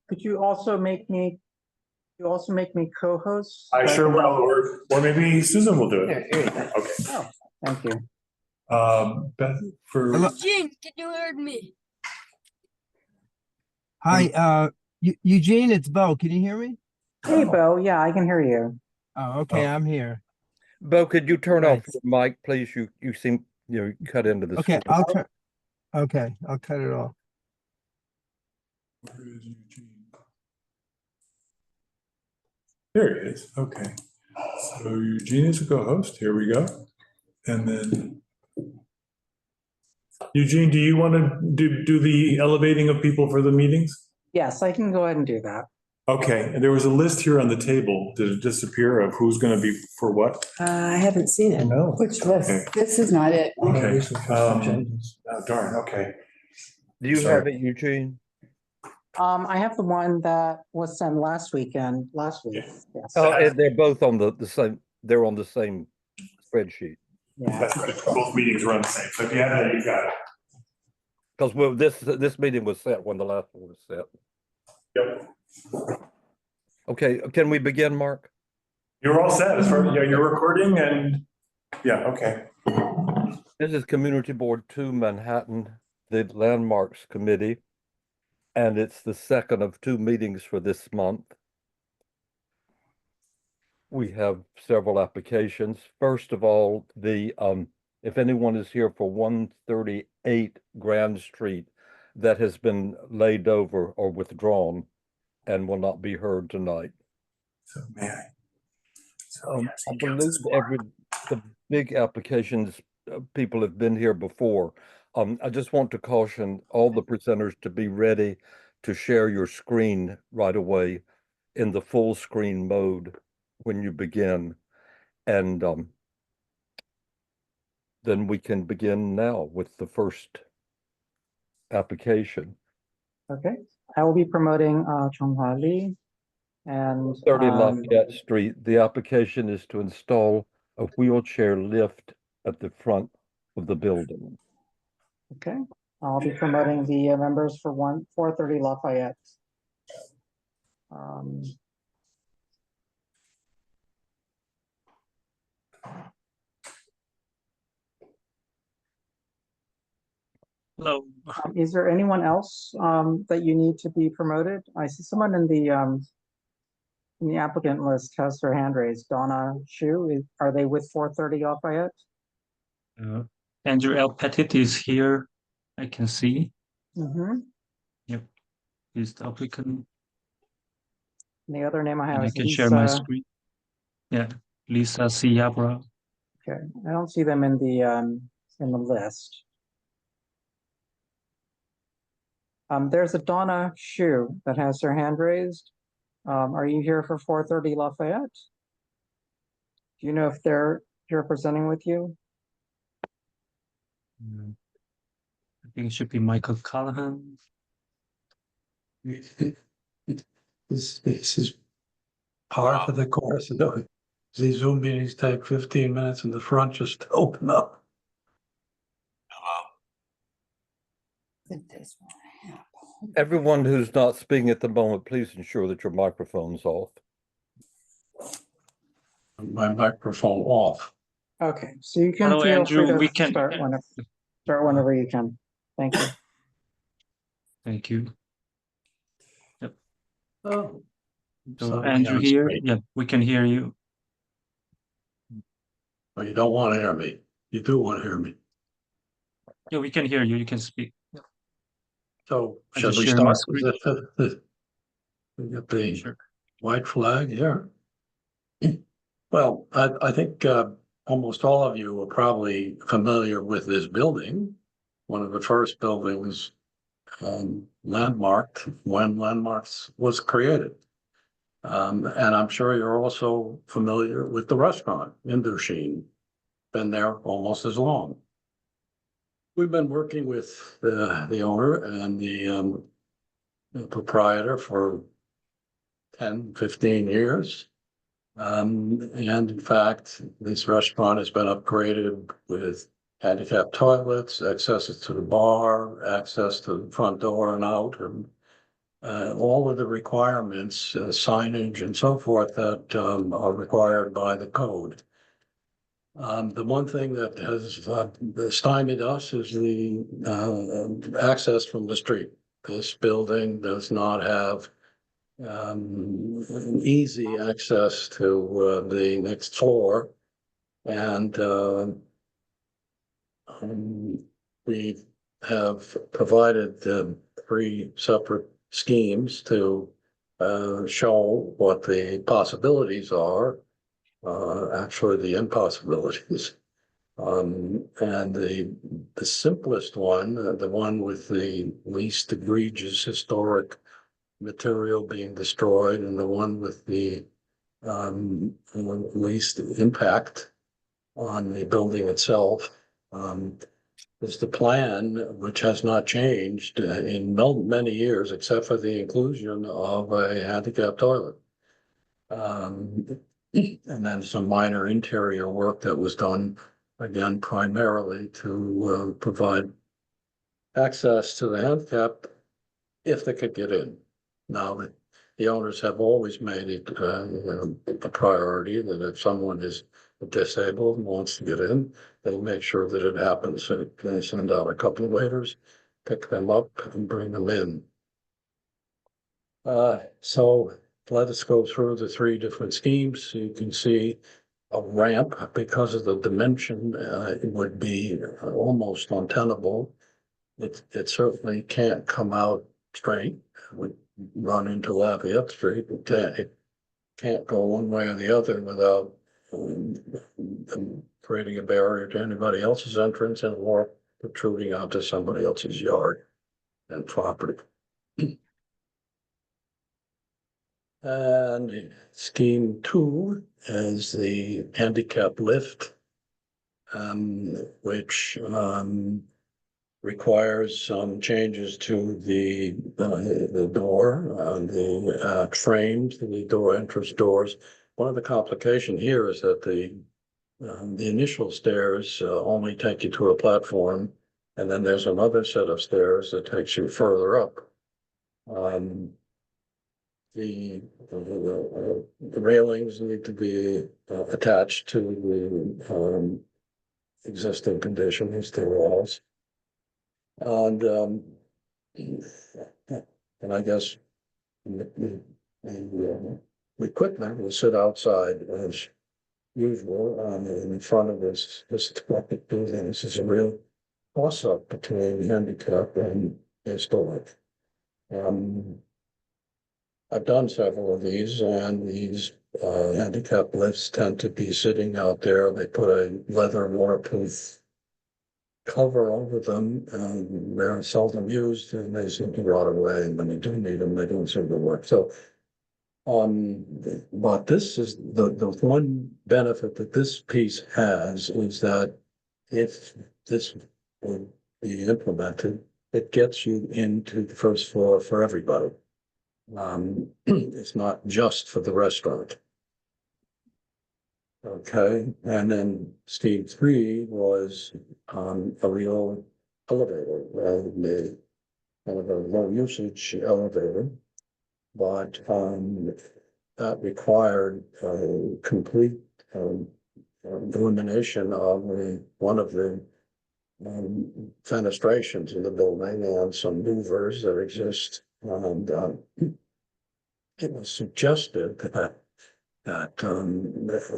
Could you also make me co-host? I sure will, or maybe Susan will do it. Here you go. Okay. Oh, thank you. Beth, for, Eugene, can you hear me? Hi, Eugene, it's Bo. Can you hear me? Hey, Bo. Yeah, I can hear you. Oh, okay, I'm here. Bo, could you turn Right. off your mic, please? You seem, you cut into the Okay, screen. I'll cut it off. there he is, okay. So Eugene is a co-host, here we go. And then, Eugene, do you want to do the elevating of people for the meetings? Yes, I can go ahead and do that. Okay, and there was a list here on the table, did it disappear, of who's gonna be for what? I haven't seen it. No. Which Okay. list? This is not it. Okay, oh darn, okay. Do you Sorry. have it, Eugene? I have the one that was sent last week. Yes. Oh, and they're both on the same, they're on the same spreadsheet. Yeah. That's right, both meetings run the same, so if you have that, you got it. Because this meeting was set when the last one was set. Yep. Okay, can we begin, Mark? You're all set as far, yeah, you're recording and, yeah, okay. This is Community Board 2 Manhattan, the Landmarks Committee, and it's the second of 2 meetings for this month. We have several applications. First of all, if anyone is here for 138 Grand Street that has been laid over or withdrawn and will not be heard tonight. So may I? So, yes, I he counts as believe the big applications, people have been here before. I just want to caution all the presenters to be ready to share your screen right away in the full screen mode when you begin. And then we can begin now with the first application. Okay. I will be promoting Chonghua Lee and 30 Lafayette Street. The application is to install a wheelchair lift at the front of the building. okay. I'll be promoting the members for 430 Lafayette. Hello. Is there anyone else that you need to be promoted? I see someone in the applicant list has their hand raised. Donna Shu, are they with 430 Lafayette? Andrew L. Petit is here. I can see. Mm-hmm. Yep. He's the applicant. The other name I have And I is can Lisa. share my screen. Yeah, Lisa Siabra. Okay, I don't see them in the list. There's a Donna Shu that has her hand raised. Are you here for 430 Lafayette? Do you know if they're here presenting with you? I think it should be Michael Callahan. This is part of the course. These Zoom meetings take 15 minutes in the front just to open up. Everyone who's not speaking at the moment, please ensure that your microphone's off. My microphone off. Okay, so you can Hello, feel Andrew. free to We can start whenever you can. Thank you. Thank you. Yep. Oh. So Andrew here. Yeah, we can hear you. Well, you don't want to hear me. You do want to hear me. Yeah, we can hear you. You can speak. So I should just we share my start with we got the Sure. white flag here? Well, I think almost all of you are probably familiar with this building. One of the first buildings landmarked when Landmarks was created. And I'm sure you're also familiar with the restaurant, Indochine. Been there almost as long. We've been working with the owner and the proprietor for 10, 15 years. And in fact, this restaurant has been upgraded with handicapped toilets, access to the bar, access to the front door and out, and all of the requirements, signage and so forth that are required by the code. The one thing that has stymied us is the access from the street. This building does not have easy access to the next floor. And we have provided 3 separate schemes to show what the possibilities are, actually the impossibilities. And the simplest one, the one with the least egregious historic material being destroyed, and the one with the least impact on the building itself, is the plan, which has not changed in many years, except for the inclusion of a handicapped toilet. And then some minor interior work that was done, again, primarily to provide access to the handicapped if they could get in. Now, the owners have always made it a priority that if someone is disabled and wants to get in, they make sure that it happens. So they send out a couple of waiters, pick them up and bring them in. So let us go through the 3 different schemes. So you can see a ramp, because of the dimension, it would be almost untenable. It certainly can't come out straight. It would run into Lafayette Street. It can't go one way or the other without creating a barrier to anybody else's entrance and or protruding onto somebody else's yard and property. And scheme 2 is the handicap lift, which requires some changes to the door, the frames, the door entrance doors. One of the complications here is that the initial stairs only take you to a platform, and then there's another set of stairs that takes you further up. The railings need to be attached to the existing conditions, the walls. And I guess the equipment will sit outside as usual in front of this building. This is a real toss-up between handicap and historic. I've done several of these, and these handicap lifts tend to be sitting out there. They put a leather waterproof cover over them, and they're seldom used, and they seem to rot away. And when you do need them, they don't seem to work. So, but this is the one benefit that this piece has is that if this would be implemented, it gets you into the first floor for everybody. It's not just for the restaurant. Okay, and then scheme 3 was a real elevator, kind of a low usage elevator, but that required complete elimination of one of the fenestrations in the building and some louvers that exist. And it was suggested that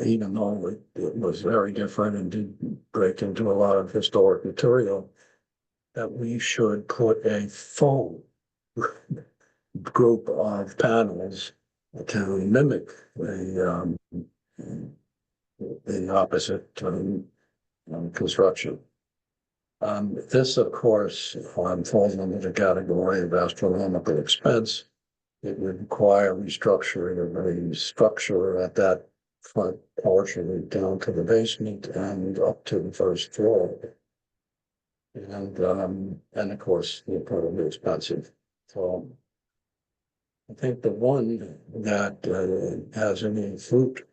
even though it was very different and did break into a lot of historic material, that we should put a full group of panels to mimic the opposite construction. This, of course, falls under the category of astronomical expense. It would require restructuring of the structure at that front portion down to the basement and up to the first floor. And of course, incredibly expensive. So I think the one that has any fruit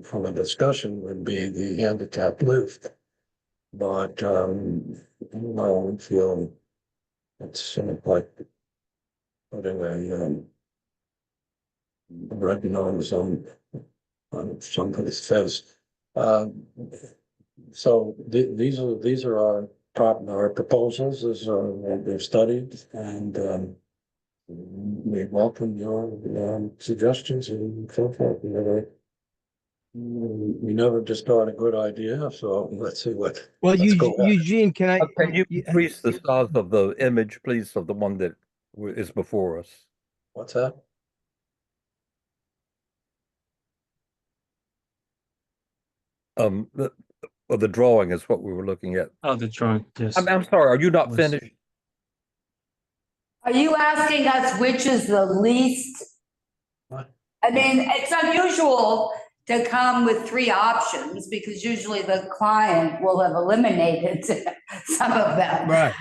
from a discussion would be the handicap lift. But I feel it's like putting a recognize on somebody's fence. So these are our proposals, as they're studied, and we welcome your suggestions and so forth. We never just got a good idea, so let's see what. Well, let's go ahead. Eugene, can I? Can you increase the size of the image, please, of the one that is before us? What's that? The drawing is what we were looking at. Oh, the drawing, yes. I'm sorry, are you not Was- finished? Are you asking us which is the least? What? I mean, it's unusual to come with three options because usually the client will have eliminated some of them. Right.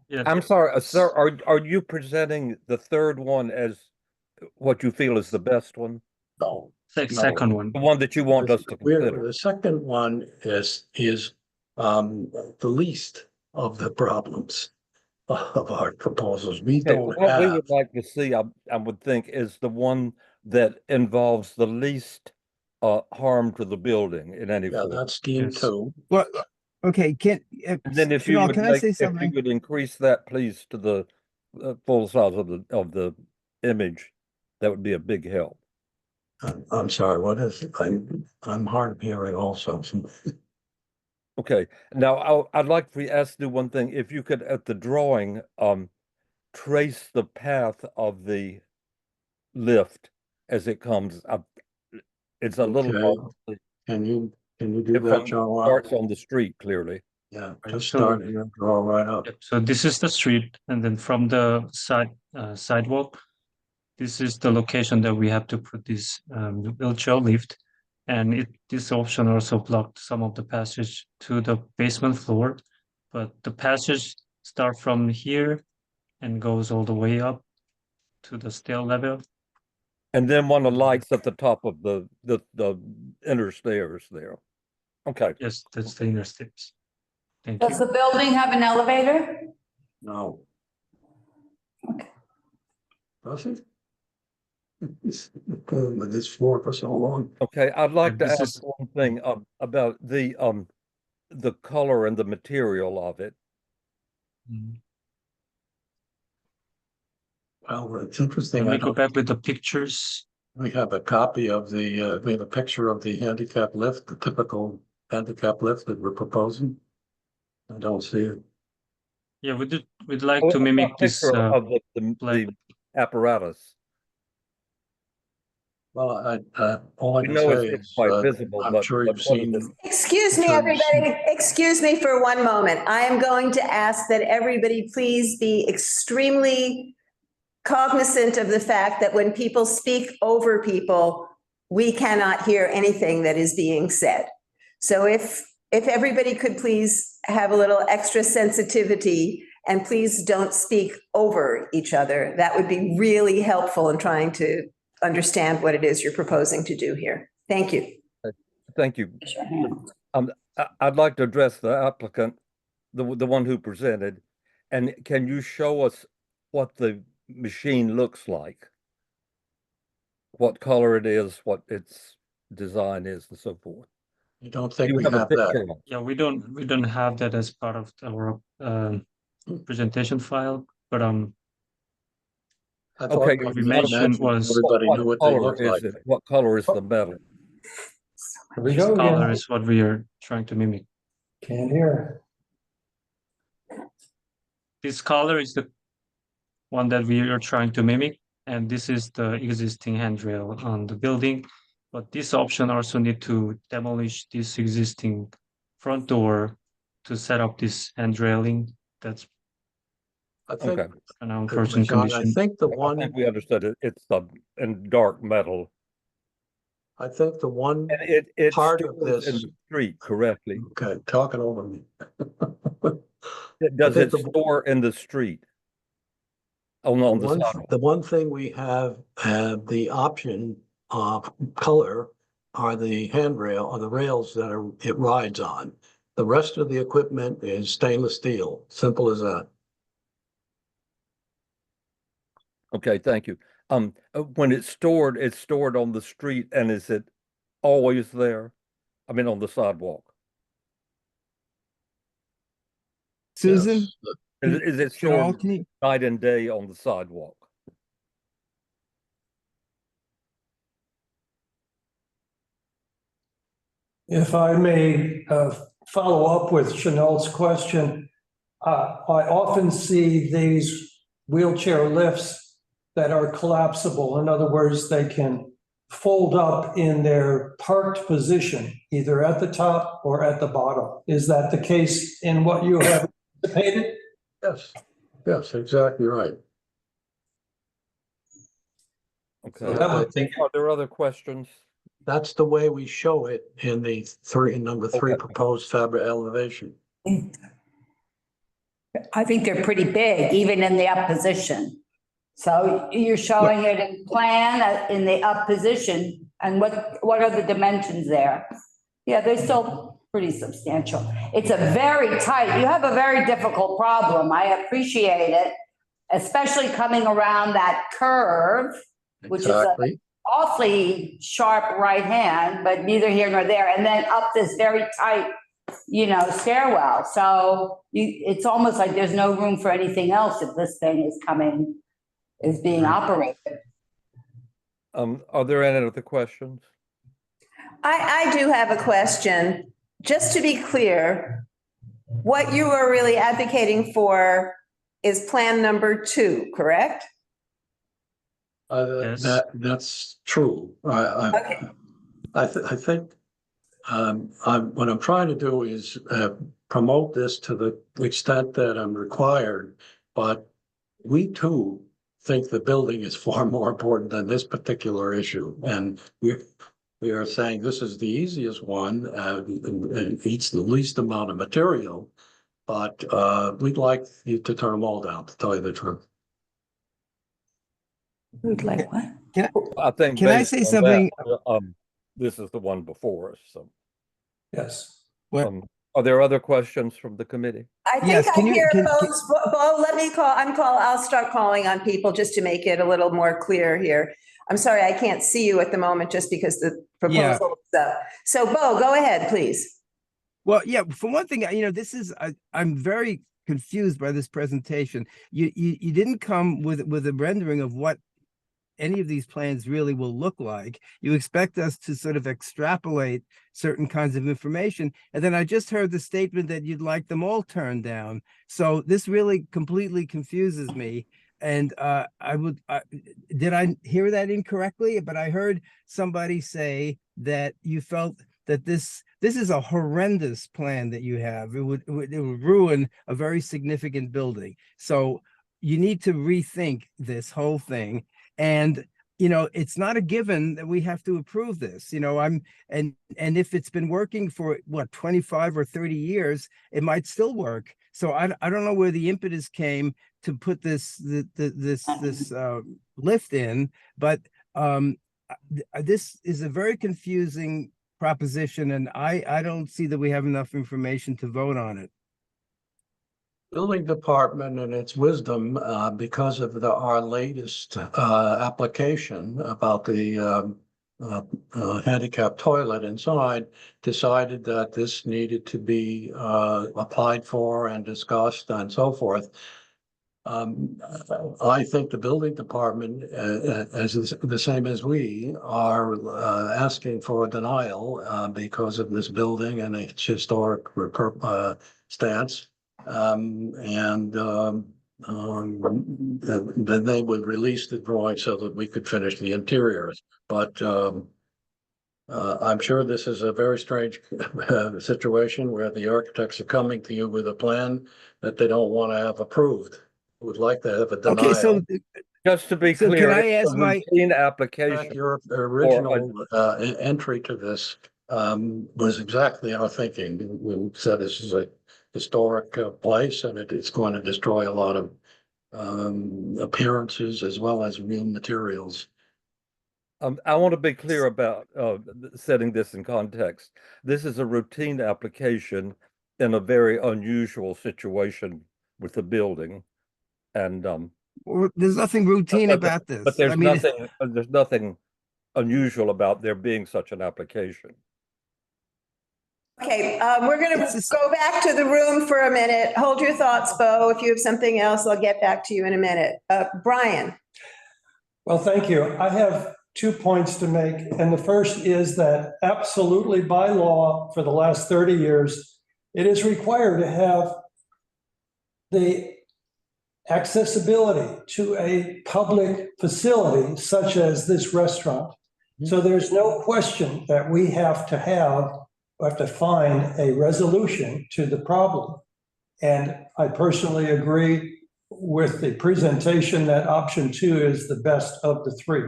Yeah, I'm sorry, sir, are you presenting the third one as what you feel is the best one? No. second one. The one that you want us to consider? The second one is the least of the problems of our proposals. We Okay, don't what we have, would like to see, I would think, is the one that involves the least harm to the building in any yeah, form. that's scheme Yes. two. Well, okay, And then if you Jamal, would can I say if you something? would increase that, please, to the full size of the image, that would be a big help. I'm sorry, what is it? I'm hard of hearing also. Okay, now I'd like for you to do one thing. If you could, at the drawing, trace the path of the lift as it comes up. It's a little Okay. hard to see. Can you do If that, it John? starts on the street, clearly. Yeah, Right, just so- start here, draw right up. Yep, so this is the street, and then from the sidewalk, this is the location that we have to put this wheelchair lift. And this option also blocked some of the passage to the basement floor, but the passage start from here and goes all the way up to the stair level. And then one of the lights at the top of the inner stairs there. Okay, Yes, that's the inner steps. Thank you. Does the building have an elevator? No. Okay. Does it? It's been with this floor for so long. okay, I'd like to this ask is- one thing about the color and the material of it. Mm. Well, it's interesting. Let I me go don't, back with the pictures. we have a copy of we have a picture of the handicap lift, the typical handicap lift that we're proposing. I don't see it. Yeah, we'd like What to about mimic a this. picture of the black- apparatus. Well, all I We can know say it's is, quite visible, I'm but sure but you've what is seen. it? Excuse me, I'm sure you've seen- everybody. Excuse me for one moment. I am going to ask that everybody please be extremely cognizant of the fact that when people speak over people, we cannot hear anything that is being said. So if everybody could please have a little extra sensitivity and please don't speak over each other, that would be really helpful in trying to understand what it is you're proposing to do here. Thank you. Thank you. Raise your hand. I'd like to address the applicant, the one who presented. And can you show us what the machine looks like? What color it is, what its design is, and so forth? You don't think You we have a have that? picture of it. Yeah, we don't have that as part of our presentation file, but I thought Okay, what we we mentioned mentioned was- everybody knew what they color looked is like. it? What color is the metal? Here we this go color again. is what we are trying to mimic. Can't hear. This color is the one that we are trying to mimic, and this is the existing handrail on the building. But this option also need to demolish this existing front door to set up this hand railing. That's I think, Okay, an unforeseen John, I condition. think the I one, think we understood it. It's in dark metal. I think the one, And it Part of stores in this- the street correctly. okay, talking over me. Does think it the- store in the street? Oh, on the One, sidewalk? the one thing we have the option of color are the handrail or the rails that it rides on. The rest of the equipment is stainless steel, simple as that. Okay, thank you. When it's stored on the street, and is it always there? I mean, on the sidewalk? Susan? Yes. Is it Joel, stored can you? night and day on the sidewalk? If I may follow up with Chanel's question, I often see these wheelchair lifts that are collapsible. In other words, they can fold up in their parked position, either at the top or at the bottom. Is that the case in what you have anticipated? Yes, yes, exactly right. Okay. that would take- Are there other questions? That's the way we show it in the number three Okay. proposed fabric elevation. I think they're pretty big, even in the up position. So you're showing it in plan in the up position, and what are the dimensions there? Yeah, they're still pretty substantial. It's a very tight, you have a very difficult problem. I appreciate it, especially coming around that curve, which is a Exactly. awfully sharp right hand, but neither here nor there, and then up this very tight, stairwell. So it's almost like there's no room for anything else if this thing is being operated. Are there any other questions? I do have a question. Just to be clear, what you are really advocating for is plan number 2, correct? Yes. That's true. I think what I'm trying to do is promote this to the extent that I'm required, but we too think the building is far more important than this particular issue. And we are saying this is the easiest one, and eats the least amount of material, but we'd like you to turn them all down, to tell you the truth. Who'd like what? I think. Can I based say on something? that, this is the one before us, so. Yes. Are there other questions from the committee? I think Yes, I can you- hear can- Bo's, Bo, let me I'll start calling on people just to make it a little more clear here. I'm sorry, I can't see you at the moment just because the proposal is up. So Bo, go ahead, please. Well, yeah, for one thing, I'm very confused by this presentation. You didn't come with a rendering of what any of these plans really will look like. You expect us to sort of extrapolate certain kinds of information. And then I just heard the statement that you'd like them all turned down. So this really completely confuses me. And did I hear that incorrectly? But I heard somebody say that you felt that this is a horrendous plan that you have. It would ruin a very significant building. So you need to rethink this whole thing. And, it's not a given that we have to approve this, and if it's been working for 25 or 30 years, it might still work. So I don't know where the impetus came to put this lift in, but this is a very confusing proposition, and I don't see that we have enough information to vote on it. Building department and its wisdom, because of our latest application about the handicap toilet inside, decided that this needed to be applied for and discussed and so forth. I think the building department, as the same as we, are asking for a denial because of this building and its historic stance. Then they would release the drawing so that we could finish the interiors. But I'm sure this is a very strange situation where the architects are coming to you with a plan that they don't want to have approved. Would like to have a denial. Okay, so Just to be So clear, can I it's ask a my- routine In fact, application. your original entry to this was exactly our thinking. We said this is a historic place and it's going to destroy a lot of appearances as well as real materials. I want to be clear about setting this in context. This is a routine application in a very unusual situation with the building. And There's nothing routine about this. But there's I mean, there's nothing unusual about there being such an application. Okay, we're going It's to just- go back to the room for a minute. Hold your thoughts, Bo. If you have something else, I'll get back to you in a minute. Brian. Well, thank you. I have 2 points to make. And the first is that absolutely by law for the last 30 years, it is required to have the accessibility to a public facility such as this restaurant. So there's no question that we have to find a resolution to the problem. And I personally agree with the presentation that option 2 is the best of the 3.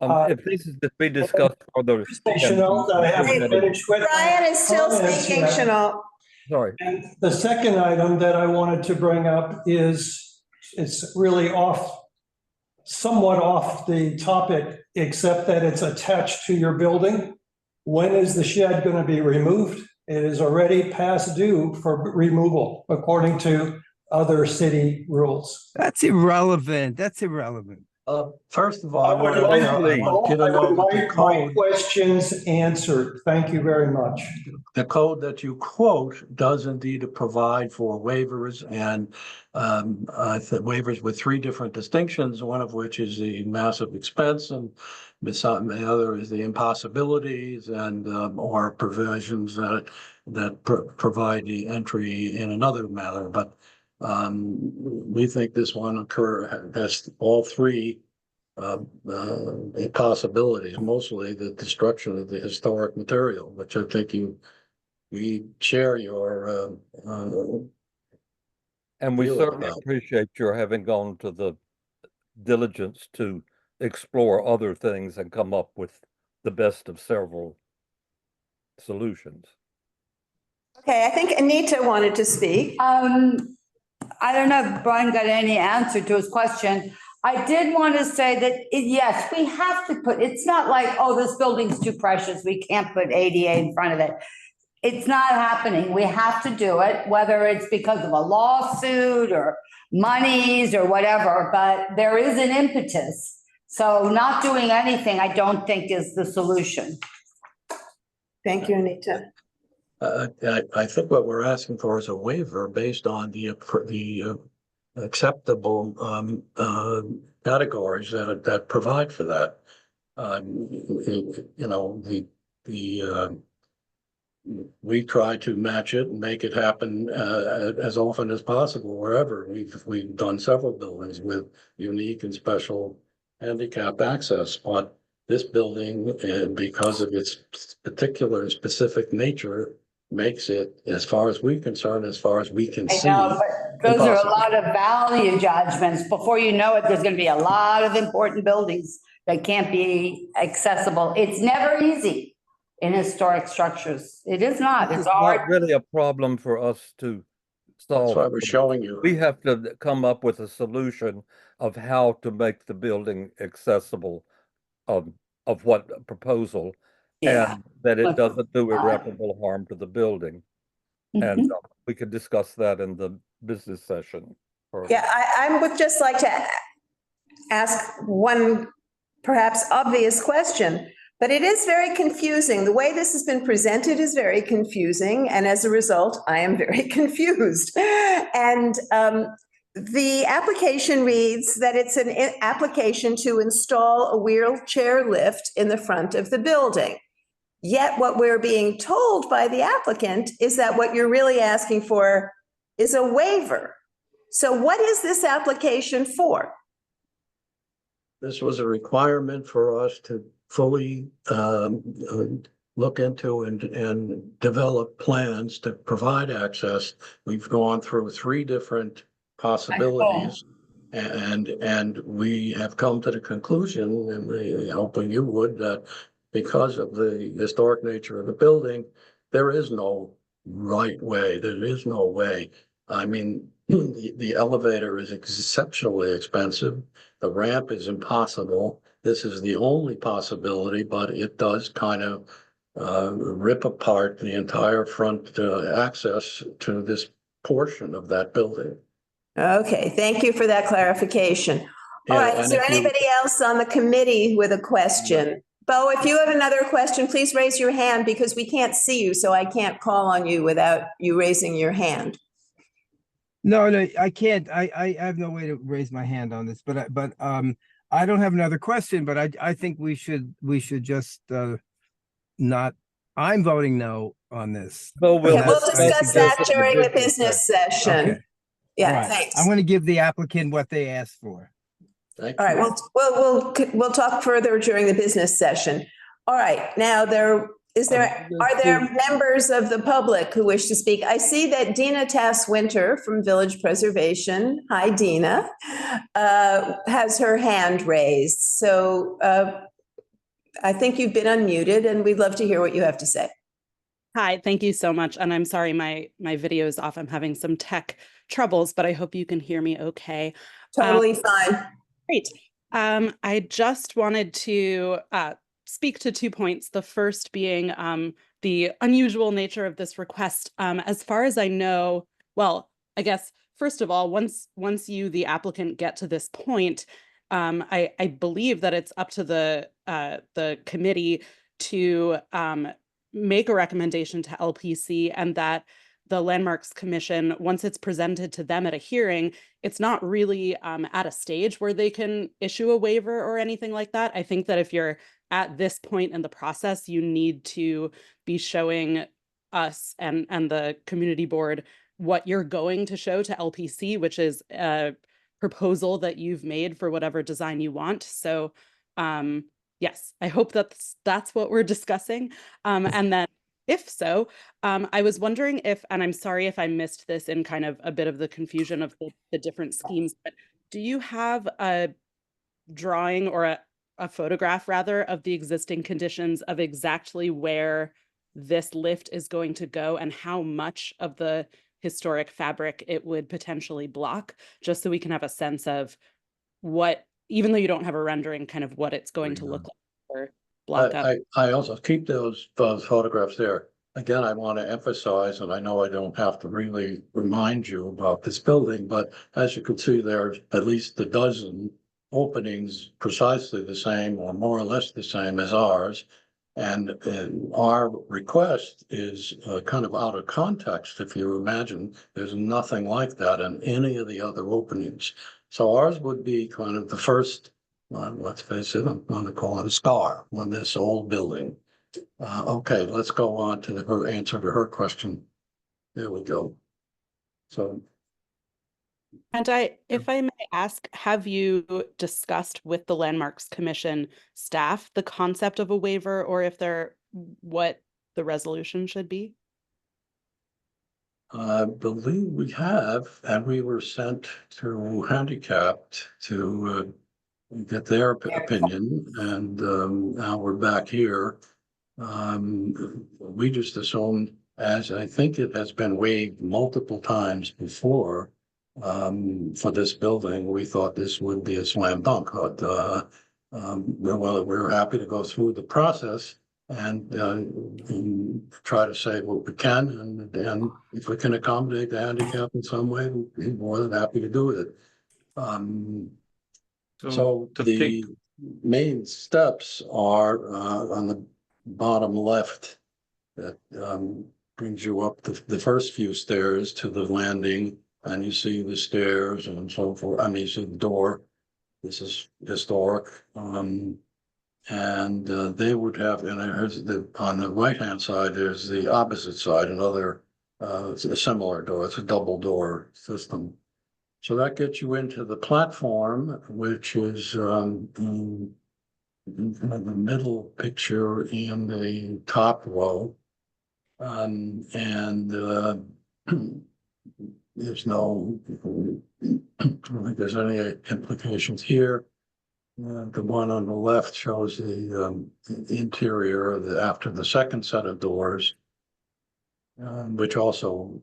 If this is to be discussed further. Chanel, I haven't finished with. Brian is still comments speaking, yet. Chanel. Sorry. And the second item that I wanted to bring up is, it's really somewhat off the topic, except that it's attached to your building. When is the shed going to be removed? It is already past due for removal, according to other city rules. that's irrelevant. That's irrelevant. First of all, I would want like you to know that the my code, questions answered. Thank you very much. the code that you quote does indeed provide for waivers and waivers with 3 different distinctions, one of which is the massive expense and the other is the impossibilities and or provisions that provide the entry in another manner. But we think this one has all 3 possibilities, mostly the destruction of the historic material, which I think we share your And we feel certainly about. appreciate your having gone to the diligence to explore other things and come up with the best of several solutions. Okay, I think Anita wanted to speak. I don't know if Brian got any answer to his question. I did want to say that, yes, we have to it's not like, oh, this building's too precious, we can't put ADA in front of it. It's not happening. We have to do it, whether it's because of a lawsuit or monies or whatever, but there is an impetus. So not doing anything, I don't think is the solution. Thank you, Anita. I think what we're asking for is a waiver based on the acceptable categories that provide for that. You know, we try to match it and make it happen as often as possible wherever. We've done several buildings with unique and special handicap access, but this building, because of its particular and specific nature, makes it, as far as we're concerned, as far as we can I see. know, but those are a impossible. lot of value judgments. Before you know it, there's going to be a lot of important buildings that can't be accessible. It's never easy in historic structures. It is not. It's It's not hard. really a problem for us to solve. That's why we're showing you. We have to come up with a solution of how to make the building accessible, of what proposal, Yeah. and that it Look, doesn't do irreparable harm to the building. And we could discuss that in the business session. Yeah, I would just like to ask one perhaps obvious question, but it is very confusing. The way this has been presented is very confusing, and as a result, I am very confused. And the application reads that it's an application to install a wheelchair lift in the front of the building. Yet what we're being told by the applicant is that what you're really asking for is a waiver. So what is this application for? This was a requirement for us to fully look into and develop plans to provide access. We've gone through 3 different possibilities. And we have come to the conclusion, and we hoping you would, that because of the historic nature of the building, there is no right way. There is no way. I mean, the elevator is exceptionally expensive. The ramp is impossible. This is the only possibility, but it does kind of rip apart the entire front access to this portion of that building. Okay, thank you for that clarification. All Yeah, right, is and there if you- anybody else on the committee with a question? Bo, if you have another question, please raise your hand because we can't see you, so I can't call on you without you raising your hand. No, no, I can't. I have no way to raise my hand on this, but I don't have another question, but I think we should just not. I'm voting no on this. Well, Okay, we'll Unless I discuss that suggest it in the during the business business Okay. session. All Yeah, right. thanks. I want to give the applicant what they asked for. Thank All right, you. we'll talk further during the business session. All right, now are there members of the public who wish to speak? I see that Dina Tass-Winter from Village Preservation, hi Dina, has her hand raised. So I think you've been unmuted and we'd love to hear what you have to say. Hi, thank you so much. And I'm sorry, my video is off. I'm having some tech troubles, but I hope you can hear me okay. Totally fine. Great. I just wanted to speak to 2 points. The first being the unusual nature of this request. As far as I know, well, I guess, first of all, once you, the applicant, get to this point, I believe that it's up to the committee to make a recommendation to LPC, and that the Landmarks Commission, once it's presented to them at a hearing, it's not really at a stage where they can issue a waiver or anything like that. I think that if you're at this point in the process, you need to be showing us and the community board what you're going to show to LPC, which is a proposal that you've made for whatever design you want. So yes, I hope that's what we're discussing. And then if so, I was wondering if, and I'm sorry if I missed this in kind of a bit of the confusion of the different schemes, but do you have a drawing or a photograph rather of the existing conditions of exactly where this lift is going to go and how much of the historic fabric it would potentially block, just so we can have a sense of what, even though you don't have a rendering, kind of what it's going to look like or block up. I also keep those photographs there. Again, I want to emphasize, and I know I don't have to really remind you about this building, but as you can see, there's at least a dozen openings precisely the same or more or less the same as ours. And our request is kind of out of context. If you imagine, there's nothing like that in any of the other openings. So ours would be kind of the first, let's face it, I'm going to call it a star on this old building. Okay, let's go on to her answer to her question. There we go. So. And if I may ask, have you discussed with the Landmarks Commission staff the concept of a waiver, or if what the resolution should be? I believe we have, and we were sent to handicapped to get their opinion, and now we're back here. We just assumed, as I think it has been waived multiple times before, for this building, we thought this would be a slam dunk, but well, we're happy to go through the process and try to say what we can, and if we can accommodate the handicap in some way, we'd be more than happy to do it. So the main steps are on the bottom left. That brings you up the first few stairs to the landing, and you see the stairs and so forth. I mean, you see the door. This is historic. And they would have, and on the right-hand side, there's the opposite side, another it's a similar door. It's a double door system. So that gets you into the platform, which is in the middle picture in the top row. And there's no, I don't think there's any implications here. The one on the left shows the interior of after the second set of doors, which also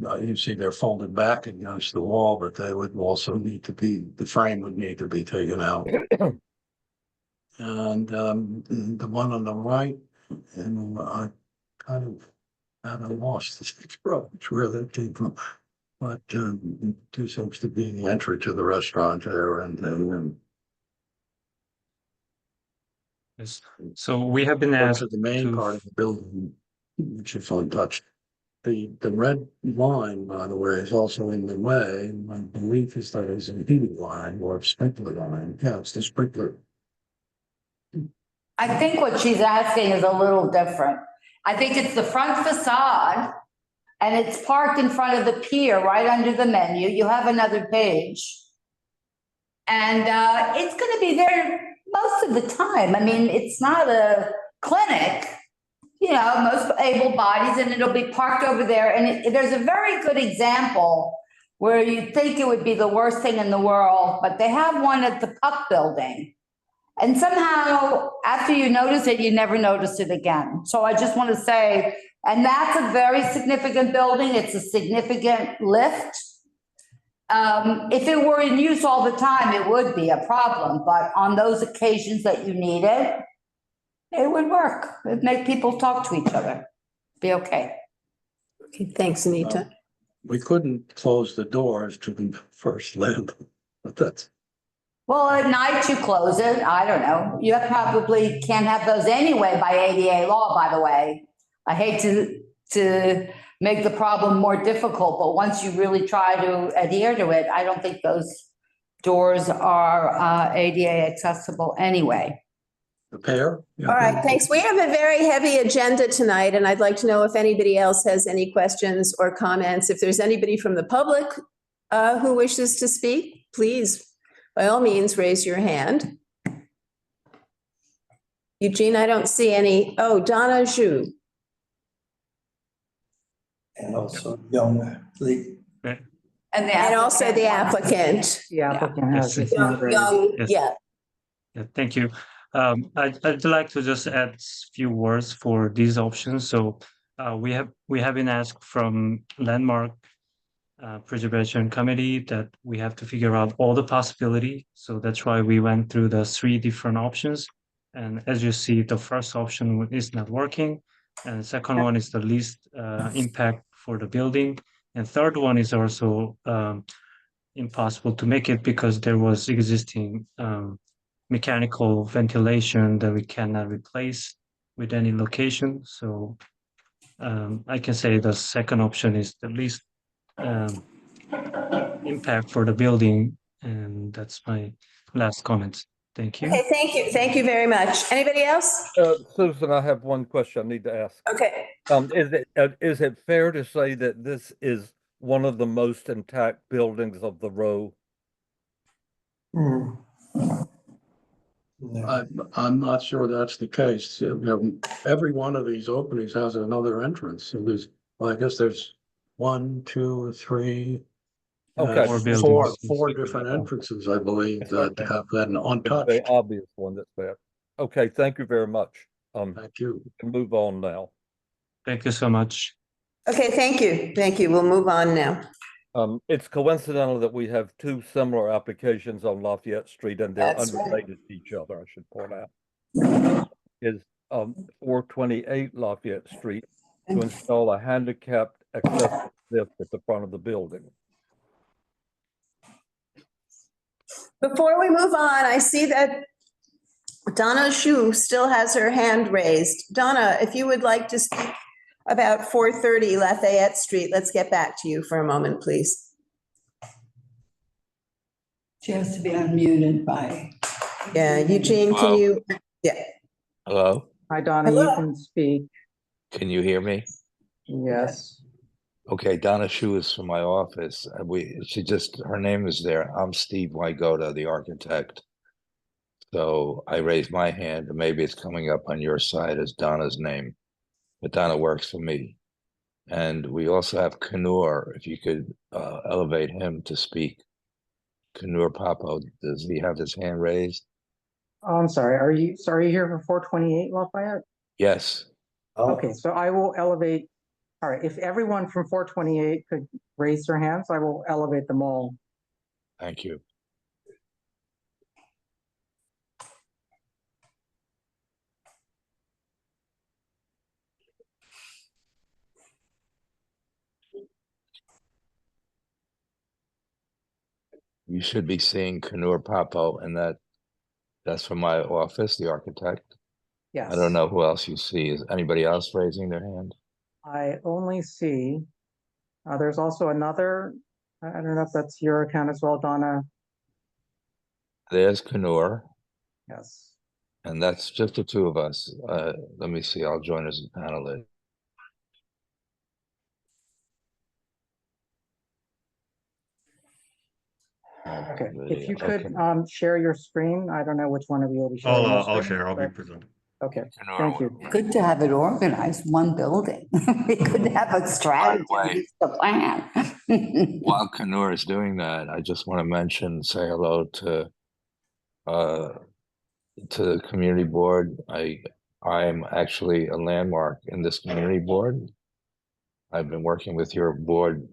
you see they're folded back against the wall, but they would also need to be, the frame would need to be taken out. And the one on the right, and I kind of haven't lost this picture of where that came from. But two seems to be the entry to the restaurant there, and then Yes. So we have been or asked to the main to part of the building, which is untouched. The red line, by the way, is also in the way. My belief is that it's a heating line or a sprinkler line. Yeah, it's the sprinkler. I think what she's asking is a little different. I think it's the front facade and it's parked in front of the pier right under the menu. You have another page. And it's going to be there most of the time. I mean, it's not a clinic, you know, most able bodies, and it'll be parked over there. And there's a very good example where you'd think it would be the worst thing in the world, but they have one at the Puck building. And somehow, after you notice it, you never notice it again. So I just want to say, and that's a very significant building. It's a significant lift. If it were in use all the time, it would be a problem. But on those occasions that you need it, it would work. It'd make people talk to each other. Be okay. Okay, thanks, Anita. We couldn't close the doors to the first landing, but that's. Well, at night you close it. I don't know. You probably can't have those anyway by ADA law, by the way. I hate to make the problem more difficult, but once you really try to adhere to it, I don't think those doors are ADA accessible anyway. The pair? All right, thanks. We have a very heavy agenda tonight, and I'd like to know if anybody else has any questions or comments. If there's anybody from the public who wishes to speak, please, by all means, raise your hand. Eugene, I don't see any. Oh, Donna Zhu. And also Young Lee. And also the applicant. The applicant has his Young, hand raised. Young, Yes. yeah. Yeah, thank you. I'd like to just add a few words for these options. So we have been asked from Landmark Preservation Committee that we have to figure out all the possibility. So that's why we went through the 3 different options. And as you see, the first option is not working, and the second one is the least impact for the building, and third one is also impossible to make it because there was existing mechanical ventilation that we cannot replace with any location. So I can say the second option is the least impact for the building, and that's my last comment. Thank you. Okay, thank you. Thank you very much. Anybody else? Susan, I have one question I need to ask. Okay. Is it fair to say that this is one of the most intact buildings of the row? No. I'm not sure that's the case. You know, every one of these openings has another entrance. So there's, well, I guess there's 1, 2, 3. Okay. Four different entrances, I believe, that have that It's untouched. the obvious one that's there. Okay, thank you very much. Thank you. We can move on now. Thank you so much. Okay, thank you. Thank you. We'll move on now. It's coincidental that we have 2 similar applications on Lafayette Street, and they're That's right. unrelated to each other, I should point out. Is 428 Lafayette Street to install a handicapped accessible lift at the front of the building. Before we move on, I see that Donna Zhu still has her hand raised. Donna, if you would like to speak about 430 Lafayette Street, let's get back to you for a moment, please. She has to be unmuted by. Yeah, Eugene, can you? Yeah. Hello, Hi, Donna, you Hello. can speak. can you hear me? Yes. Okay, Donna Shu is from my office. Her name is there. I'm Steve Wygota, the architect. So I raised my hand, and maybe it's coming up on your side as Donna's name, but Donna works for me. And we also have Kanur, if you could elevate him to speak. Kanur Papo, does he have his hand raised? Oh, I'm sorry. Are you here for 428 Lafayette? Yes. Okay, so I will elevate. All right, if everyone from 428 could raise their hands, I will elevate them all. Thank you. You should be seeing Kanur Papo, and that's from my office, the architect. Yes. I don't know who else you see. Is anybody else raising their hand? I only see, there's also another, I don't know if that's your account as well, Donna. There's Kanur, Yes. and that's just the two of us. Let me see. I'll join as a panelist. Okay, if Video, you could okay. share your screen, I don't know which one of you will be sharing. your I'll screen, share. I'll be but- presenting. Okay, Kanur, thank you. Good to have it organized, one building. We could have a strategy, way- it's the plan. While Kanur is doing that, I just want to say hello to the community board. I'm actually a landmark in this community board. I've been working with your board,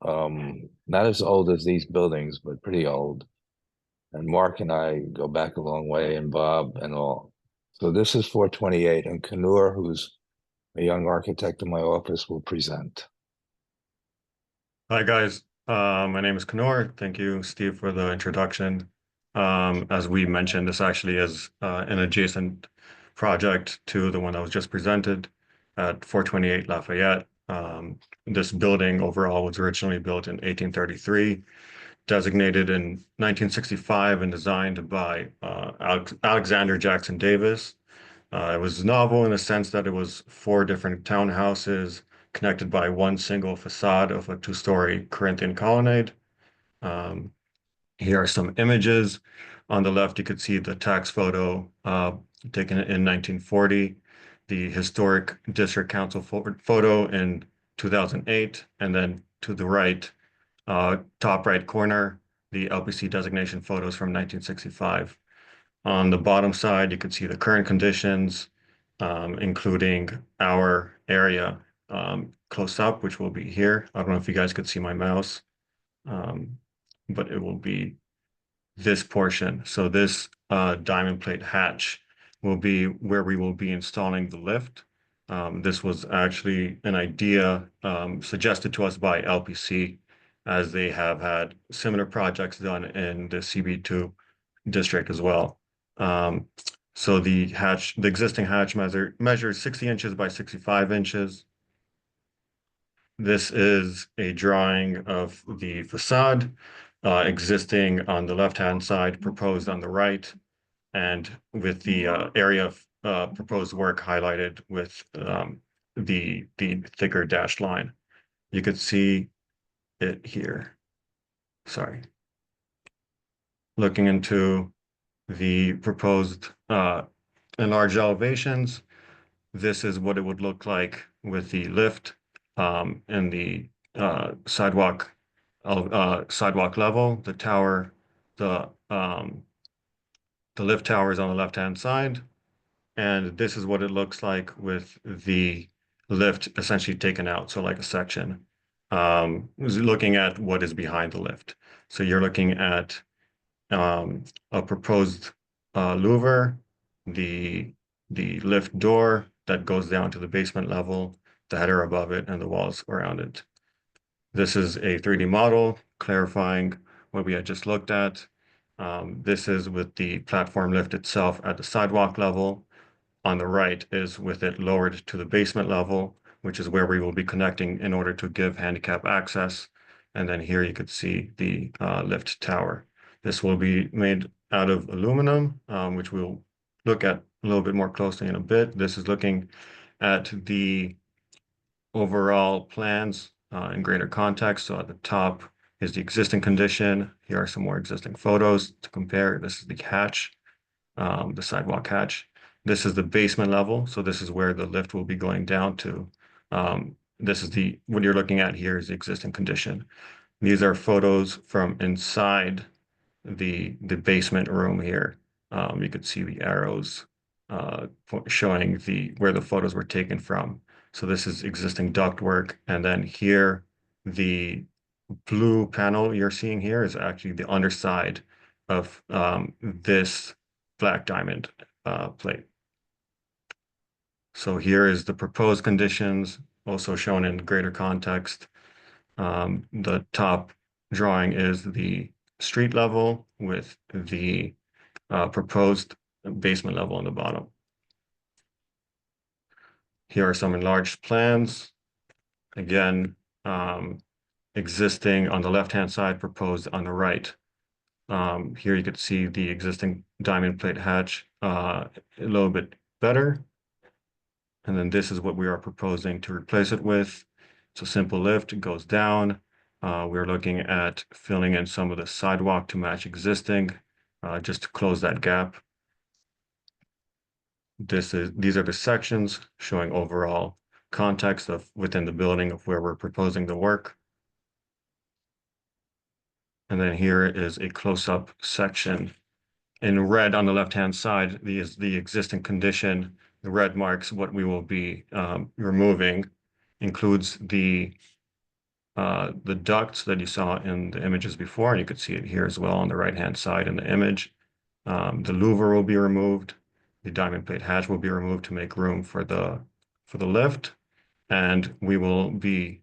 not as old as these buildings, but pretty old. And Mark and I go back a long way, and Bob and all. So this is 428, and Kanur, who's a young architect in my office, will present. Hi, guys. My name is Kanor. Thank you, Steve, for the introduction. As we mentioned, this actually is an adjacent project to the one that was just presented at 428 Lafayette. This building overall was originally built in 1833, designated in 1965 and designed by Alexander Jackson Davis. It was novel in the sense that it was 4 different townhouses connected by one single facade of a 2-story Corinthian colonnade. Here are some images. On the left, you could see the tax photo taken in 1940, the historic district council photo in 2008, and then to the right, top right corner, the LPC designation photos from 1965. On the bottom side, you can see the current conditions, including our area close up, which will be here. I don't know if you guys could see my mouse, but it will be this portion. So this diamond plate hatch will be where we will be installing the lift. This was actually an idea suggested to us by LPC, as they have had similar projects done in the CB2 district as well. So the existing hatch measures 60 inches by 65 inches. This is a drawing of the facade existing on the left-hand side, proposed on the right, and with the area of proposed work highlighted with the thicker dashed line. You could see it here. Sorry. Looking into the proposed enlarged elevations, this is what it would look like with the lift and the sidewalk level. The tower, the lift tower is on the left-hand side, and this is what it looks like with the lift essentially taken out, so like a section. Looking at what is behind the lift. So you're looking at a proposed louver, the lift door that goes down to the basement level, the header above it, and the walls around it. This is a 3D model clarifying what we had just looked at. This is with the platform lift itself at the sidewalk level. On the right is with it lowered to the basement level, which is where we will be connecting in order to give handicap access. And then here you could see the lift tower. This will be made out of aluminum, which we'll look at a little bit more closely in a bit. This is looking at the overall plans in greater context. So at the top is the existing condition. Here are some more existing photos to compare. This is the hatch, the sidewalk hatch. This is the basement level. So this is where the lift will be going down to. This is what you're looking at here is the existing condition. These are photos from inside the basement room here. You could see the arrows showing where the photos were taken from. So this is existing ductwork, and then here the blue panel you're seeing here is actually the underside of this black diamond plate. So here is the proposed conditions, also shown in greater context. The top drawing is the street level with the proposed basement level on the bottom. Here are some enlarged plans. Again, existing on the left-hand side, proposed on the right. Here you could see the existing diamond plate hatch a little bit better. And then this is what we are proposing to replace it with. It's a simple lift, it goes down. We're looking at filling in some of the sidewalk to match existing, just to close that gap. These are the sections showing overall context of within the building of where we're proposing the work. And then here is a close-up section. In red on the left-hand side, the existing condition. The red marks what we will be removing, includes the ducts that you saw in the images before, and you could see it here as well on the right-hand side in the image. The louver will be removed. The diamond plate hatch will be removed to make room for the lift, and we will be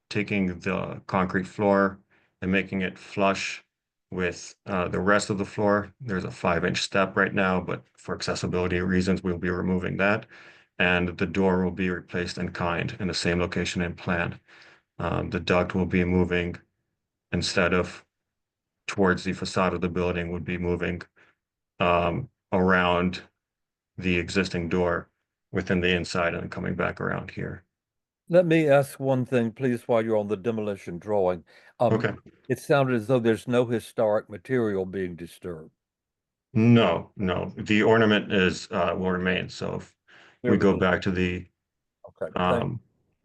taking the concrete floor and making it flush with the rest of the floor. There's a 5-inch step right now, but for accessibility reasons, we'll be removing that. And the door will be replaced in kind in the same location and plan. The duct will be moving, instead of towards the facade of the building, would be moving around the existing door within the inside and coming back around here. Let me ask one thing, please, while you're on the demolition drawing. Okay. It sounded as though there's no historic material being disturbed. No, the ornament will remain. So if we go back to the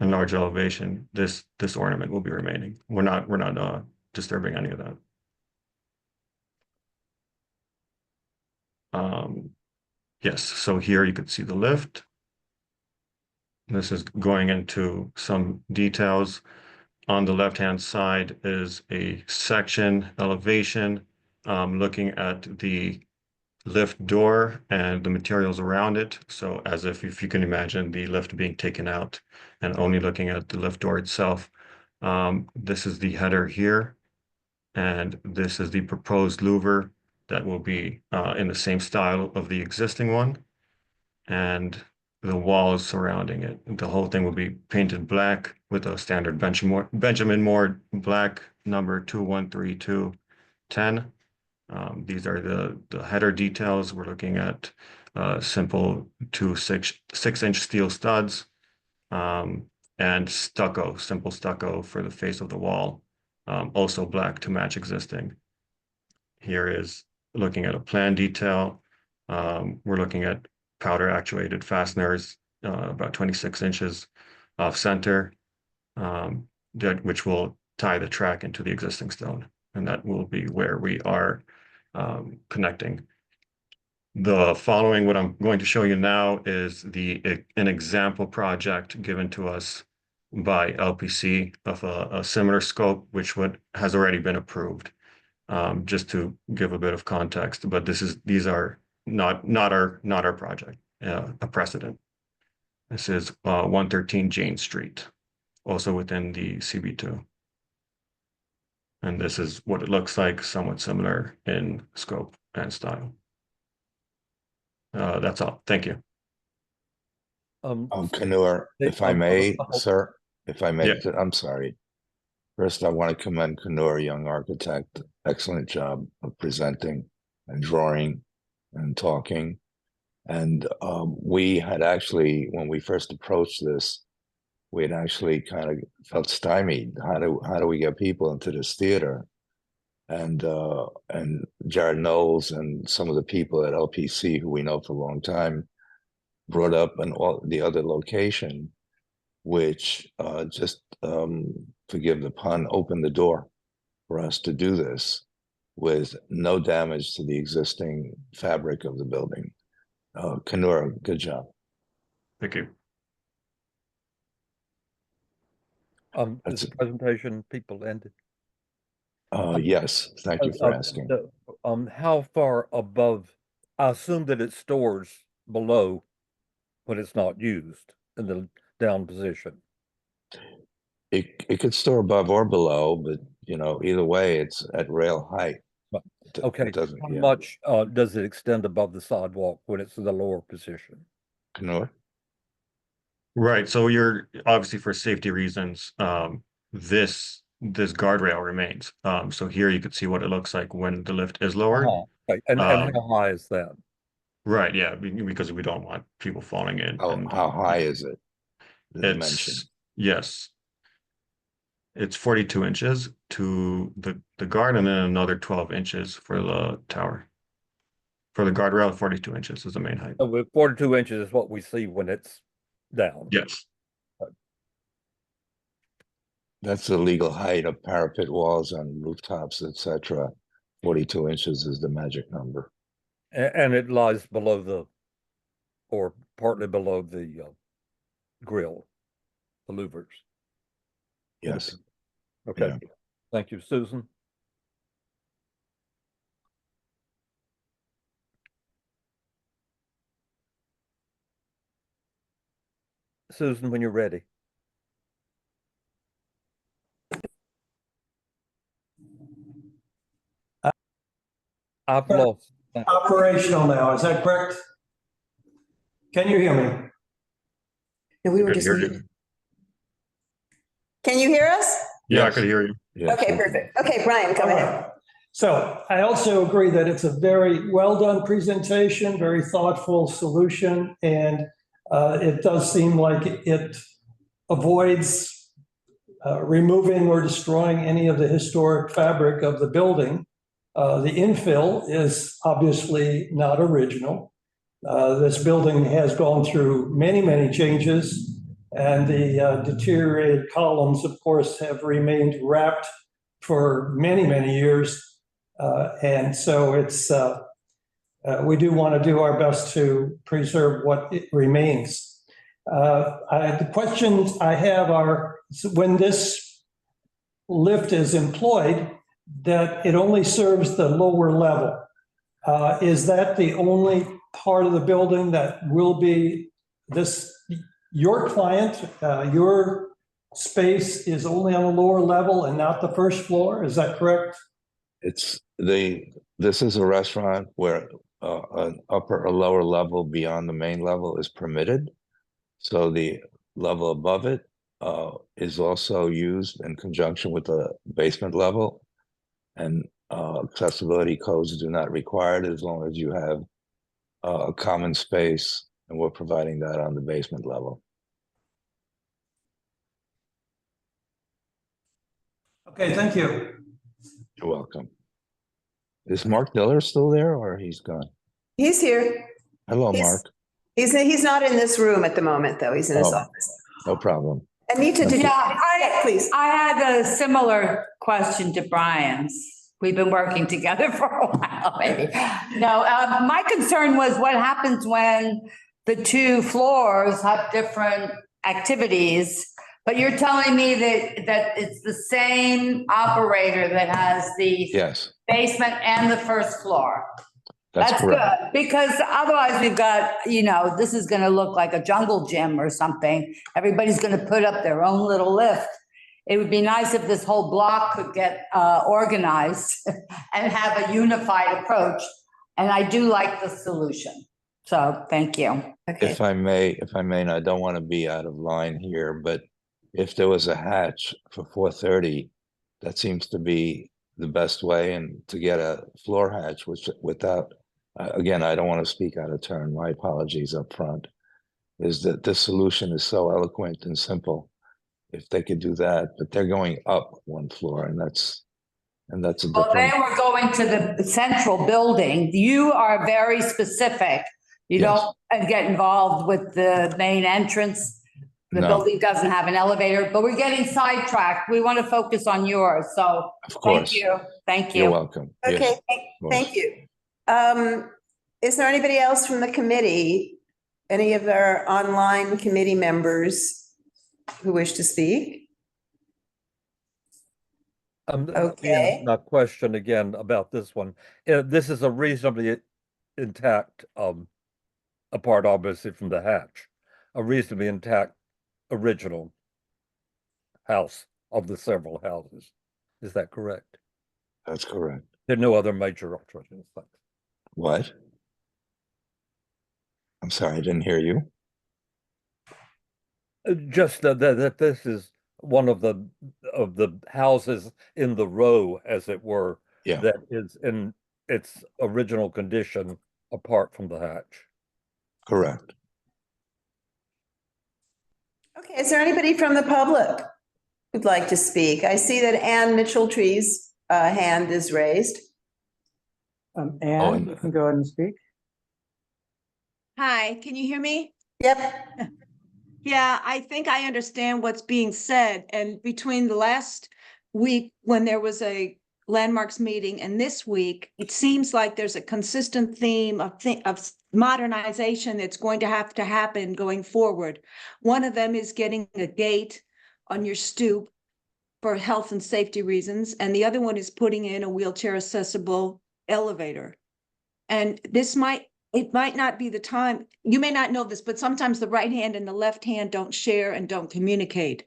enlarged elevation, this ornament will be remaining. We're not disturbing any of that. Yes, so here you can see the lift. This is going into some details. On the left-hand side is a section elevation, looking at the lift door and the materials around it. So as if you can imagine the lift being taken out and only looking at the lift door itself. This is the header here, and this is the proposed louver that will be in the same style of the existing one, and the walls surrounding it. The whole thing will be painted black with a standard Benjamin Moore black number 213210. These are the header details. We're looking at simple 6-inch steel studs, and stucco, simple stucco for the face of the wall, also black to match existing. Here is looking at a plan detail. We're looking at powder actuated fasteners, about 26 inches off center, which will tie the track into the existing stone. And that will be where we are connecting. The following, what I'm going to show you now, is an example project given to us by LPC of a similar scope, which has already been approved. Just to give a bit of context, but these are not our project, a precedent. This is 113 Jane Street, also within the CB2. And this is what it looks like, somewhat similar in scope and style. That's all. Thank you. Kanur, if I may, sir, if I may, Yeah. I'm sorry. First, I want to commend Kanur, young architect. Excellent job of presenting and drawing and talking. And we had actually, when we first approached this, we had actually kind of felt stymied. How do we get people into this theater? And Jared Knowles and some of the people at LPC, who we know for a long time, brought up the other location, which just, forgive the pun, opened the door for us to do this with no damage to the existing fabric of the building. Kanura, good job. Thank you. Is the presentation people ended? Yes, thank you for asking. How far above? I assume that it stores below when it's not used in the down position. It could store above or below, but you know, either way, it's at rail height. It Okay, doesn't, how yeah. much does it extend above the sidewalk when it's in the lower position? Canor? Right, so you're obviously for safety reasons, this guardrail remains. So here you can see what it looks like when the lift is lowered. Okay. And how high is that? Right, yeah, because we don't want people falling in. and How high is it? The dimension? Yes. It's 42 inches to the guard and then another 12 inches for the tower. For the guardrail, 42 inches is the main height. So with 42 inches is what we see when it's down. Yes. That's the legal height of parapet walls on rooftops, etc. 42 inches is the magic number. And it lies below the, or partly below the grill, the louvers. Yes. Okay. Yeah. Thank you, Susan. Susan, when you're ready. I've lost. Operational now, is that correct? Can you hear me? No, we were Could just hear you. muted. Can you hear us? Yeah, I Yes. could hear you. Yes. Okay, perfect. Okay, Brian, go All ahead. right. So I also agree that it's a very well-done presentation, very thoughtful solution, and it does seem like it avoids removing or destroying any of the historic fabric of the building. The infill is obviously not original. This building has gone through many, many changes, and the deteriorated columns, of course, have remained wrapped for many, many years. And so it's we do want to do our best to preserve what it remains. The questions I have are, when this lift is employed, that it only serves the lower level. Is that the only part of the building that will be this, your client, your space is only on the lower level and not the first floor? Is that correct? This is a restaurant where an upper or lower level beyond the main level is permitted. So the level above it is also used in conjunction with the basement level. And accessibility codes do not require it as long as you have a common space, and we're providing that on the basement level. Okay, thank you. You're welcome. Is Mark Diller still there, or he's gone? He's here. Hello, Mark. He's not in this room at the moment, though. He's in his Oh, office. no problem. Anita, did you? Yeah, Please. I had a similar question to Brian's. We've been working together for a while, maybe. No, my concern was what happens when the two floors have different activities. But you're telling me that it's the same operator that has the Yes, basement and the first floor. that's correct. Good, because otherwise we've got, this is gonna look like a jungle gym or something. Everybody's gonna put up their own little lift. It would be nice if this whole block could get organized and have a unified approach. And I do like the solution. So thank you. Okay. If I may, and I don't want to be out of line here, but if there was a hatch for 430, that seems to be the best way. And to get a floor hatch, which without, again, I don't want to speak out of turn. My apologies up front. Is that the solution is so eloquent and simple. If they could do that, but they're going up one floor, and that's a Well, they different. were going to the central building. You are very specific. You Yes. don't get involved with the main entrance. The No. building doesn't have an elevator, but we're getting sidetracked. We want to focus on yours. So Of course. thank you. Thank You're you. welcome. Okay, Yes, thank you. Is there anybody else from the committee? Any of our online committee members who wish to speak? Okay. A question again about this one. This is a reasonably intact, apart obviously from the hatch, a reasonably intact original house of the several houses. Is that correct? That's correct. There are no other major alterations. What? I'm sorry, I didn't hear you. Just that this is one of the houses in the row, as it were, Yeah. that is in its original condition apart from the hatch. Correct. Okay, is there anybody from the public who'd like to speak? I see that Ann Mitchell-Tree's hand is raised. Anne, you can go ahead and speak. Hi, can you hear me? Yep. Yeah, I think I understand what's being said. And between the last week when there was a landmarks meeting and this week, it seems like there's a consistent theme of modernization that's going to have to happen going forward. One of them is getting a gate on your stoop for health and safety reasons, and the other one is putting in a wheelchair accessible elevator. And it might not be the time, you may not know this, but sometimes the right hand and the left hand don't share and don't communicate.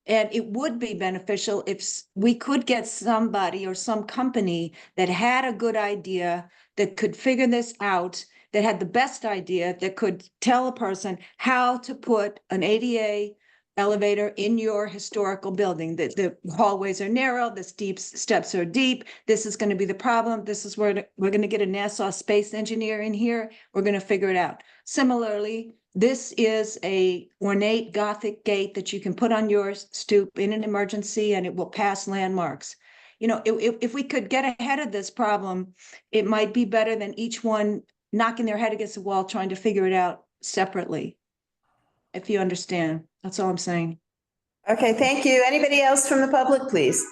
And it would be beneficial if we could get somebody or some company that had a good idea, that could figure this out, that had the best idea, that could tell a person how to put an ADA elevator in your historical building. The hallways are narrow, the steps are deep. This is going to be the problem. This is where we're going to get a NASA space engineer in here. We're going to figure it out. Similarly, this is a ornate Gothic gate that you can put on your stoop in an emergency and it will pass landmarks. You know, if we could get ahead of this problem, it might be better than each one knocking their head against the wall trying to figure it out separately. If you understand, that's all I'm saying. Okay, thank you. Anybody else from the public, please?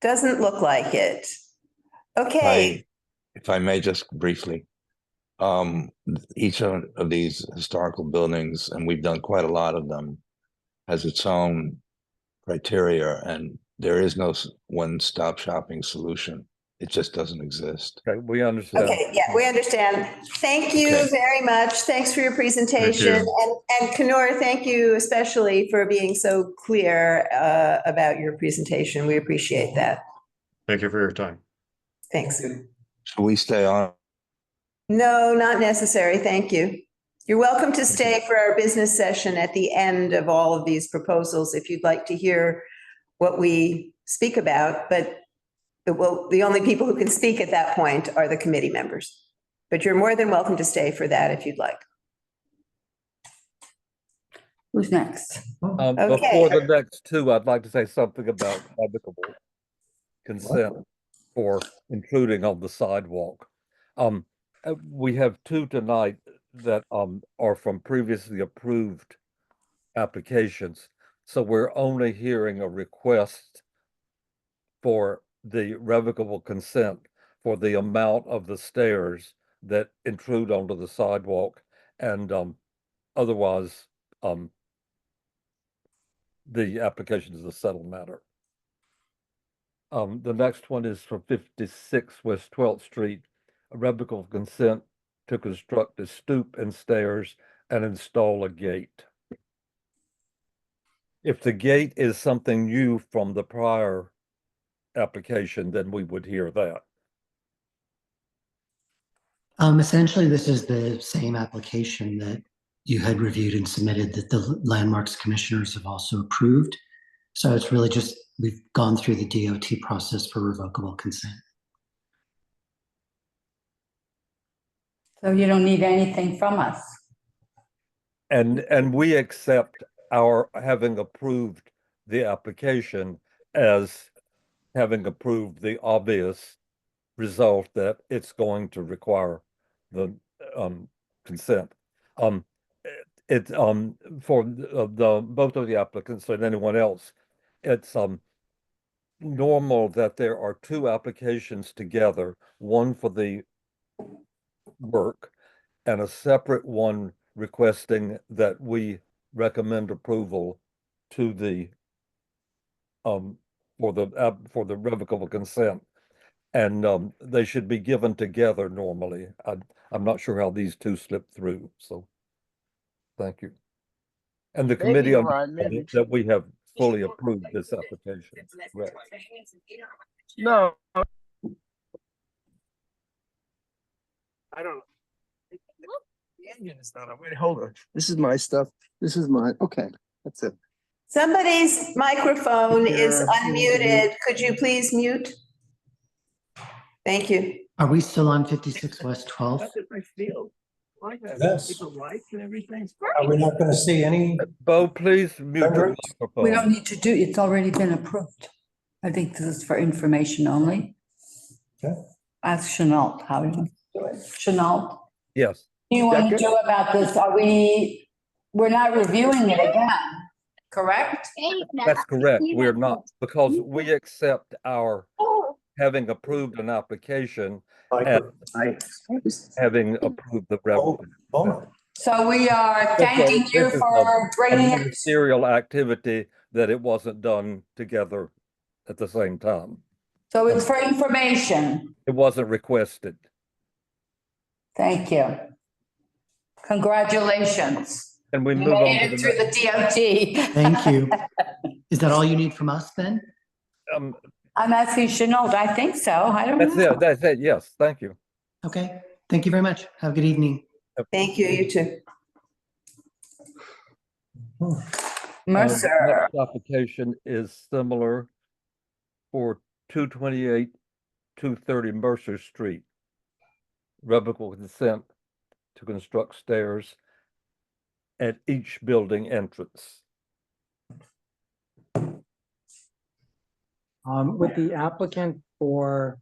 Doesn't look like it. Okay. If I may just briefly, each of these historical buildings, and we've done quite a lot of them, has its own criteria, and there is no one-stop shopping solution. It just doesn't exist. Okay, we understand. Okay, yeah, we understand. Thank you Okay. very much. Thanks for your presentation. And Kanor, thank you especially for being so clear about your presentation. We appreciate that. Thank you for your time. Thanks. Should we stay on? No, not necessary. Thank you. You're welcome to stay for our business session at the end of all of these proposals if you'd like to hear what we speak about, but the only people who can speak at that point are the committee members. But you're more than welcome to stay for that if you'd like. Who's next? Before the next two, I'd like to say something about revocable consent for intruding on the sidewalk. We have two tonight that are from previously approved applications. So we're only hearing a request for the revocable consent for the amount of the stairs that intrude onto the sidewalk, and otherwise the application is a settled matter. The next one is from 56 West 12th Street, a revocable consent to construct a stoop and stairs and install a gate. If the gate is something new from the prior application, then we would hear that. Essentially, this is the same application that you had reviewed and submitted that the landmarks commissioners have also approved. So it's really just, we've gone through the DOT process for revocable consent. So you don't need anything from us. And we accept our having approved the application as having approved the obvious result that it's going to require the consent. For the both of the applicants and anyone else, it's normal that there are two applications together, one for the work and a separate one requesting that we recommend approval to the for the revocable consent, and they should be given together normally. I'm not sure how these two slip through, so thank you. And the committee Maybe, Ron, maybe that we have fully approved this application. Correct. No. I don't know. The engine is not on. Wait, hold on. This is my stuff. This is mine. Okay, that's it. Somebody's microphone is Here, unmuted. Could you please mute? Thank you. Are we still on 56 West 12th? That's my field. Like that. Yes. People like and everything. Are we not going to see any? Bo, please mute your Members? microphone. We don't need to do, it's already been approved. I think this is for information only. Okay. Ask Chenault how you do it. Chenault, Yes. what do you want to do about this? We're not reviewing it again, correct? That's correct. We're not, because we accept our having approved an application and having approved the revenue. So we are thanking you This is for a bringing it. ministerial activity that it wasn't done together at the same time. So it's for information. It wasn't requested. Thank you. Congratulations. And we You move on made to it the through next. the DOT. Thank you. Is that all you need from us then? I'm asking Chenault. I think so. I don't know. That's it. That's it. Yes. Thank you. Okay. Thank you very much. Have a good evening. Thank you, you too. Mercer. Next application is similar for 228, 230 Mercer Street. Revocable consent to construct stairs at each building entrance. Would the applicant for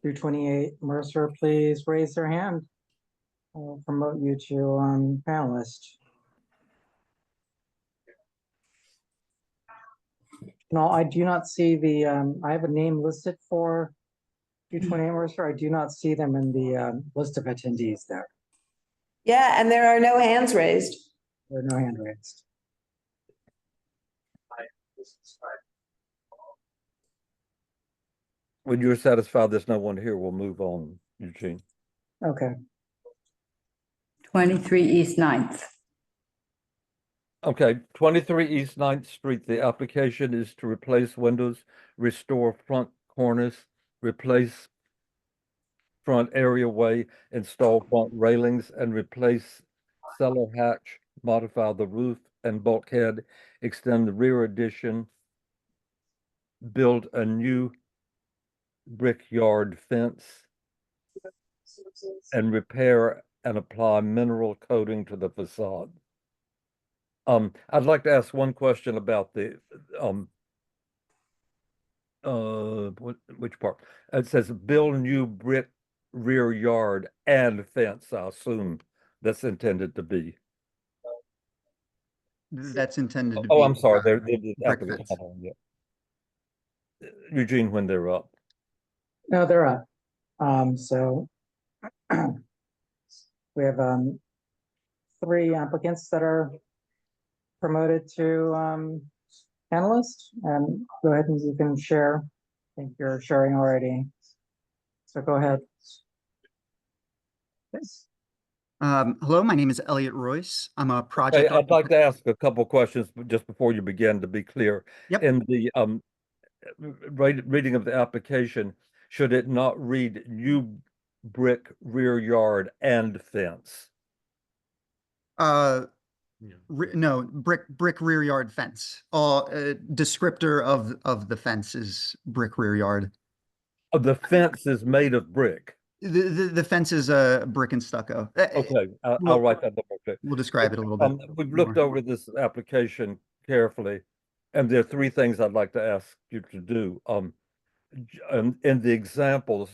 228 Mercer please raise their hand? I'll promote you to panelist. No, I do not see the, I have a name listed for 228 Mercer. I do not see them in the list of attendees there. Yeah, and there are no hands raised. There are no hand raised. When you're satisfied there's no one here, we'll move on, Eugene. Okay. 23 East 9th. Okay, 23 East 9th Street. The application is to replace windows, restore front cornice, replace front areaway, install front railings, and replace cellar hatch, modify the roof and bulkhead, extend the rear addition, build a new brickyard fence, and repair and apply mineral coating to the facade. I'd like to ask one question about the which part? It says build new brick rear yard and fence. I assume that's intended to be. That's intended to be. Oh, I'm sorry. They're brick fence. Eugene, when they're up. No, they're up. So we have 3 applicants that are promoted to panelist, and go ahead and you can share. I think you're sharing already. So go ahead. Yes. Hello, my name is Elliot Royce. I'm a project. Hey, I'd like to ask a couple questions just before you begin, to be clear. Yep. In the reading of the application, should it not read new brick rear yard and fence? No, brick rear yard fence. Descriptor of the fence is brick rear yard. Oh, the fence is made of brick. The fence is brick and stucco. Okay, I'll write that down. Okay. We'll describe it a little bit. We've looked over this application carefully, and there are 3 things I'd like to ask you to do. In the examples,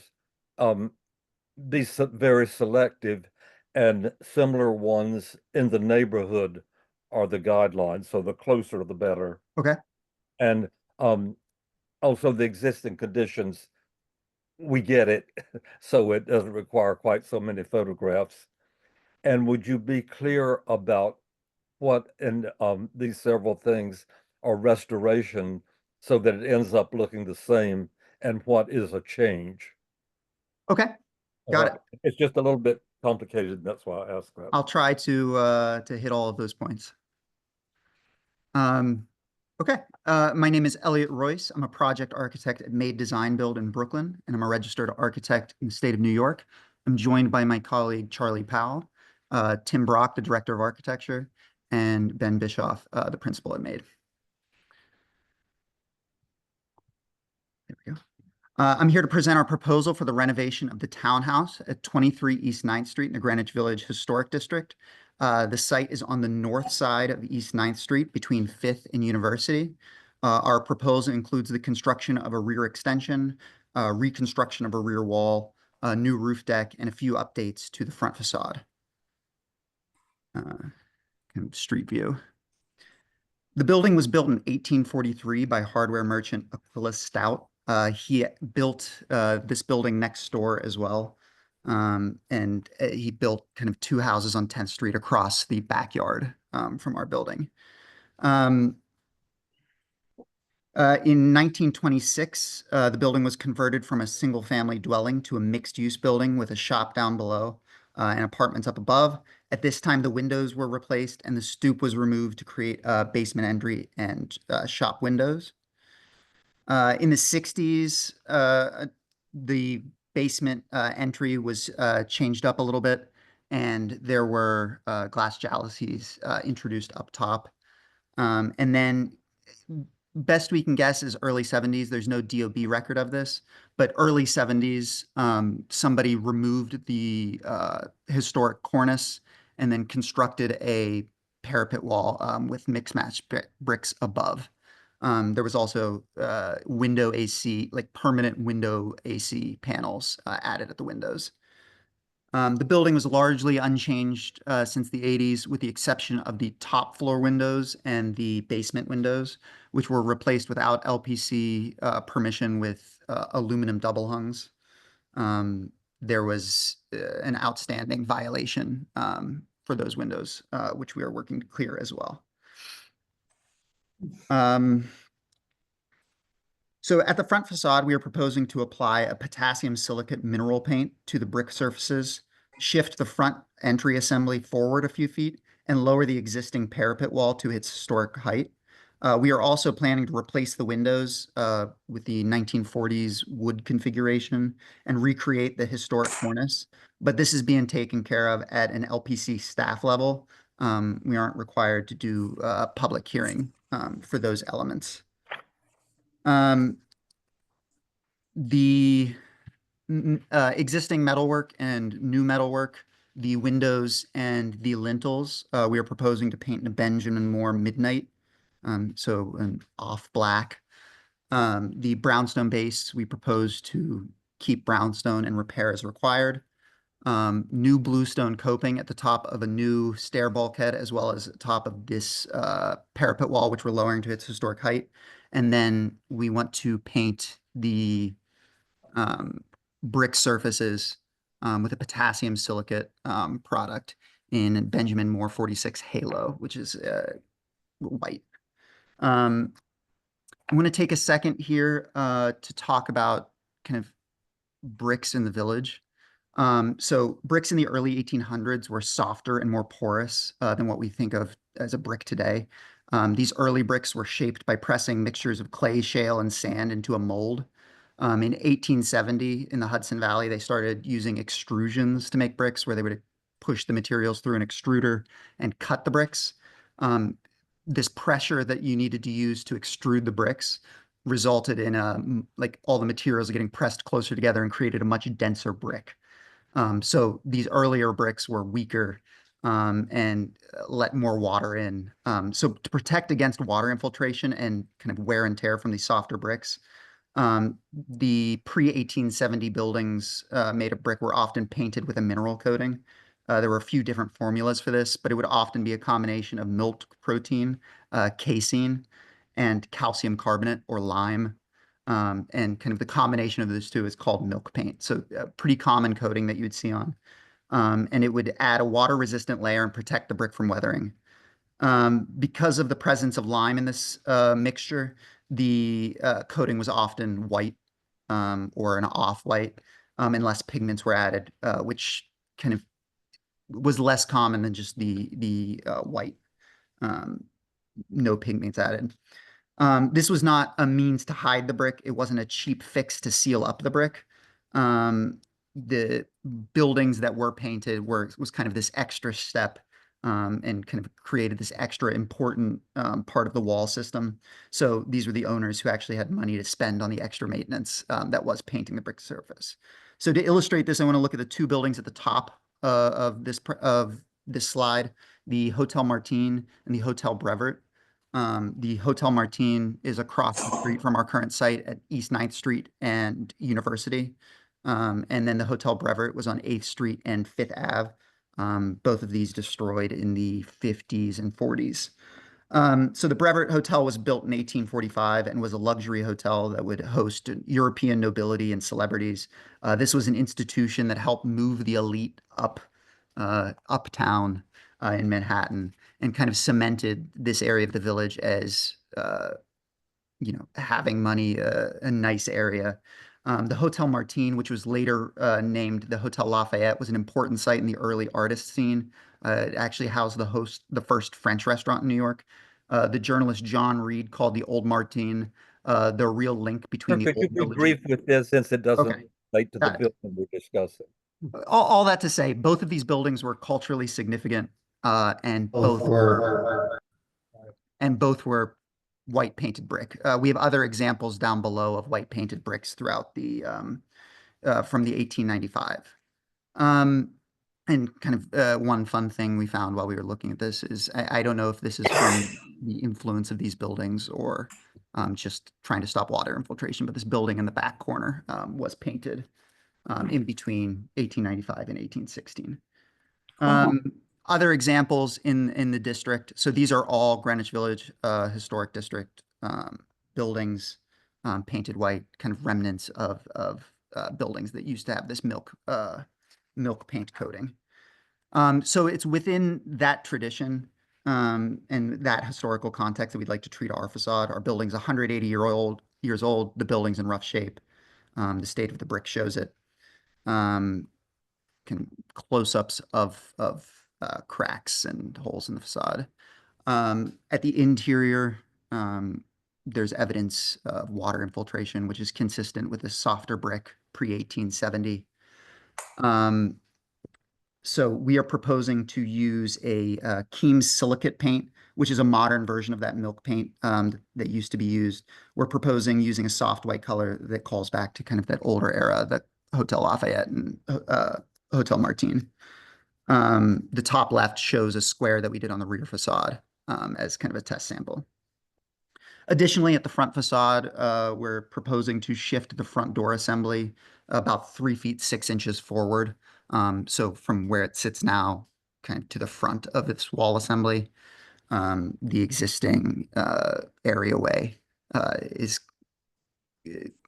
be very selective, and similar ones in the neighborhood are the guidelines. So the closer, the better. Okay. And also the existing conditions, we get it, so it doesn't require quite so many photographs. And would you be clear about what in these several things are restoration so that it ends up looking the same, and what is a change? Okay, got it. It's just a little bit complicated. That's why I asked that. I'll try to hit all of those points. Okay, my name is Elliot Royce. I'm a project architect at Made Design Build in Brooklyn, and I'm a registered architect in the state of New York. I'm joined by my colleague, Charlie Powell, Tim Brock, the director of architecture, and Ben Bischoff, the principal at Made. There we go. I'm here to present our proposal for the renovation of the townhouse at 23 East 9th Street in the Greenwich Village Historic District. The site is on the north side of East 9th Street between 5th and University. Our proposal includes the construction of a rear extension, reconstruction of a rear wall, a new roof deck, and a few updates to the front facade. Kind of street view. The building was built in 1843 by hardware merchant Aquila Stout. He built this building next door as well. And he built kind of two houses on 10th Street across the backyard from our building. In 1926, the building was converted from a single-family dwelling to a mixed-use building with a shop down below and apartments up above. At this time, the windows were replaced and the stoop was removed to create basement entry and shop windows. In the 60s, the basement entry was changed up a little bit, and there were glass jalousies introduced up top. And then best we can guess is early 70s. There's no DOB record of this, but early 70s, somebody removed the historic cornice and then constructed a parapet wall with mixed match bricks above. There was also window AC, like permanent window AC panels added at the windows. The building was largely unchanged since the 80s, with the exception of the top floor windows and the basement windows, which were replaced without LPC permission with aluminum double hungs. There was an outstanding violation for those windows, which we are working to clear as well. So at the front facade, we are proposing to apply a potassium silicate mineral paint to the brick surfaces, shift the front entry assembly forward a few feet, and lower the existing parapet wall to its historic height. We are also planning to replace the windows with the 1940s wood configuration and recreate the historic cornice, but this is being taken care of at an LPC staff level. We aren't required to do a public hearing for those elements. The existing metalwork and new metalwork, the windows and the lintels, we are proposing to paint in a Benjamin Moore midnight, so an off black. The brownstone base, we propose to keep brownstone and repair as required. New bluestone coping at the top of a new stair bulkhead, as well as top of this parapet wall, which we're lowering to its historic height. And then we want to paint the brick surfaces with a potassium silicate product in Benjamin Moore 46 Halo, which is white. I'm going to take a second here to talk about kind of bricks in the village. So bricks in the early 1800s were softer and more porous than what we think of as a brick today. These early bricks were shaped by pressing mixtures of clay, shale, and sand into a mold. In 1870, in the Hudson Valley, they started using extrusions to make bricks, where they would push the materials through an extruder and cut the bricks. This pressure that you needed to use to extrude the bricks resulted in like all the materials getting pressed closer together and created a much denser brick. So these earlier bricks were weaker and let more water in. So to protect against water infiltration and kind of wear and tear from these softer bricks, the pre-1870 buildings made of brick were often painted with a mineral coating. There were a few different formulas for this, but it would often be a combination of milk protein, casein, and calcium carbonate or lime. And kind of the combination of those two is called milk paint. So a pretty common coating that you would see on. And it would add a water-resistant layer and protect the brick from weathering. Because of the presence of lime in this mixture, the coating was often white or an off-white, and less pigments were added, which kind of was less common than just the white, no pigments added. This was not a means to hide the brick. It wasn't a cheap fix to seal up the brick. The buildings that were painted was kind of this extra step, and kind of created this extra important part of the wall system. So these were the owners who actually had money to spend on the extra maintenance that was painting the brick surface. So to illustrate this, I want to look at the two buildings at the top of this slide, the Hotel Martine and the Hotel Brevet. The Hotel Martine is across the street from our current site at East 9th Street and University. And then the Hotel Brevet was on 8th Street and 5th Ave. Both of these destroyed in the 50s and 40s. So the Brevet Hotel was built in 1845 and was a luxury hotel that would host European nobility and celebrities. This was an institution that helped move the elite uptown in Manhattan and kind of cemented this area of the village as, having money, a nice area. The Hotel Martine, which was later named the Hotel Lafayette, was an important site in the early artist scene. It actually housed the first French restaurant in New York. The journalist John Reed called the Old Martine the real link between the Could you old be village. brief with this since it doesn't Okay. relate to the Got it. building we're discussing? All that to say, both of these buildings were culturally significant, and both were white painted brick. We have other examples down below of white painted bricks throughout the from the 1895. And kind of one fun thing we found while we were looking at this is I don't know if this is from the influence of these buildings or just trying to stop water infiltration, but this building in the back corner was painted in between 1895 and 1816. Other examples in the district. So these are all Greenwich Village Historic District buildings painted white, kind of remnants of buildings that used to have this milk paint coating. So it's within that tradition and that historical context that we'd like to treat our facade. Our building's 180 years old. The building's in rough shape. The state of the brick shows it. Close-ups of cracks and holes in the facade. At the interior, there's evidence of water infiltration, which is consistent with a softer brick pre-1870. So we are proposing to use a Keems silicate paint, which is a modern version of that milk paint that used to be used. We're proposing using a soft white color that calls back to kind of that older era, the Hotel Lafayette and Hotel Martine. The top left shows a square that we did on the rear facade as kind of a test sample. Additionally, at the front facade, we're proposing to shift the front door assembly about 3 feet 6 inches forward. So from where it sits now, kind of to the front of its wall assembly, the existing areaway is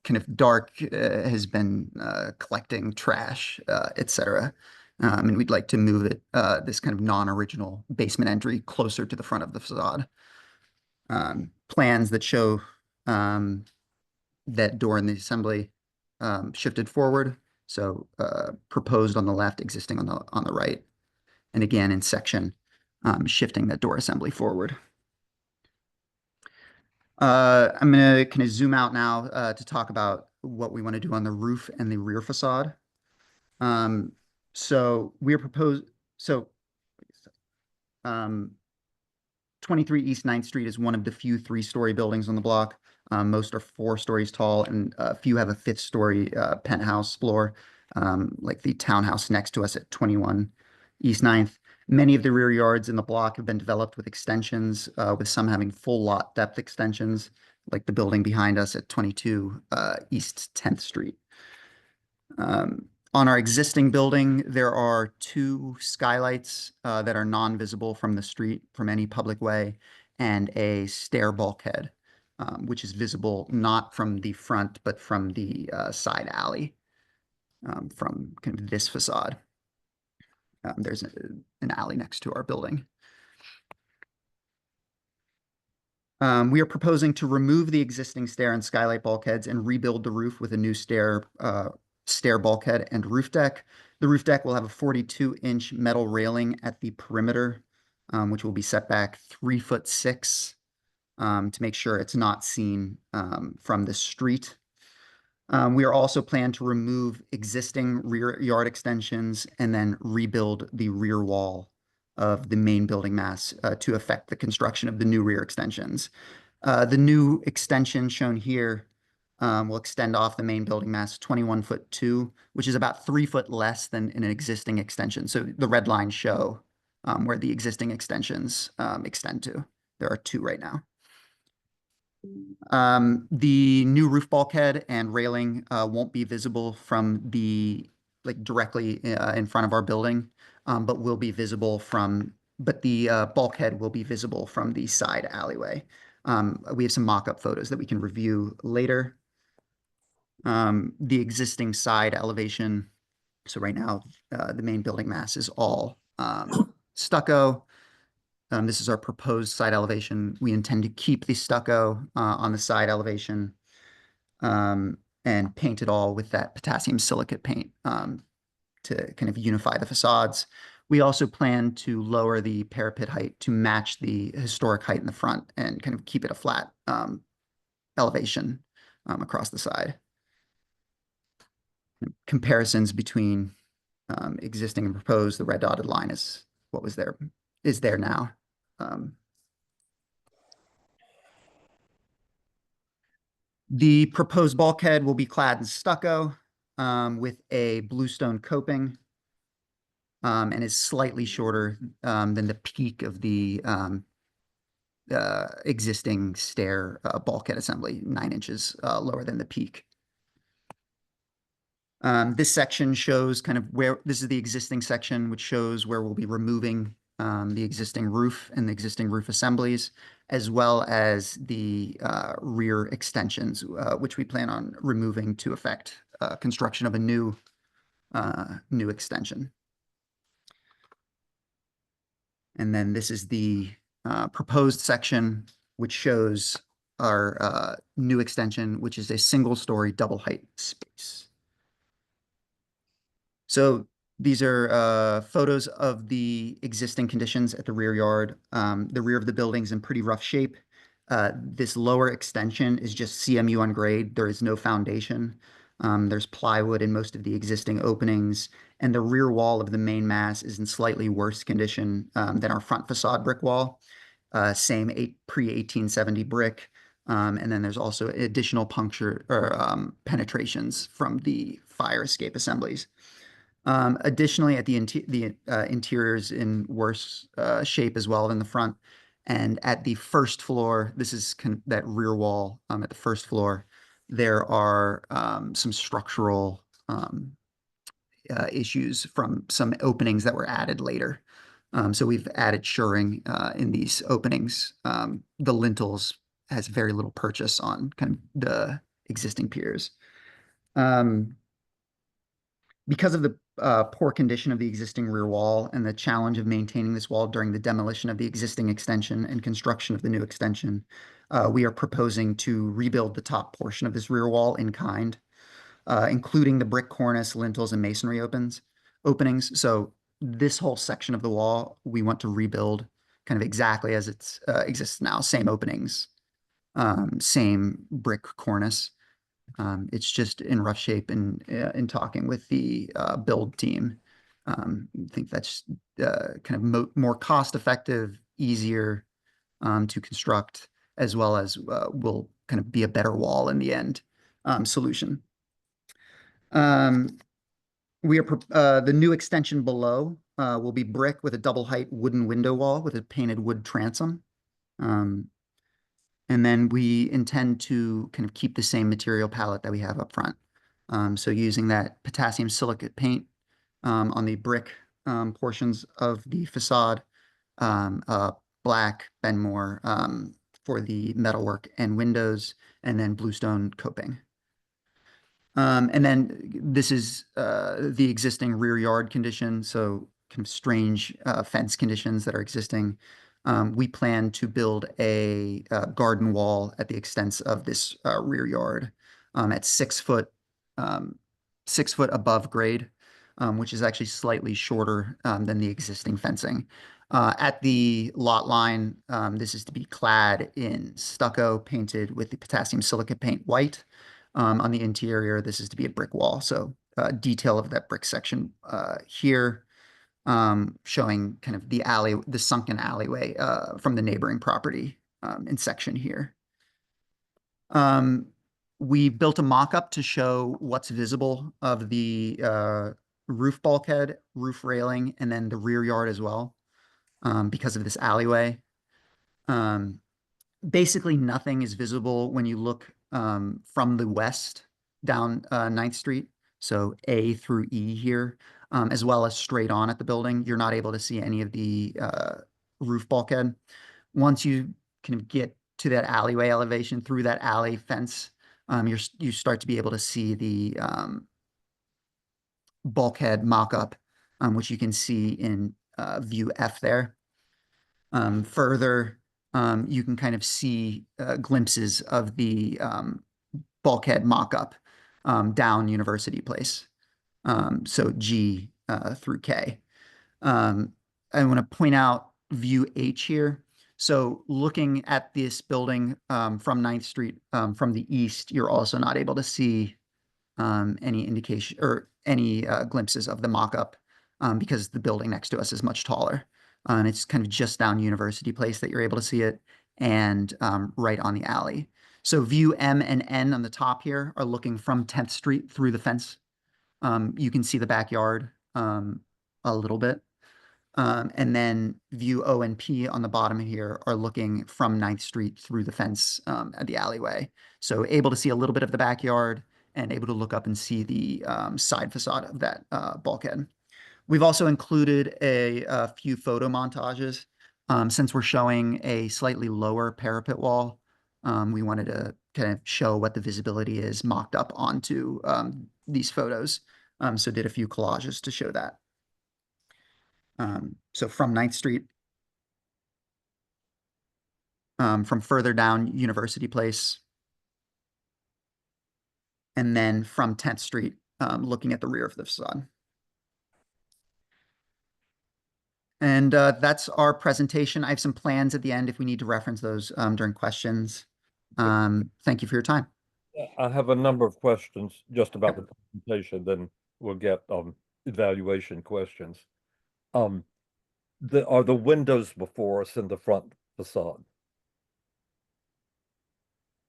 kind of dark, has been collecting trash, etc. And we'd like to move it, this kind of non-original basement entry closer to the front of the facade. Plans that show that door in the assembly shifted forward. So proposed on the left, existing on the right. And again, in section, shifting that door assembly forward. I'm going to kind of zoom out now to talk about what we want to do on the roof and the rear facade. So we're proposed, 23 East 9th Street is one of the few 3-story buildings on the block. Most are 4 stories tall, and a few have a 5th-story penthouse floor, like the townhouse next to us at 21 East 9th. Many of the rear yards in the block have been developed with extensions, with some having full lot depth extensions, like the building behind us at 22 East 10th Street. On our existing building, there are 2 skylights that are non-visible from the street, from any public way, and a stair bulkhead, which is visible not from the front, but from the side alley, from kind of this facade. There's an alley next to our building. We are proposing to remove the existing stair and skylight bulkheads and rebuild the roof with a new stair bulkhead and roof deck. The roof deck will have a 42-inch metal railing at the perimeter, which will be set back 3'6" to make sure it's not seen from the street. We are also planning to remove existing rear yard extensions and then rebuild the rear wall of the main building mass to affect the construction of the new rear extensions. The new extension shown here will extend off the main building mass 21'2", which is about 3 foot less than an existing extension. So the red lines show where the existing extensions extend to. There are 2 right now. The new roof bulkhead and railing won't be visible from directly in front of our building, but will be visible from, the bulkhead will be visible from the side alleyway. We have some mock-up photos that we can review later. The existing side elevation, so right now the main building mass is all stucco. This is our proposed side elevation. We intend to keep the stucco on the side elevation and paint it all with that potassium silicate paint to kind of unify the facades. We also plan to lower the parapet height to match the historic height in the front and kind of keep it a flat elevation across the side. Comparisons between existing and proposed, the red dotted line is what was there, is there now. The proposed bulkhead will be clad in stucco with a bluestone coping and is slightly shorter than the peak of the existing stair bulkhead assembly, 9 inches lower than the peak. This section shows kind of where, this is the existing section, which shows where we'll be removing the existing roof and the existing roof assemblies, as well as the rear extensions, which we plan on removing to effect construction of a new extension. And then this is the proposed section, which shows our new extension, which is a single-story double height space. So these are photos of the existing conditions at the rear yard. The rear of the building's in pretty rough shape. This lower extension is just CMU on grade. There is no foundation. There's plywood in most of the existing openings, and the rear wall of the main mass is in slightly worse condition than our front facade brick wall. Same pre-1870 brick. And then there's also additional puncture or penetrations from the fire escape assemblies. Additionally, at the interiors in worse shape as well than the front. And at the first floor, this is that rear wall at the first floor, there are some structural issues from some openings that were added later. So we've added shoring in these openings. The lintels has very little purchase on kind of the existing piers. Because of the poor condition of the existing rear wall and the challenge of maintaining this wall during the demolition of the existing extension and construction of the new extension, we are proposing to rebuild the top portion of this rear wall in kind, including the brick cornice, lintels, and masonry openings. So this whole section of the wall, we want to rebuild kind of exactly as it exists now, same openings, same brick cornice. It's just in rough shape, and in talking with the build team, I think that's kind of more cost-effective, easier to construct, as well as will kind of be a better wall in the end solution. The new extension below will be brick with a double height wooden window wall with a painted wood transom. And then we intend to kind of keep the same material palette that we have up front. So using that potassium silicate paint on the brick portions of the facade, black Benmore for the metalwork and windows, and then bluestone coping. And then this is the existing rear yard condition, so kind of strange fence conditions that are existing. We plan to build a garden wall at the extent of this rear yard at 6 foot above grade. which is actually slightly shorter than the existing fencing. At the lot line, this is to be clad in stucco painted with the potassium silicate paint white. On the interior, this is to be a brick wall. So detail of that brick section here, showing kind of the alley, the sunken alleyway from the neighboring property in section here. We built a mock-up to show what's visible of the roof bulkhead, roof railing, and then the rear yard as well, because of this alleyway. Basically, nothing is visible when you look from the west down 9th Street, so A through E here, as well as straight on at the building. You're not able to see any of the roof bulkhead. Once you kind of get to that alleyway elevation through that alley fence, you start to be able to see the bulkhead mock-up, which you can see in view F there. Further, you can kind of see glimpses of the bulkhead mock-up down University Place, so G through K. I want to point out view H here. So looking at this building from 9th Street from the east, you're also not able to see any indication or any glimpses of the mock-up because the building next to us is much taller. And it's kind of just down University Place that you're able to see it, and right on the alley. So view M and N on the top here are looking from 10th Street through the fence. You can see the backyard a little bit. And then view O and P on the bottom here are looking from 9th Street through the fence at the alleyway. So able to see a little bit of the backyard and able to look up and see the side facade of that bulkhead. We've also included a few photo montages. Since we're showing a slightly lower parapet wall, we wanted to kind of show what the visibility is mocked up onto these photos. So did a few collages to show that. So from 9th Street, from further down University Place, and then from 10th Street, looking at the rear of the facade. And that's our presentation. I have some plans at the end if we need to reference those during questions. Thank you for your time. I have a number of questions just about the presentation, then we'll get evaluation questions. Are the windows before us in the front facade?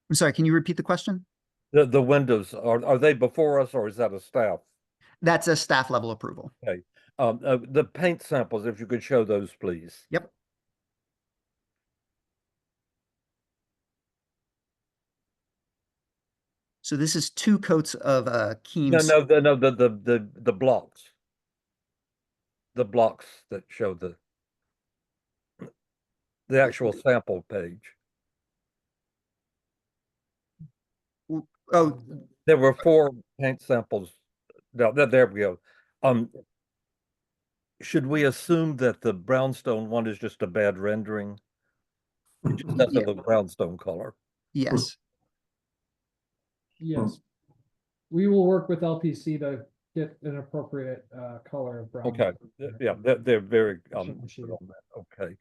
I'm sorry, can you repeat the question? The windows, are they before us, or is that a staff? That's a staff level approval. Okay. The paint samples, if you could show those, please. Yep. So this is 2 coats of Keams. No, the blocks. The blocks that show the actual sample page. Oh, there were 4 paint samples. No, there we go. Should we assume that the brownstone one is just a bad rendering? It just doesn't look brownstone color. Yes. Yes. We will work with LPC to get an appropriate color of brown. Okay. Yeah, they're very good on that. Okay.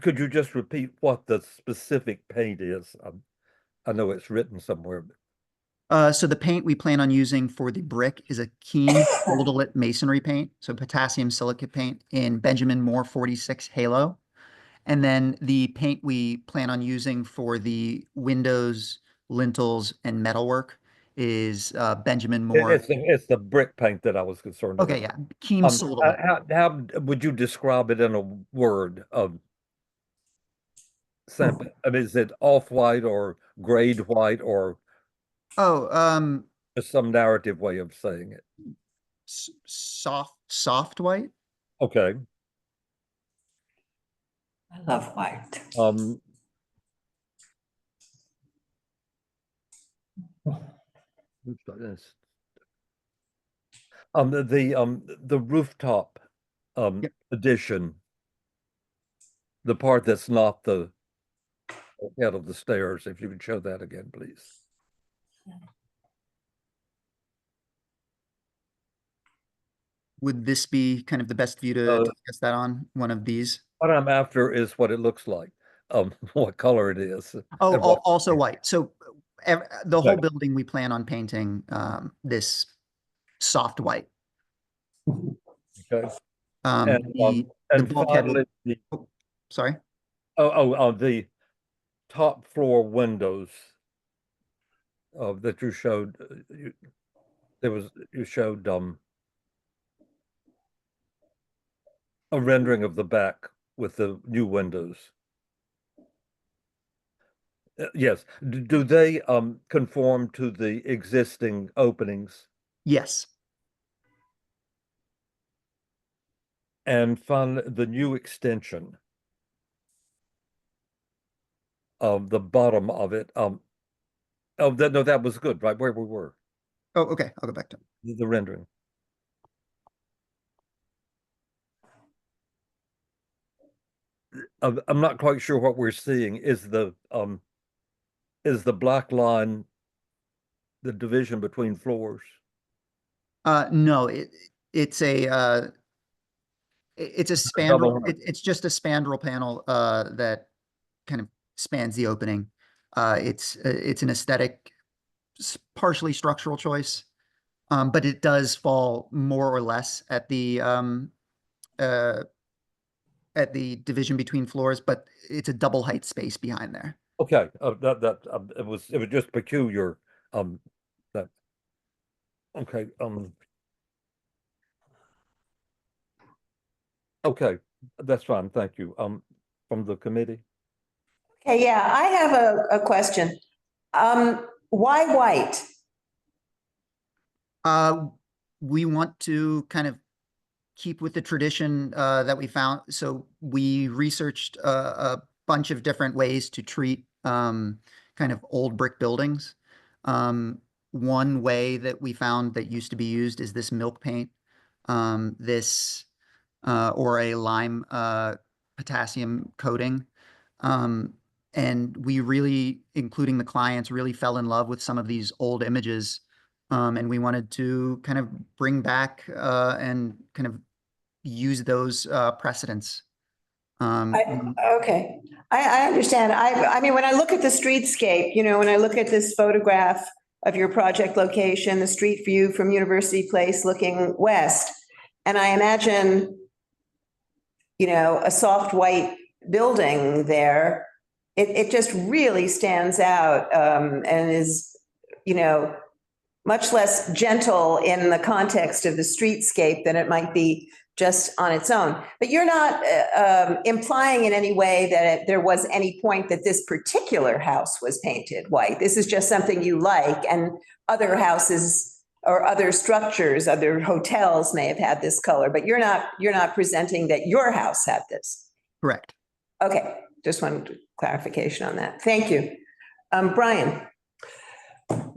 Could you just repeat what the specific paint is? I know it's written somewhere. So the paint we plan on using for the brick is a Keen Goldolit masonry paint, so potassium silicate paint in Benjamin Moore 46 Halo. And then the paint we plan on using for the windows, lintels, and metalwork is Benjamin Moore. It's the brick paint that I was concerned Okay, about. yeah. Keen sold it. How would you describe it in a word of sample? I mean, is it off-white or grade white or just some narrative way of saying it? Soft white. Okay. I love white. The rooftop addition, the part that's not the Head of the stairs, if you could show that again, please. Would this be kind of the best view to discuss that on one of these? What I'm after is what it looks like, what color it is. Oh, and what- also white. So the whole Okay. building, we plan on painting this soft white. Okay. The bulkhead will- finally, sorry. The top floor windows that you showed, you showed a rendering of the back with the new windows. Yes. Do they conform to the existing openings? Yes. And finally, the new extension of the bottom of it. No, that was good, right where we were. Oh, okay. I'll go back to the rendering. I'm not quite sure what we're seeing. Is the black line the division between floors? No, it's a spandrel. It's just a spandrel panel that kind of spans the opening. It's an aesthetic, partially structural choice, but it does fall more or less at the division between floors. But it's a double height space behind there. Okay, it was just peculiar. That okay. Okay, that's fine. Thank you. From the committee. Okay, yeah, I have a question. Why white? We want to kind of keep with the tradition that we found. So we researched a bunch of different ways to treat kind of old brick buildings. One way that we found that used to be used is this milk paint, or a lime potassium coating. And we really, including the clients, really fell in love with some of these old images. And we wanted to kind of bring back and kind of use those precedents. Okay, I understand. I mean, when I look at the streetscape, when I look at this photograph of your project location, the street view from University Place looking west, and I imagine, a soft white building there, it just really stands out and is, much less gentle in the context of the streetscape than it might be just on its own. But you're not implying in any way that there was any point that this particular house was painted white. This is just something you like, and other houses or other structures, other hotels may have had this color, but you're not presenting that your house had this. Correct. Okay, just wanted clarification on that. Thank you. Brian.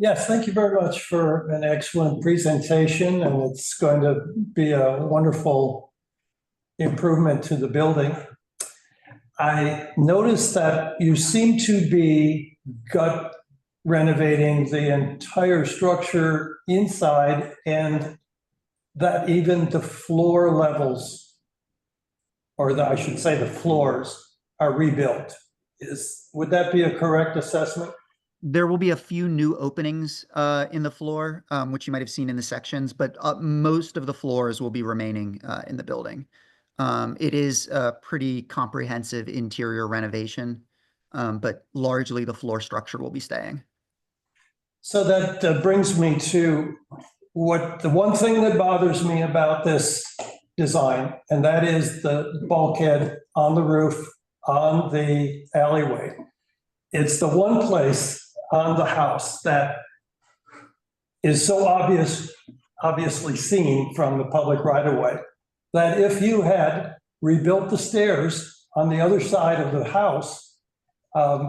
Yes, thank you very much for an excellent presentation, and it's going to be a wonderful improvement to the building. I noticed that you seem to be gut renovating the entire structure inside, and that even the floor levels, or I should say the floors, are rebuilt. Would that be a correct assessment? There will be a few new openings in the floor, which you might have seen in the sections, but most of the floors will be remaining in the building. It is a pretty comprehensive interior renovation, but largely the floor structure will be staying. So that brings me to the one thing that bothers me about this design, and that is the bulkhead on the roof on the alleyway. It's the one place on the house that is so obviously seen from the public right of way, that if you had rebuilt the stairs on the other side of the house,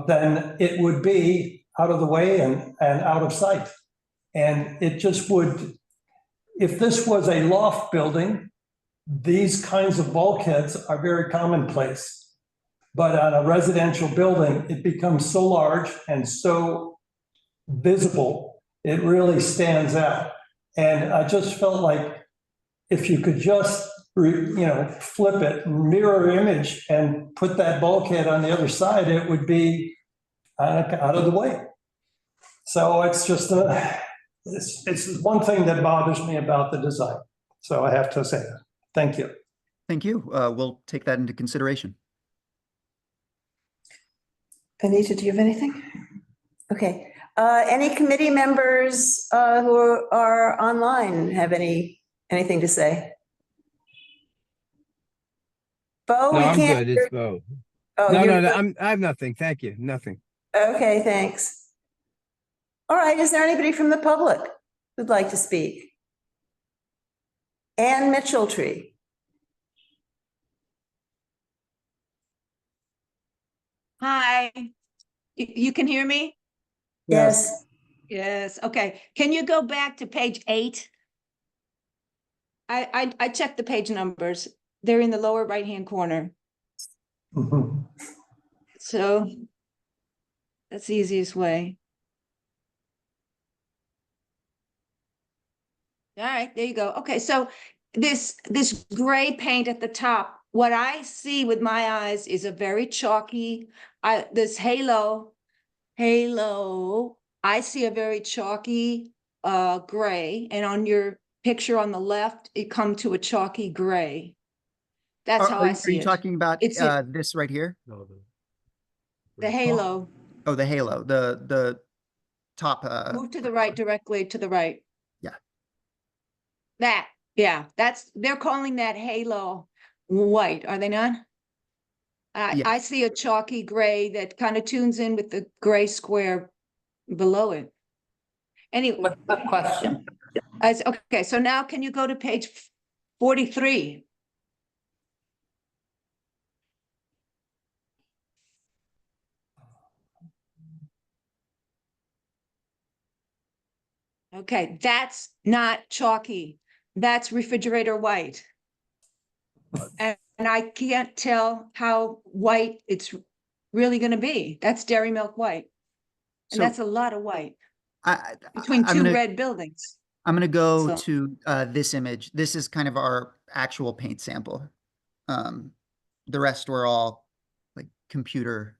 then it would be out of the way and out of sight. And it just would, if this was a loft building, these kinds of bulkheads are very commonplace. But on a residential building, it becomes so large and so visible, it really stands out. And I just felt like if you could just, flip it, mirror image and put that bulkhead on the other side, it would be out of the way. So it's just it's one thing that bothers me about the design. So I have to say that. Thank you. Thank you. We'll take that into consideration. Anita, do you have anything? Okay. Any committee members who are online have anything to say? Bo, No, we I'm can't. good. It's Bo. Oh, No, you're no, good. I have nothing. Thank you. Nothing. Okay, thanks. All right, is there anybody from the public who'd like to speak? Ann Mitchelltree. Hi, you can hear me? Yes. Yes, okay. Can you go back to page 8? I checked the page numbers. They're in the lower right-hand corner. Mhm. So that's the easiest way. All right, there you go. Okay, so this gray paint at the top, what I see with my eyes is a very chalky, this halo, I see a very chalky gray, and on your picture on the left, it come to a chalky gray. That's how I Are see you it. talking about It's this right here? the halo. Oh, the halo, the top. Move to the right, directly to the right. Yeah. That, yeah, they're calling that halo white, are they not? I Yes. see a chalky gray that kind of tunes in with the gray square below it. Anyway. Good question. Okay, so now can you go to page 43? Okay, that's not chalky. That's refrigerator white. And I can't tell how white it's really going to be. That's dairy milk white. And So that's a lot of white between I'm two gonna- red buildings. I'm going to go So- to this image. This is kind of our actual paint sample. The rest were all like computer.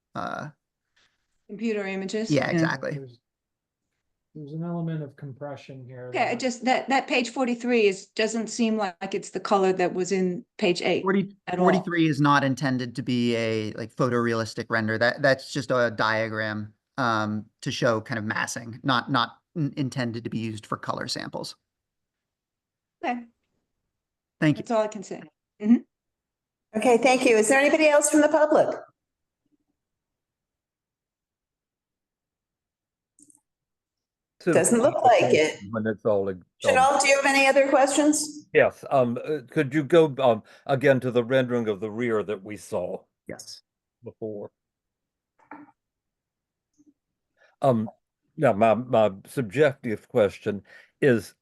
Computer images. Yeah, exactly. There's an element of compression here. Okay, it just that page 43 doesn't seem like it's the color that was in page 8 at all. 43 is not intended to be a like photorealistic render. That's just a diagram to show kind of massing, not intended to be used for color samples. Okay. Thank you. That's all I can say. Mhm. Okay, thank you. Is there anybody else from the public? Doesn't look like it. When it's all. Chanel, do you have any other questions? Yes, could you go, again to the rendering of the rear that we saw? Yes. Before. Now my subjective question is,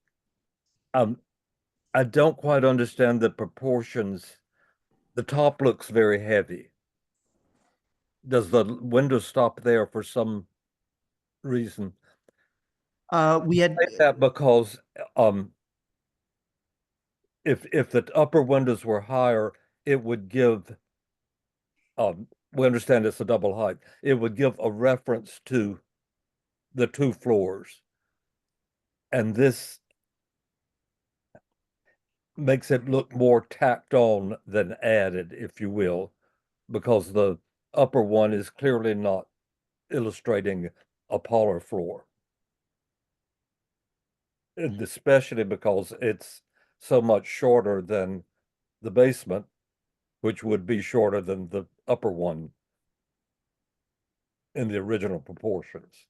I don't quite understand the proportions. The top looks very heavy. Does the window stop there for some reason? We had I say that because if the upper windows were higher, it would give we understand it's a double height. It would give a reference to the 2 floors. And this makes it look more tacked on than added, if you will, because the upper one is clearly not illustrating a parlor floor. And especially because it's so much shorter than the basement, which would be shorter than the upper one in the original proportions.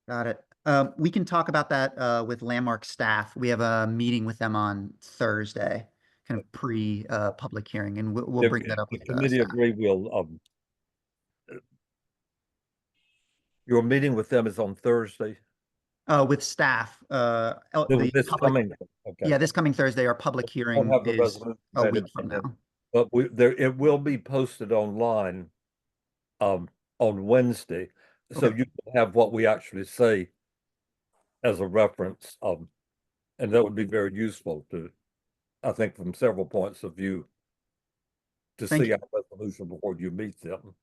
Got it. We can talk about that with Landmark staff. We have a meeting with them on Thursday, kind of pre public hearing, and we'll bring that up If with the committee staff. agree, we'll your meeting with them is on Thursday. With staff. This coming. Okay. Yeah, this coming Thursday. Our public hearing have the is resolution a ready week from and then- now. But it will be posted online on Wednesday. So Okay. you can have what we actually say as a reference. And that would be very useful to, I think, from several points of view to Thank see you. our resolution before you meet them.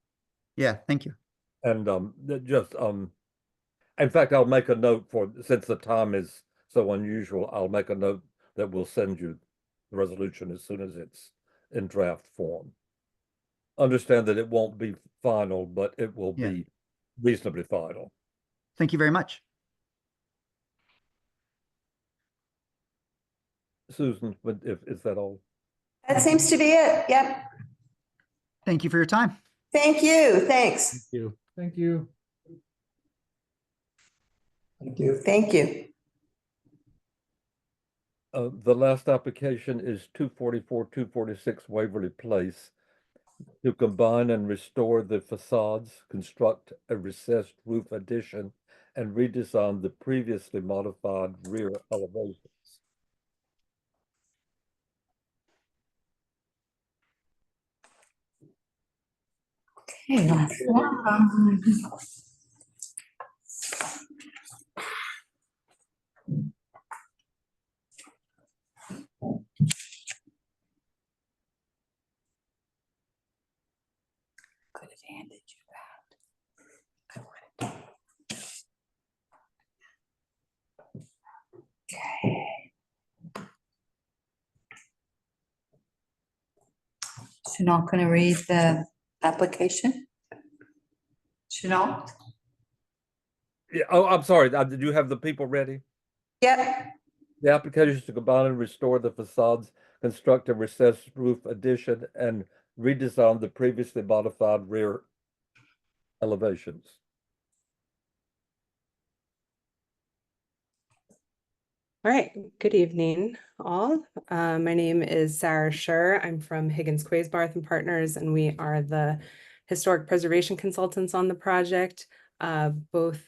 Yeah, thank you. And in fact, I'll make a note since the time is so unusual, I'll make a note that we'll send you the resolution as soon as it's in draft form. Understand that it won't be final, but it will Yeah. be reasonably final. Thank you very much. Susan, is that all? That seems to be it. Yep. Thank you for your time. Thank you. Thanks. Thank you. Thank you. Thank you. Thank you. The last application is 246 Waverly Place to combine and restore the facades, construct a recessed roof addition, and redesign the previously modified rear elevations. Okay, last one. Could have handed you that. I wanted to. Okay. You're not going to read the application? Chanel? Yeah, oh, I'm sorry. Did you have the people ready? Yep. The application is to combine and restore the facades, construct a recessed roof addition, and redesign the previously modified rear elevations. All right, good evening, all. My name is Sarah Scher. I'm from Higgins Quaysbarth and Partners, and we are the historic preservation consultants on the project. Both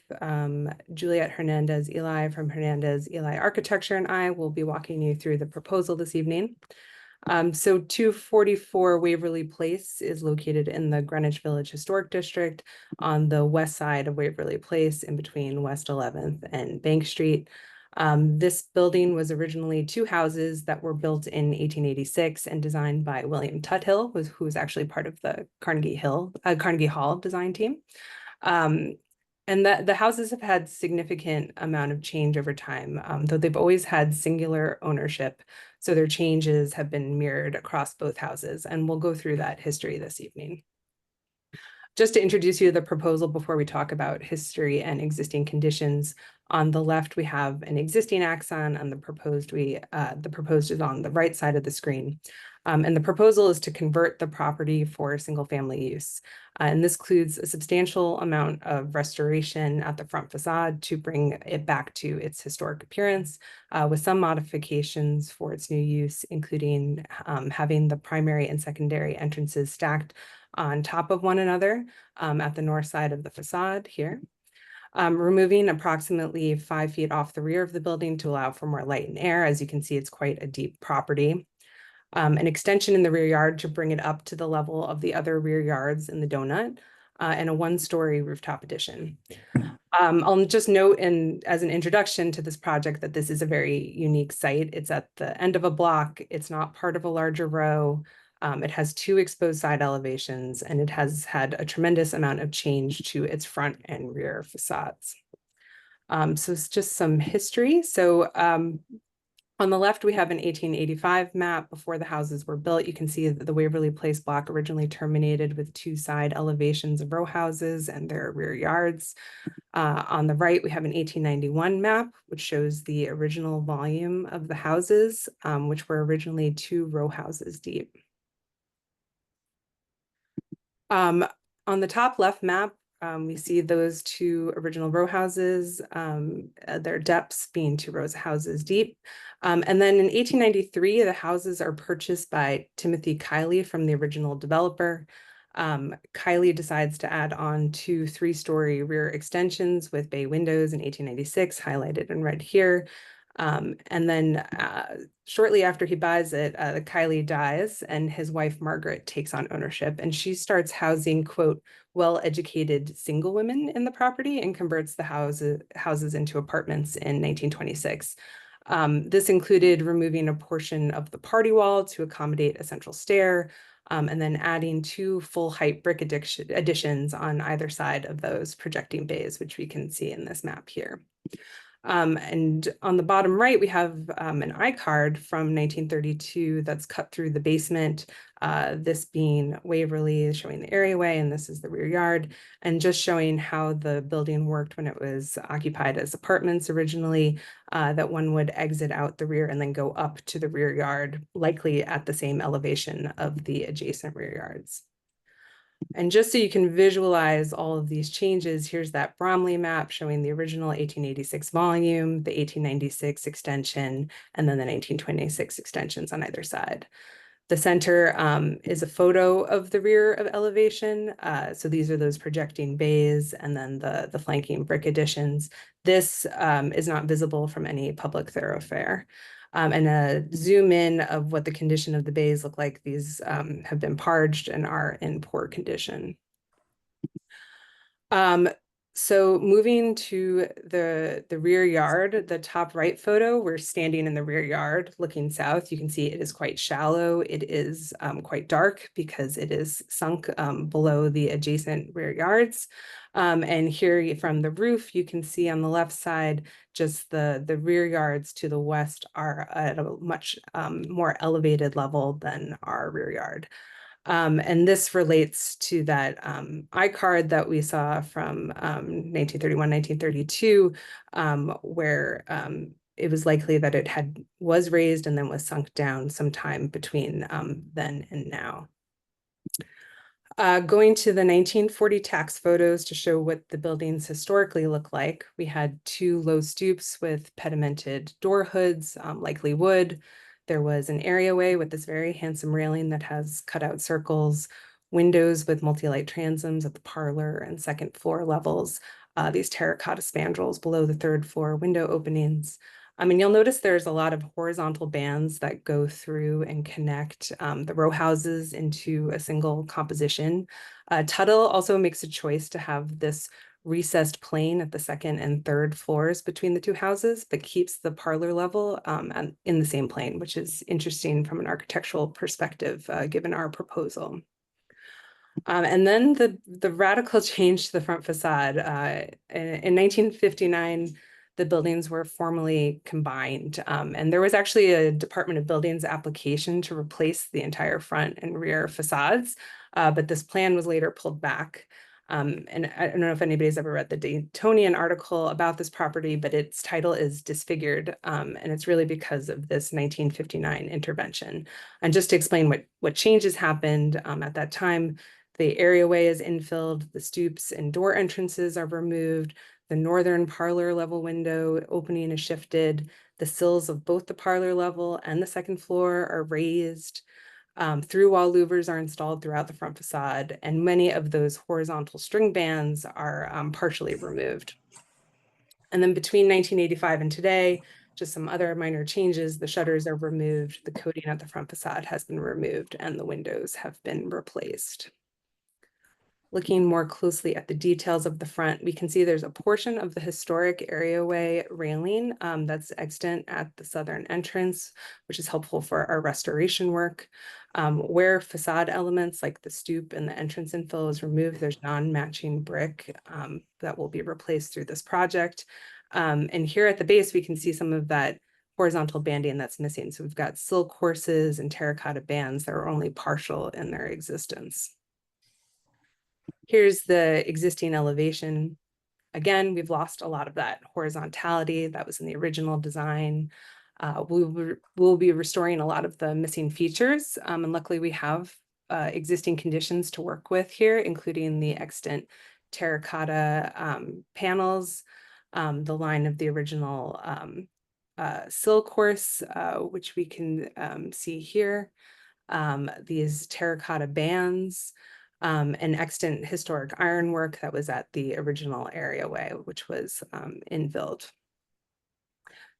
Juliet Hernandez Eli from Hernandez Eli Architecture and I will be walking you through the proposal this evening. So 244 Waverly Place is located in the Greenwich Village Historic District on the west side of Waverly Place in between West 11th and Bank Street. This building was originally two houses that were built in 1886 and designed by William Tuthill, who was actually part of the Carnegie Hall design team. And the houses have had significant amount of change over time, though they've always had singular ownership. So their changes have been mirrored across both houses, and we'll go through that history this evening. Just to introduce you to the proposal before we talk about history and existing conditions, on the left we have an existing axon, and the proposed is on the right side of the screen. And the proposal is to convert the property for single-family use. And this includes a substantial amount of restoration at the front facade to bring it back to its historic appearance, with some modifications for its new use, including having the primary and secondary entrances stacked on top of one another at the north side of the facade here. Removing approximately 5 feet off the rear of the building to allow for more light and air. As you can see, it's quite a deep property. An extension in the rear yard to bring it up to the level of the other rear yards in the donut, and a one-story rooftop addition. I'll just note as an introduction to this project that this is a very unique site. It's at the end of a block. It's not part of a larger row. It has two exposed side elevations, and it has had a tremendous amount of change to its front and rear facades. So it's just some history. So on the left, we have an 1885 map before the houses were built. You can see that the Waverly Place block originally terminated with two side elevations of row houses and their rear yards. On the right, we have an 1891 map, which shows the original volume of the houses, which were originally two row houses deep. On the top left map, we see those two original row houses, their depths being two rows of houses deep. And then in 1893, the houses are purchased by Timothy Kiley from the original developer. Kiley decides to add on two 3-story rear extensions with bay windows in 1896, highlighted in red here. And then shortly after he buys it, Kylie dies and his wife, Margaret, takes on ownership, and she starts housing, quote, well-educated single women in the property and converts the houses into apartments in 1926. This included removing a portion of the party wall to accommodate a central stair, and then adding 2 full-height brick additions on either side of those projecting bays, which we can see in this map here. And on the bottom right, we have an I-card from 1932 that's cut through the basement, this being Waverly, showing the areaway, and this is the rear yard, and just showing how the building worked when it was occupied as apartments originally, that one would exit out the rear and then go up to the rear yard, likely at the same elevation of the adjacent rear yards. And just so you can visualize all of these changes, here's that Bromley map showing the original 1886 volume, the 1896 extension, and then the 1926 extensions on either side. The center is a photo of the rear of elevation. So these are those projecting bays and then the flanking brick additions. This is not visible from any public thoroughfare. And a zoom in of what the condition of the bays look like. These have been parged and are in poor condition. So moving to the rear yard, the top right photo, we're standing in the rear yard looking south. You can see it is quite shallow. It is quite dark because it is sunk below the adjacent rear yards. And here from the roof, you can see on the left side, just the rear yards to the west are at a much more elevated level than our rear yard. And this relates to that I-card that we saw from 1931, 1932, where it was likely that it was raised and then was sunk down sometime between then and now. Going to the 1940 tax photos to show what the buildings historically look like, we had 2 low stoops with pedimented door hoods, likely wood. There was an areaway with this very handsome railing that has cutout circles, windows with multi-light transoms at the parlor and second floor levels, these terracotta spandrels below the 3rd floor window openings. And you'll notice there's a lot of horizontal bands that go through and connect the row houses into a single composition. Tuttle also makes a choice to have this recessed plane at the 2nd and 3rd floors between the 2 houses, but keeps the parlor level in the same plane, which is interesting from an architectural perspective, given our proposal. And then the radical change to the front facade. In 1959, the buildings were formally combined. And there was actually a Department of Buildings application to replace the entire front and rear facades, but this plan was later pulled back. And I don't know if anybody's ever read the Daytonian article about this property, but its title is Disfigured. And it's really because of this 1959 intervention. And just to explain what changes happened at that time, the areaway is infilled, the stoops and door entrances are removed, the northern parlor level window opening is shifted, the sills of both the parlor level and the 2nd floor are raised. Through-wall louvers are installed throughout the front facade, and many of those horizontal string bands are partially removed. And then between 1985 and today, just some other minor changes. The shutters are removed, the coating at the front facade has been removed, and the windows have been replaced. Looking more closely at the details of the front, we can see there's a portion of the historic areaway railing that's extant at the southern entrance, which is helpful for our restoration work. Where facade elements like the stoop and the entrance infill is removed, there's non-matching brick that will be replaced through this project. And here at the base, we can see some of that horizontal banding that's missing. So we've got silk horses and terracotta bands that are only partial in their existence. Here's the existing elevation. Again, we've lost a lot of that horizontality that was in the original design. We'll be restoring a lot of the missing features, and luckily we have existing conditions to work with here, including the extant terracotta panels, the line of the original silk horse, which we can see here, these terracotta bands, and extant historic ironwork that was at the original areaway, which was infilled.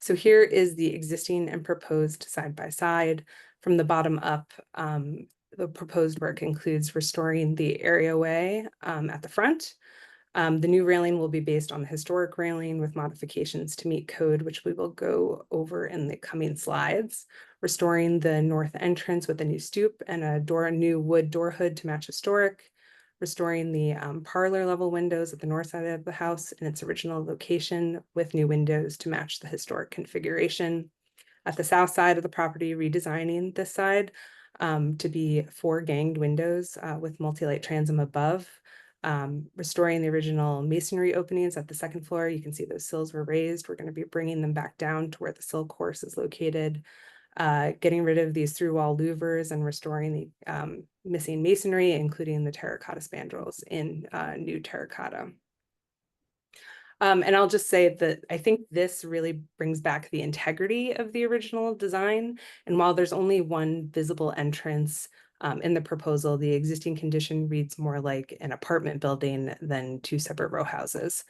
So here is the existing and proposed side by side. From the bottom up, the proposed work includes restoring the areaway at the front. The new railing will be based on the historic railing with modifications to meet code, which we will go over in the coming slides. Restoring the north entrance with a new stoop and a new wood door hood to match historic. Restoring the parlor level windows at the north side of the house in its original location with new windows to match the historic configuration. At the south side of the property, redesigning this side to be 4 ganged windows with multi-light transom above. Restoring the original masonry openings at the second floor. You can see those sills were raised. We're going to be bringing them back down to where the sill course is located. Getting rid of these through wall louvers and restoring the missing masonry, including the terracotta spandrels in new terracotta. And I'll just say that I think this really brings back the integrity of the original design. And while there's only one visible entrance in the proposal, the existing condition reads more like an apartment building than 2 separate row houses.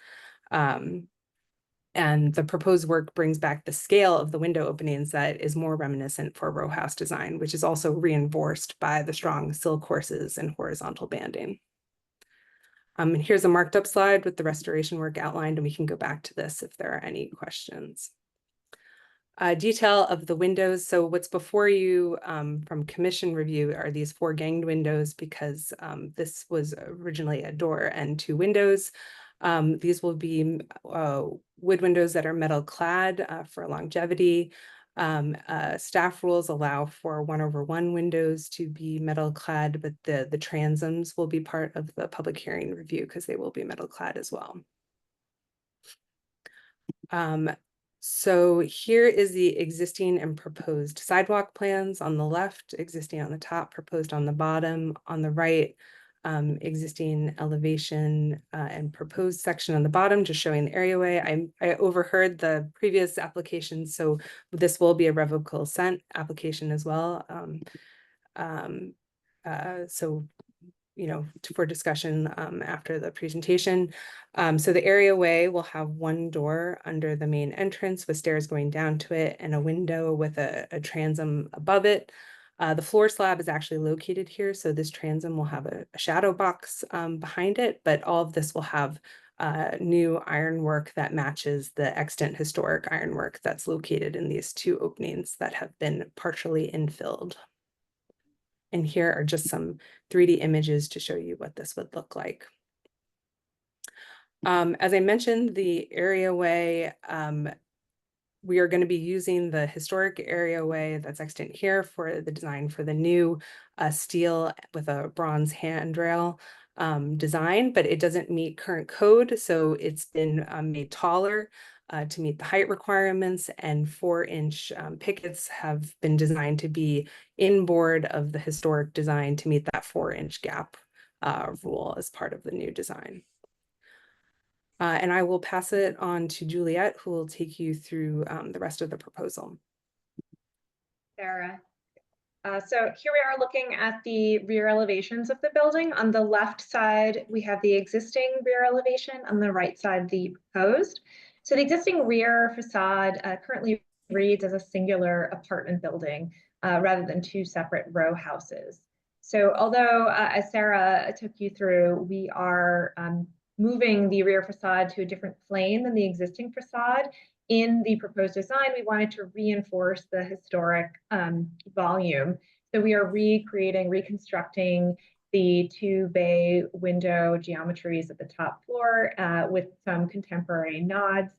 And the proposed work brings back the scale of the window openings that is more reminiscent for row house design, which is also reinforced by the strong sill courses and horizontal banding. And here's a marked up slide with the restoration work outlined, and we can go back to this if there are any questions. Detail of the windows. So what's before you from commission review are these 4 ganged windows because this was originally a door and 2 windows. These will be wood windows that are metal clad for longevity. Staff rules allow for 1/1 windows to be metal clad, but the transoms will be part of the public hearing review because they will be metal clad as well. So here is the existing and proposed sidewalk plans on the left, existing on the top, proposed on the bottom. On the right, existing elevation and proposed section on the bottom, just showing the areaway. I overheard the previous application, so this will be a revocable consent application as well. So, you know, for discussion after the presentation. So the areaway will have 1 door under the main entrance with stairs going down to it and a window with a transom above it. The floor slab is actually located here, so this transom will have a shadow box behind it, but all of this will have new ironwork that matches the extant historic ironwork that's located in these 2 openings that have been partially infilled. And here are just some 3D images to show you what this would look like. As I mentioned, the areaway, we are going to be using the historic areaway that's extant here for the design for the new steel with a bronze handrail design, but it doesn't meet current code. So it's been made taller to meet the height requirements, and 4-inch pickets have been designed to be inboard of the historic design to meet that 4-inch gap rule as part of the new design. And I will pass it on to Juliet, who will take you through the rest of the proposal. Sarah. So here we are looking at the rear elevations of the building. On the left side, we have the existing rear elevation. On the right side, the proposed. So the existing rear facade currently reads as a singular apartment building rather than 2 separate row houses. So although, as Sarah took you through, we are moving the rear facade to a different plane than the existing facade, in the proposed design, we wanted to reinforce the historic volume. So we are reconstructing the 2 bay window geometries at the top floor with some contemporary nods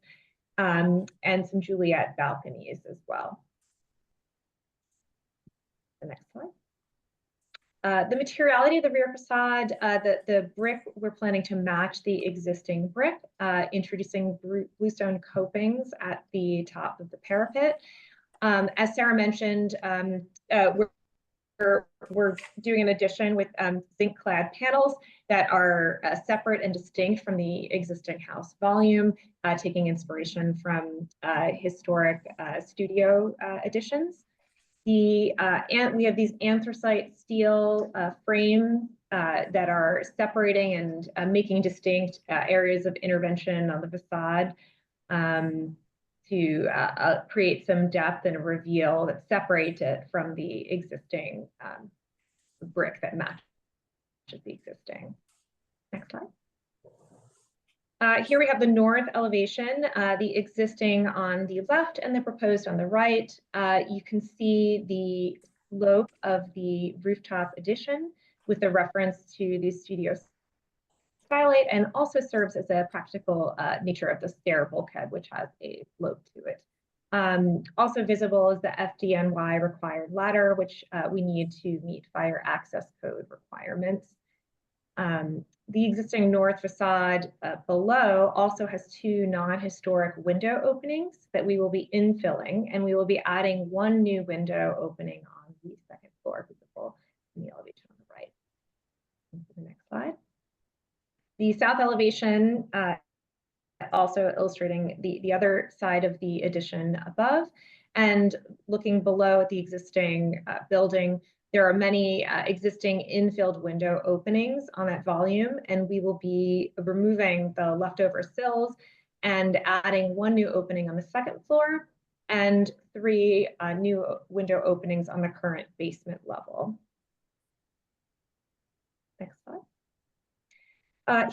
and some Juliet balconies as well. The next slide. The materiality of the rear facade, the brick, we're planning to match the existing brick, introducing bluestone copings at the top of the parapet. As Sarah mentioned, we're doing an addition with zinc-clad panels that are separate and distinct from the existing house volume, taking inspiration from historic studio additions. We have these anthracite steel frames that are separating and making distinct areas of intervention on the facade to to create some depth and a reveal that separates it from the existing brick that matches the existing. Next slide. Here we have the north elevation, the existing on the left and the proposed on the right. You can see the slope of the rooftop addition with the reference to the studio skylight, and also serves as a practical nature of the stair bulkhead, which has a slope to it. Also visible is the FDNY required ladder, which we need to meet fire access code requirements. The existing north facade below also has two non-historic window openings that we will be infilling, and we will be adding one new window opening on the second floor, visible in the elevation on the right. The next slide. The south elevation, also illustrating the other side of the addition above, and looking below at the existing building, there are many existing infilled window openings on that volume, and we will be removing the leftover sills and adding one new opening on the second floor and three new window openings on the current basement level. Next slide.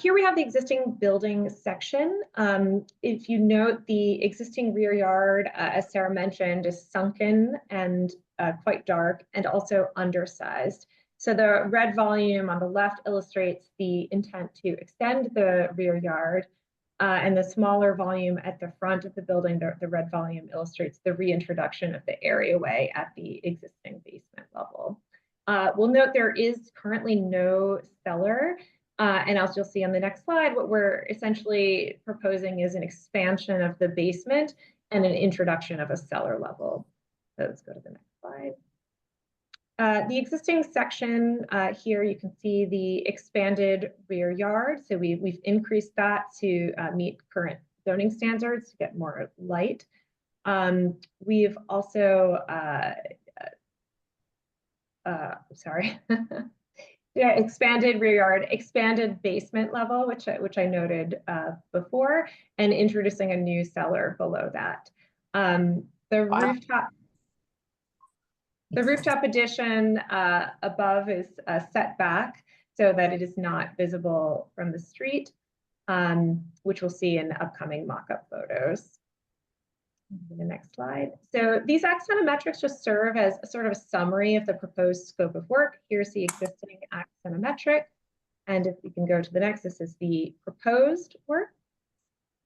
Here we have the existing building section. If you note, the existing rear yard, as Sarah mentioned, is sunken and quite dark and also undersized. So the red volume on the left illustrates the intent to extend the rear yard, and the smaller volume at the front of the building, the red volume, illustrates the reintroduction of the areaway at the existing basement level. We'll note there is currently no cellar. And as you'll see on the next slide, what we're essentially proposing is an expansion of the basement and an introduction of a cellar level. So let's go to the next slide. The existing section here, you can see the expanded rear yard. So we've increased that to meet current zoning standards to get more light. We've also, yeah, expanded rear yard, expanded basement level, which I noted before, and introducing a new cellar below that. The rooftop addition above is set back so that it is not visible from the street, which we'll see in upcoming mock-up photos. The next slide. So these axonometrics just serve as a sort of a summary of the proposed scope of work. Here's the existing axonometric. And if we can go to the next, this is the proposed work.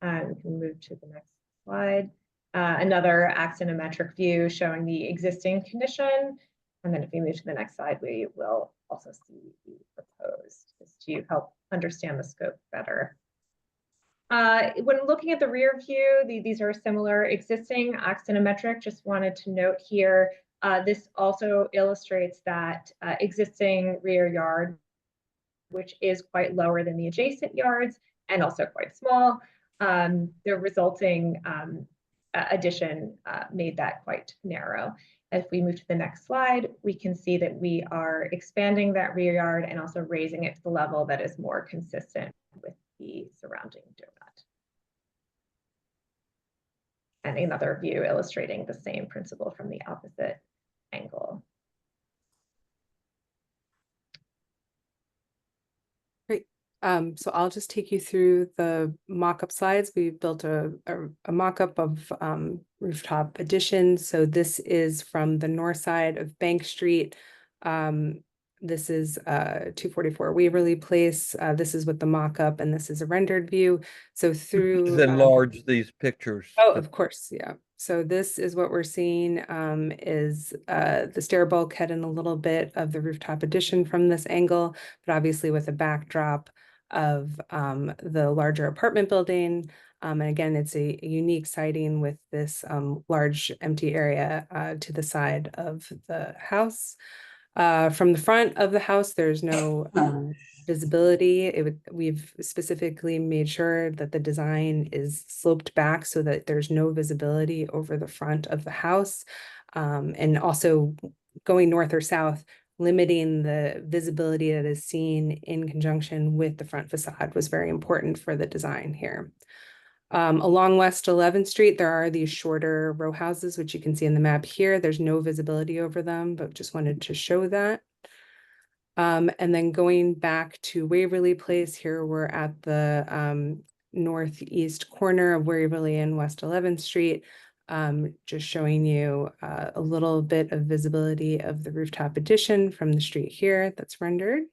We can move to the next slide. Another axonometric view showing the existing condition. And then if we move to the next slide, we will also see the proposed, just to help understand the scope better. When looking at the rear view, these are similar existing axonometric. Just wanted to note here, this also illustrates that existing rear yard, which is quite lower than the adjacent yards and also quite small. The resulting addition made that quite narrow. If we move to the next slide, we can see that we are expanding that rear yard and also raising it to the level that is more consistent with the surrounding donut. And another view illustrating the same principle from the opposite angle. Great. So I'll just take you through the mock-up slides. We built a mock-up of rooftop addition. So this is from the north side of Bank Street. This is 244 Waverly Place. This is with the mock-up, and this is a rendered view. So through Please enlarge these pictures. Oh, of course, yeah. So this is what we're seeing is the stair bulkhead and a little bit of the rooftop addition from this angle, but obviously with a backdrop of the larger apartment building. And again, it's a unique siting with this large empty area to the side of the house. From the front of the house, there's no visibility. We've specifically made sure that the design is sloped back so that there's no visibility over the front of the house. And also going north or south, limiting the visibility that is seen in conjunction with the front facade was very important for the design here. Along West 11th Street, there are these shorter row houses, which you can see in the map here. There's no visibility over them, but just wanted to show that. And then going back to Waverly Place, here we're at the northeast corner of Waverly and West 11th Street. Just showing you a little bit of visibility of the rooftop addition from the street here that's rendered.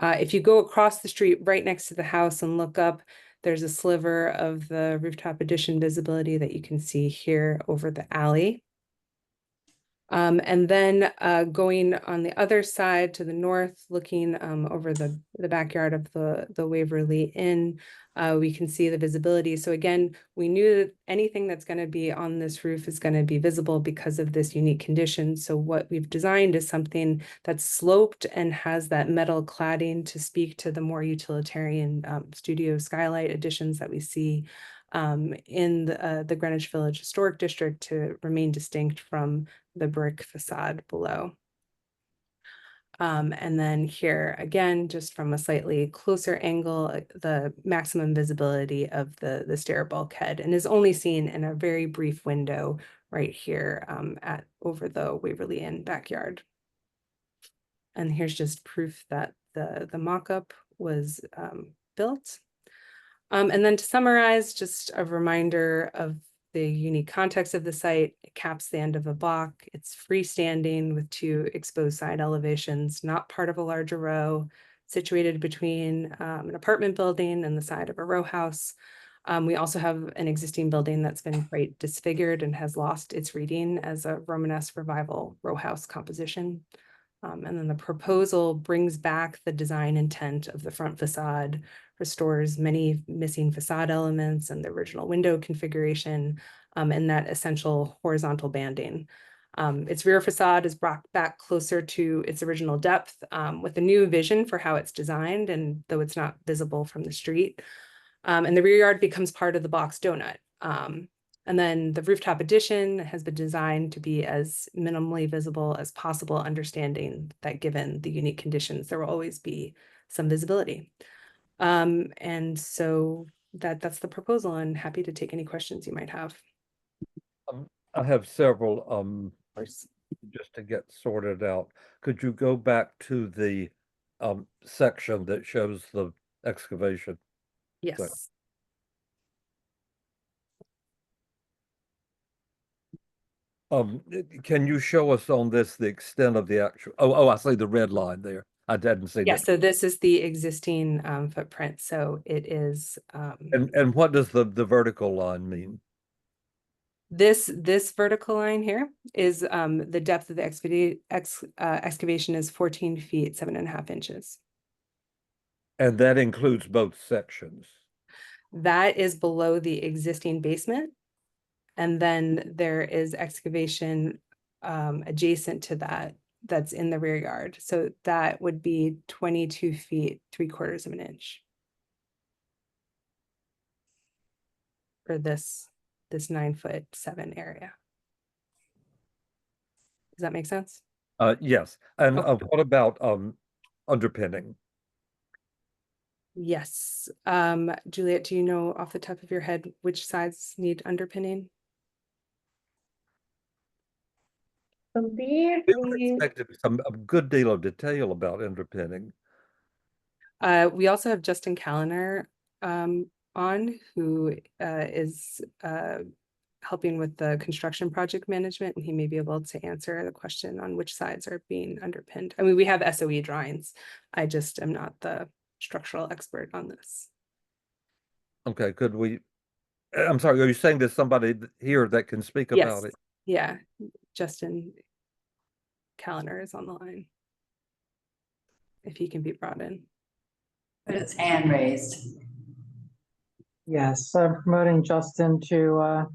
If you go across the street right next to the house and look up, there's a sliver of the rooftop addition visibility that you can see here over the alley. And then going on the other side to the north, looking over the backyard of the Waverly Inn, we can see the visibility. So again, we knew that anything that's going to be on this roof is going to be visible because of this unique condition. So what we've designed is something that's sloped and has that metal cladding to speak to the more utilitarian studio skylight additions that we see in the Greenwich Village Historic District to remain distinct from the brick facade below. And then here again, just from a slightly closer angle, the maximum visibility of the stair bulkhead, and is only seen in a very brief window right here at over the Waverly Inn backyard. And here's just proof that the mock-up was built. And then to summarize, just a reminder of the unique context of the site. It caps the end of a block. It's freestanding with 2 exposed side elevations, not part of a larger row, situated between an apartment building and the side of a row house. We also have an existing building that's been quite disfigured and has lost its reading as a Romanesque revival row house composition. And then the proposal brings back the design intent of the front facade, restores many missing facade elements and the original window configuration, and that essential horizontal banding. Its rear facade is brought back closer to its original depth with a new vision for how it's designed, and though it's not visible from the street. And the rear yard becomes part of the box donut. And then the rooftop addition has been designed to be as minimally visible as possible, understanding that given the unique conditions, there will always be some visibility. And so that's the proposal, and happy to take any questions you might have. I have several, just to get sorted out. Could you go back to the section that shows the excavation? Yes. Can you show us on this the extent of the actual, oh, I see the red line there. I didn't see Yeah, that. so this is the existing footprint. So it is And what does the vertical line mean? this vertical line here is the depth of the excavation is 14 feet, 7.5 inches. And that includes both sections. That is below the existing basement. And then there is excavation adjacent to that that's in the rear yard. So that would be 22 feet, 3/4 of an inch. For this 9'7" area. Does that make sense? Yes. And what about underpinning? Yes. Juliet, do you know off the top of your head which sides need underpinning? Believe Expected a good deal of detail about underpinning. We also have Justin Callender on, who is helping with the construction project management, and he may be able to answer the question on which sides are being underpinned. I mean, we have SOE drawings. I just am not the structural expert on this. Okay, could we, I'm sorry, are you saying there's somebody here that can speak about it? Yeah, Justin Callender is on the line. If he can be brought in. But it's hand raised. Yes, I'm promoting Justin to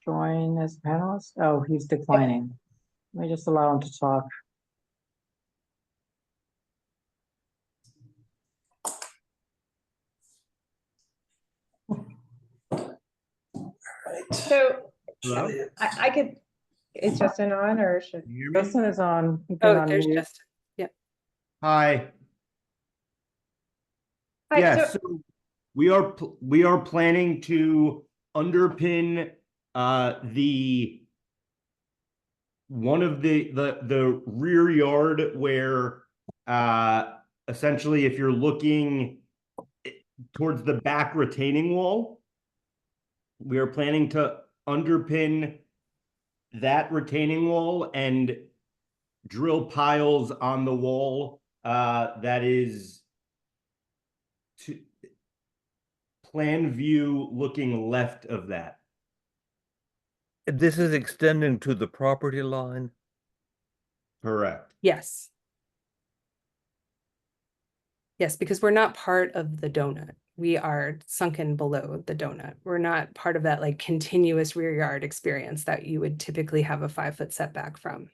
join as a panelist. Oh, he's declining. Let me just allow him to talk. So I could, is Justin on or should? Justin is on. He can there's unmute. Justin. Yeah. Hi. Hi, Yes, so- so we are planning to underpin the one of the rear yard where essentially if you're looking towards the back retaining wall, we are planning to underpin that retaining wall and drill piles on the wall that is to plan view looking left of that. This is extending to the property line? Correct. Yes. Yes, because we're not part of the donut. We are sunken below the donut. We're not part of that like continuous rear yard experience that you would typically have a 5-foot setback from.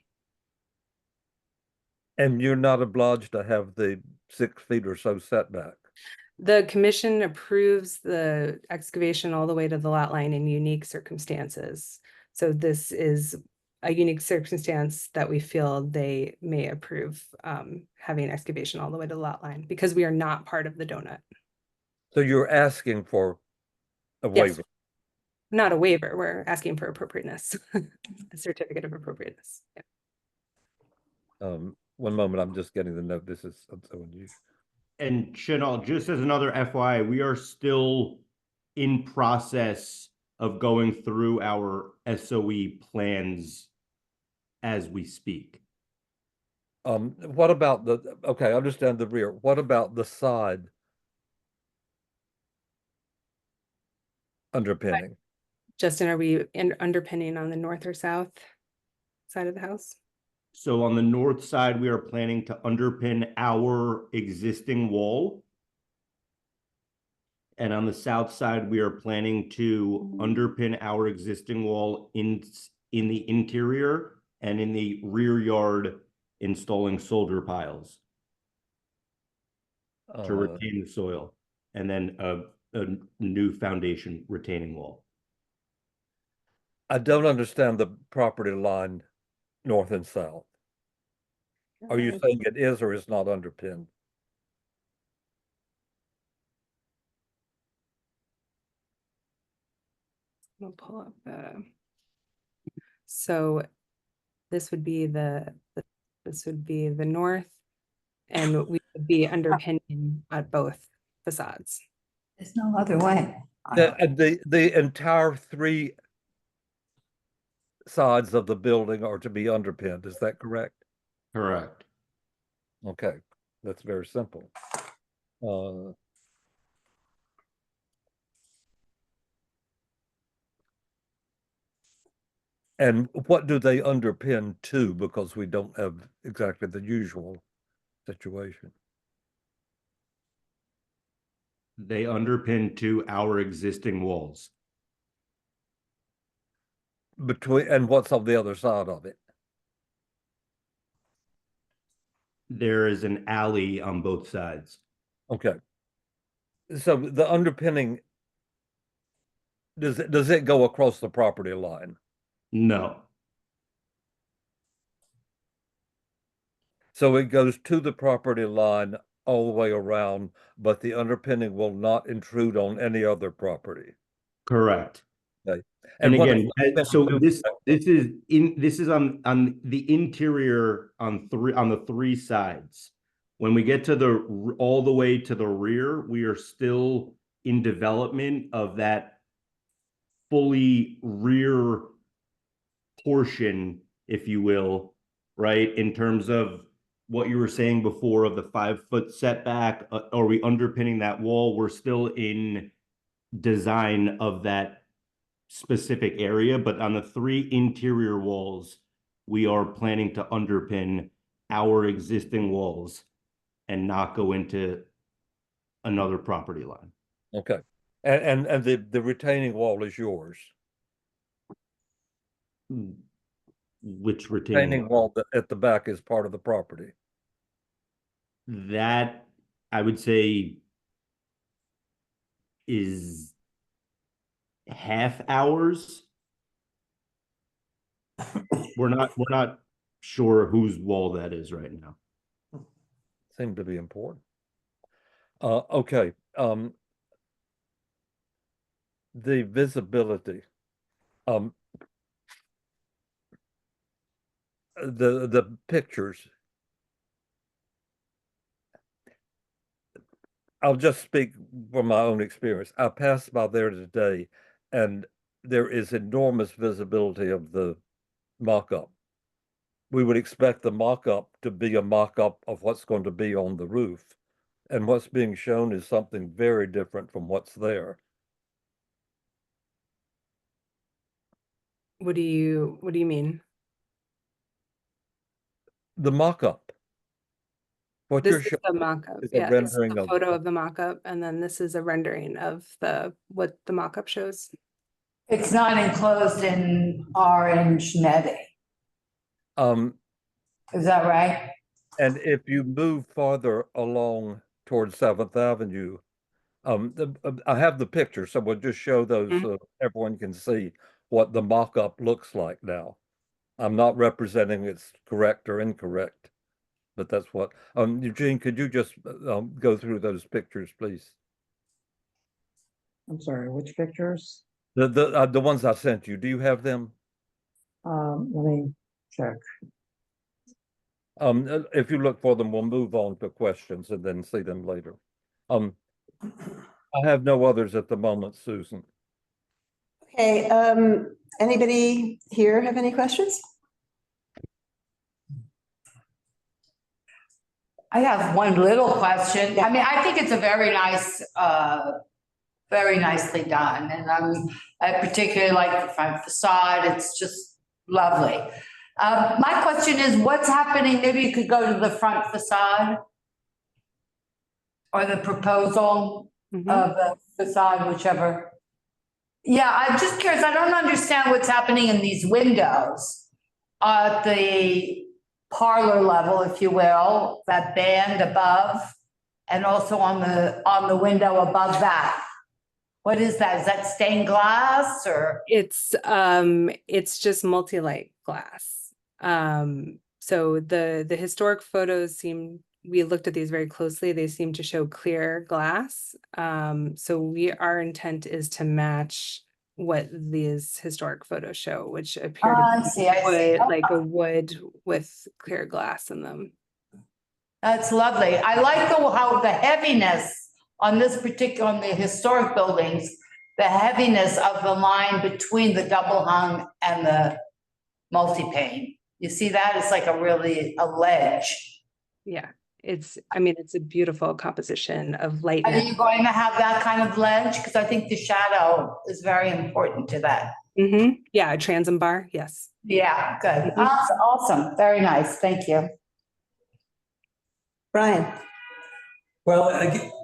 And you're not obliged to have the 6 feet or so setback? The commission approves the excavation all the way to the lot line in unique circumstances. So this is a unique circumstance that we feel they may approve having excavation all the way to the lot line because we are not part of the donut. So you're asking for a waiver? Not a waiver, we're asking for appropriateness, a certificate of appropriateness. Yeah. One moment, I'm just getting the note. This is so unusual. And Chanel, just as another FYI, we are still in process of going through our SOE plans as we speak. What about okay, I understand the rear. What about the side underpinning? Justin, are we underpinning on the north or south side of the house? So on the north side, we are planning to underpin our existing wall. And on the south side, we are planning to underpin our existing wall in the interior and in the rear yard, installing soldier piles to retain the soil, and then a new foundation retaining wall. I don't understand the property line north and south. Are you saying it is or is not underpinned? We'll pull up the. So this would be the north, and we would be underpinning at both facades. There's no other way. The entire 3 sides of the building are to be underpinned. Is that correct? Correct. Okay, that's very simple. And what do they underpin to? Because we don't have exactly the usual situation. They underpin to our existing walls. And what's on the other side of it? There is an alley on both sides. Okay. So the underpinning, does it go across the property line? No. So it goes to the property line all the way around, but the underpinning will not intrude on any other property. Correct. Okay. And again, so this is on the interior on the 3 sides. When we get to all the way to the rear, we are still in development of that fully rear portion, if you will, right? In terms of what you were saying before of the 5-foot setback, are we underpinning that wall? We're still in design of that specific area, but on the 3 interior walls, we are planning to underpin our existing walls and not go into another property line. Okay. And the retaining wall is yours? Which retaining wall at the back is part of the property? That, I would say, is half ours. We're not sure whose wall that is right now. Seem to be important. Okay. the visibility. The pictures. I'll just speak from my own experience. I passed by there today, and there is enormous visibility of the mock-up. We would expect the mock-up to be a mock-up of what's going to be on the roof, and what's being shown is something very different from what's there. What do you mean? The mock-up. What This you're is showing the mock-up. is a Yeah, this is rendering the of photo of the mock-up, and then this is a rendering of what the mock-up shows. It's not enclosed in orange netting. Is that right? And if you move farther along towards 7th Avenue, I have the picture, so we'll just show those so everyone can see what the mock-up looks like now. I'm not representing it's correct or incorrect, but that's what, Eugene, could you just go through those pictures, please? I'm sorry, which pictures? The ones I sent you, do you have them? Let me check. If you look for them, we'll move on to questions and then see them later. I have no others at the moment, Susan. Okay, anybody here have any questions? I have one little question. I mean, I think it's a very nice, very nicely done. And I particularly like the front facade. It's just lovely. My question is, what's happening? Maybe you could go to the front facade or the proposal of the facade, whichever. Yeah, I'm just curious. I don't understand what's happening in these windows at the parlor level, if you will, that band above, and also on the window above that. What is that? Is that stained glass or? It's just multi-light glass. So the historic photos we looked at these very closely. They seem to show clear glass. So our intent is to match what these historic photos show, which appear to be wood, like a wood with clear glass in them. That's lovely. I like how the heaviness on this particular, on the historic buildings, the heaviness of the line between the double hung and the multi-pane. You see that? It's like a ledge. Yeah, it's a beautiful composition of light. Are you going to have that kind of ledge? Because I think the shadow is very important to that. Yeah, a transom bar, yes. Yeah, good. Awesome. Very nice. Thank you. Brian. Well,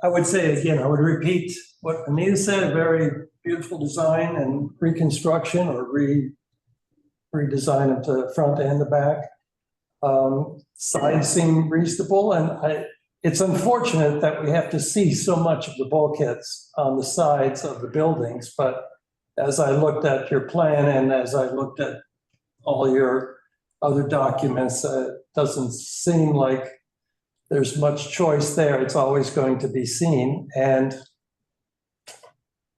I would say again, I would repeat what Anita said, very beautiful design and reconstruction or redesign of the front and the back. Sides seem reasonable, and it's unfortunate that we have to see so much of the bulkheads on the sides of the buildings, but as I looked at your plan and as I looked at all your other documents, it doesn't seem like there's much choice there. It's always going to be seen. And,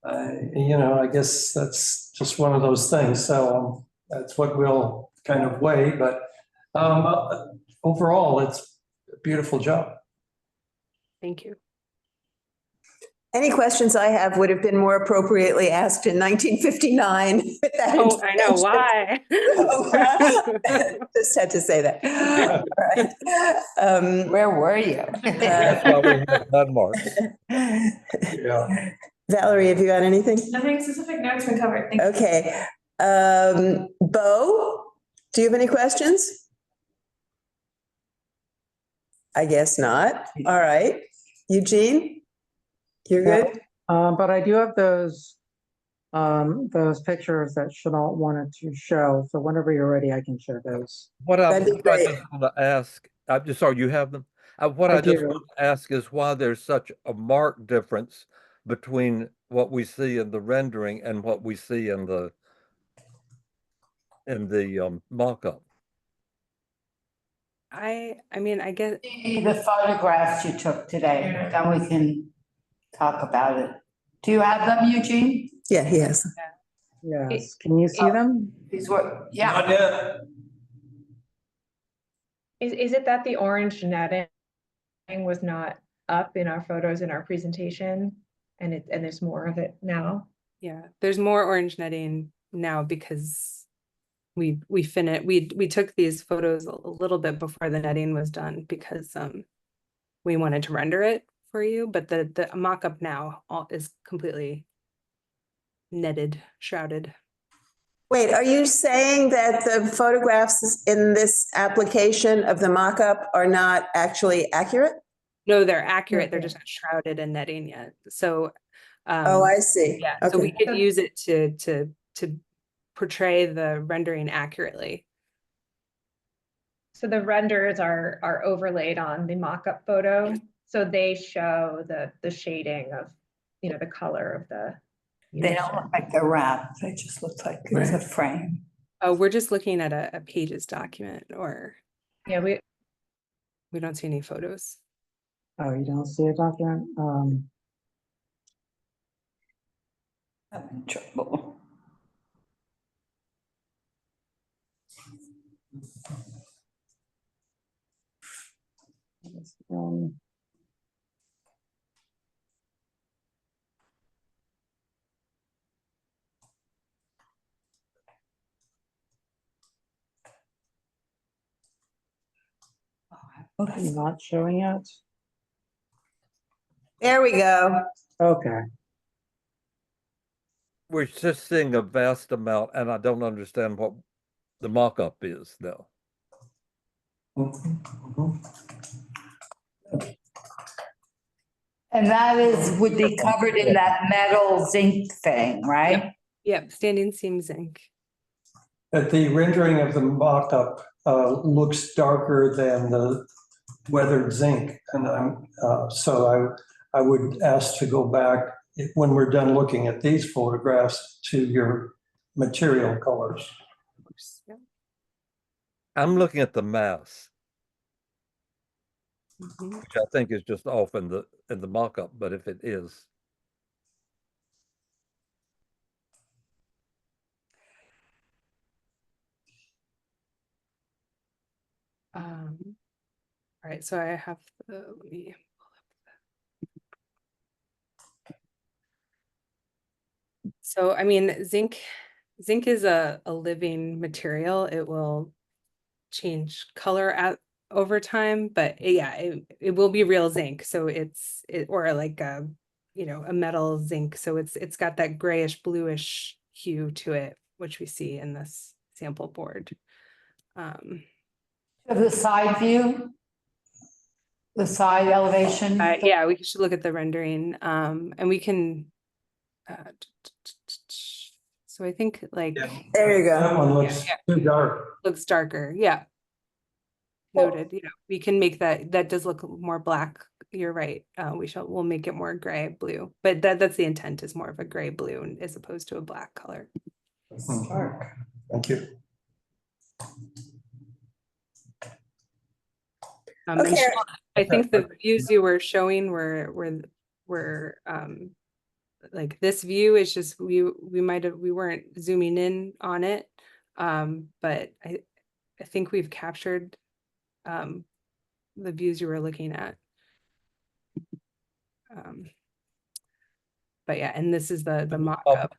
I guess that's just one of those things. So that's what we'll kind of weigh. But overall, it's a beautiful job. Thank you. Any questions I have would have been more appropriately asked in 1959. Oh, I know why. Just had to say that. All right. Where were you? That's why we have landmarks. Yeah. Valerie, have you got anything? Nothing specific. No, it's been covered. Thank you. Okay. Bo, do you have any questions? I guess not. All right. Eugene? You're good? But I do have those pictures that Chenault wanted to show. So whenever you're ready, I can share those. What I just want to ask, I'm just sorry, you have them? What I just want to ask is why there's such a marked difference between what we see in the rendering and what we see in the mock-up. I mean, I guess the photographs you took today, then we can talk about it. Do you have them, Eugene? Yeah, he has. Yes, can you see them? These were, yeah. Not yet. Is it that the orange netting was not up in our photos in our presentation, and there's more of it now? Yeah, there's more orange netting now because we took these photos a little bit before the netting was done because we wanted to render it for you, but the mock-up now is completely netted, shrouded. Wait, are you saying that the photographs in this application of the mock-up are not actually accurate? No, they're accurate. They're just not shrouded in netting yet. So Oh, I see. yeah, so we Okay. could use it to portray the rendering accurately. So the renders are overlaid on the mock-up photo, so they show the shading of, the color of the. They don't look like they're wrapped. They just look like it's a frame. Oh, we're just looking at a Pages document, or yeah, we don't see any photos. Oh, you don't see a document? I'm in trouble. Um, not showing it. There we go. Okay. We're just seeing a vast amount, and I don't understand what the mock-up is now. And that would be covered in that metal zinc thing, right? Yep, standing seam zinc. But the rendering of the mock-up looks darker than the weathered zinc. And I would ask to go back when we're done looking at these photographs to your material colors. I'm looking at the mass, Mm-hmm. which I think is just off in the mock-up, but if it is. All right, so I have let me so I mean, zinc is a living material. It will change color over time, but yeah, it will be real zinc. So or like a metal zinc. So it's got that grayish bluish hue to it, which we see in this sample board. Of the side view, the side elevation. Yeah, we should look at the rendering, and we can. So I think like there you go. That one looks too dark. Looks darker. Yeah. Noted. We can make that does look more black. You're right. We'll make it more gray blue, but that's the intent, is more of a gray blue as opposed to a black color. Thank you. Okay. I think the views you were showing were like this view is just we weren't zooming in on it, but I think we've captured the views you were looking at. But yeah, and this is the mock-up.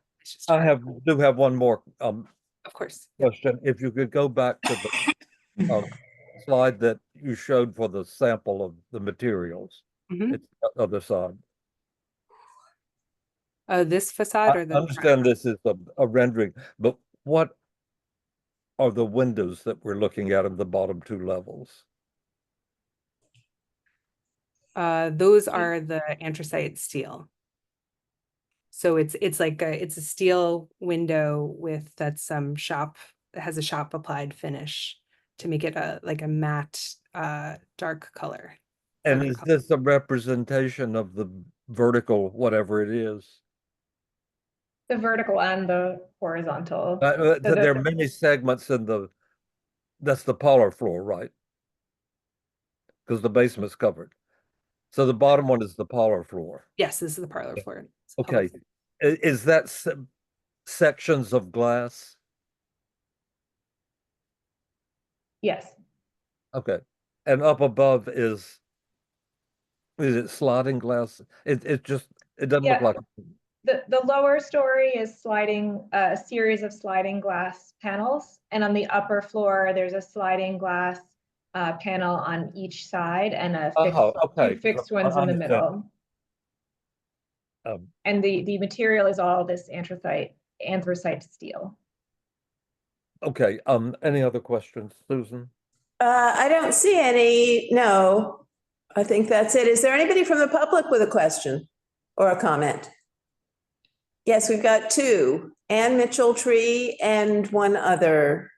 I do have one more of course question. If you could go back to the slide that you showed for the sample of the materials. It's the other side. This facade or I the understand this is a rendering, but what are the windows that we're looking at in the bottom two levels? Those are the anthracite steel. So it's like it's a steel window with that has a shop applied finish to make it like a matte dark color. And is this a representation of the vertical, whatever it is? The vertical and the horizontal. There are many segments that's the parlor floor, right? Because the basement's covered. So the bottom one is the parlor floor. Yes, this is the parlor floor. Okay. Is that sections of glass? Yes. Okay. And up above is it sliding glass? It doesn't look Yeah. like. The lower story is sliding, a series of sliding glass panels. And on the upper floor, there's a sliding glass panel on each side and a okay. two fixed ones in the middle. And the material is all this anthracite steel. Okay, any other questions, Susan? I don't see any, no. I think that's it. Is there anybody from the public with a question or a comment? Yes, we've got two, Ann Mitchell-Tree and one other.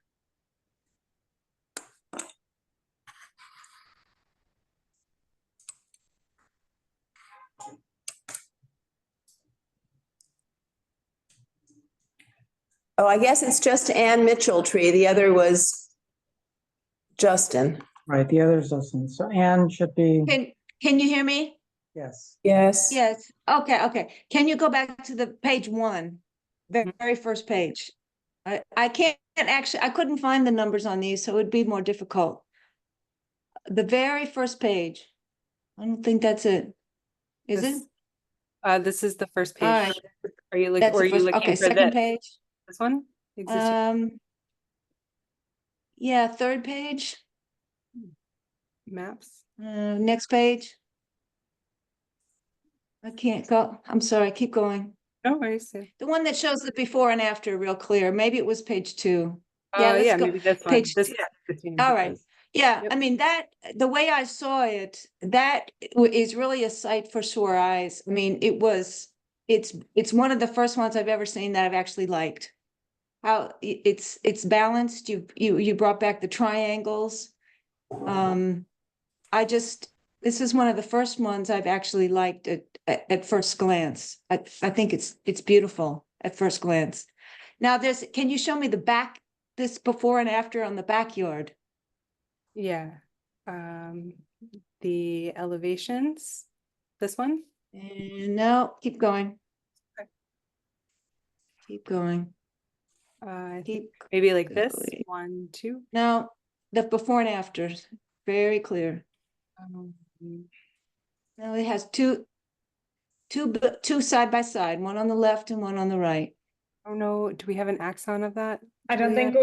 Oh, I guess it's just Ann Mitchell-Tree. The other was Justin. Right, the other's Justin. So Anne should be, Can you hear me? yes. Yes. Yes. Okay. Can you go back to the page one, the very first page? I can't actually, I couldn't find the numbers on these, so it would be more difficult. The very first page. I don't think that's it. Is it? This is the first page. All right. Are you looking, That's were the you first, looking okay, for second this? page. This one? Existing Yeah, third page. maps? Next page. I can't go. I'm sorry, keep going. No worries. The one that shows the before and after real clear. Maybe it was page two. Yeah, let's go. maybe this one. Page This, two. yeah. All right. Yeah, I mean, that, the way I saw it, that is really a sight for sore eyes. I mean, it's one of the first ones I've ever seen that I've actually liked. How it's balanced. You brought back the triangles. This is one of the first ones I've actually liked at first glance. I think it's beautiful at first glance. Now can you show me this before and after on the backyard? Yeah. The elevations, this one? No, keep going. Okay. Keep going. I think maybe like this, 1, 2. No, the before and afters, very clear. Now it has two side by side, one on the left and one on the right. Oh no, do we have an axon of that? I don't think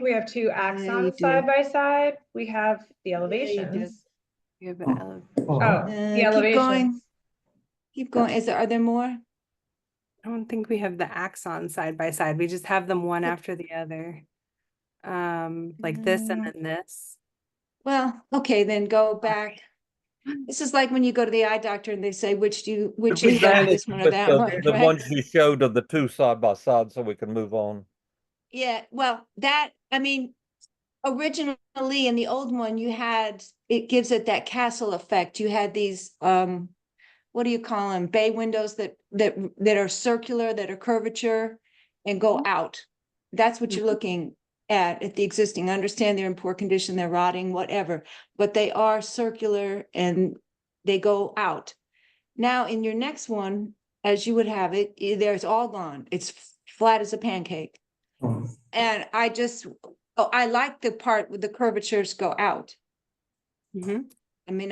we have two axons side by side. We have the elevations. We have an elevation. Oh, the elevations. Keep going. Are there more? I don't think we have the axon side by side. We just have them one after the other. Like this and then this. Well, okay, then go back. This is like when you go to the eye doctor and they say, which is this one or that one, the right? ones you showed of the two side by side, so we can move on. Yeah, well, I mean, originally in the old one, it gives it that castle effect. You had these, what do you call them? Bay windows that are circular, that are curvature and go out. That's what you're looking at the existing. I understand they're in poor condition, they're rotting, whatever, but they are circular and they go out. Now in your next one, as you would have it, there's all gone. It's flat as a pancake. And I like the part with the curvatures go out. I mean,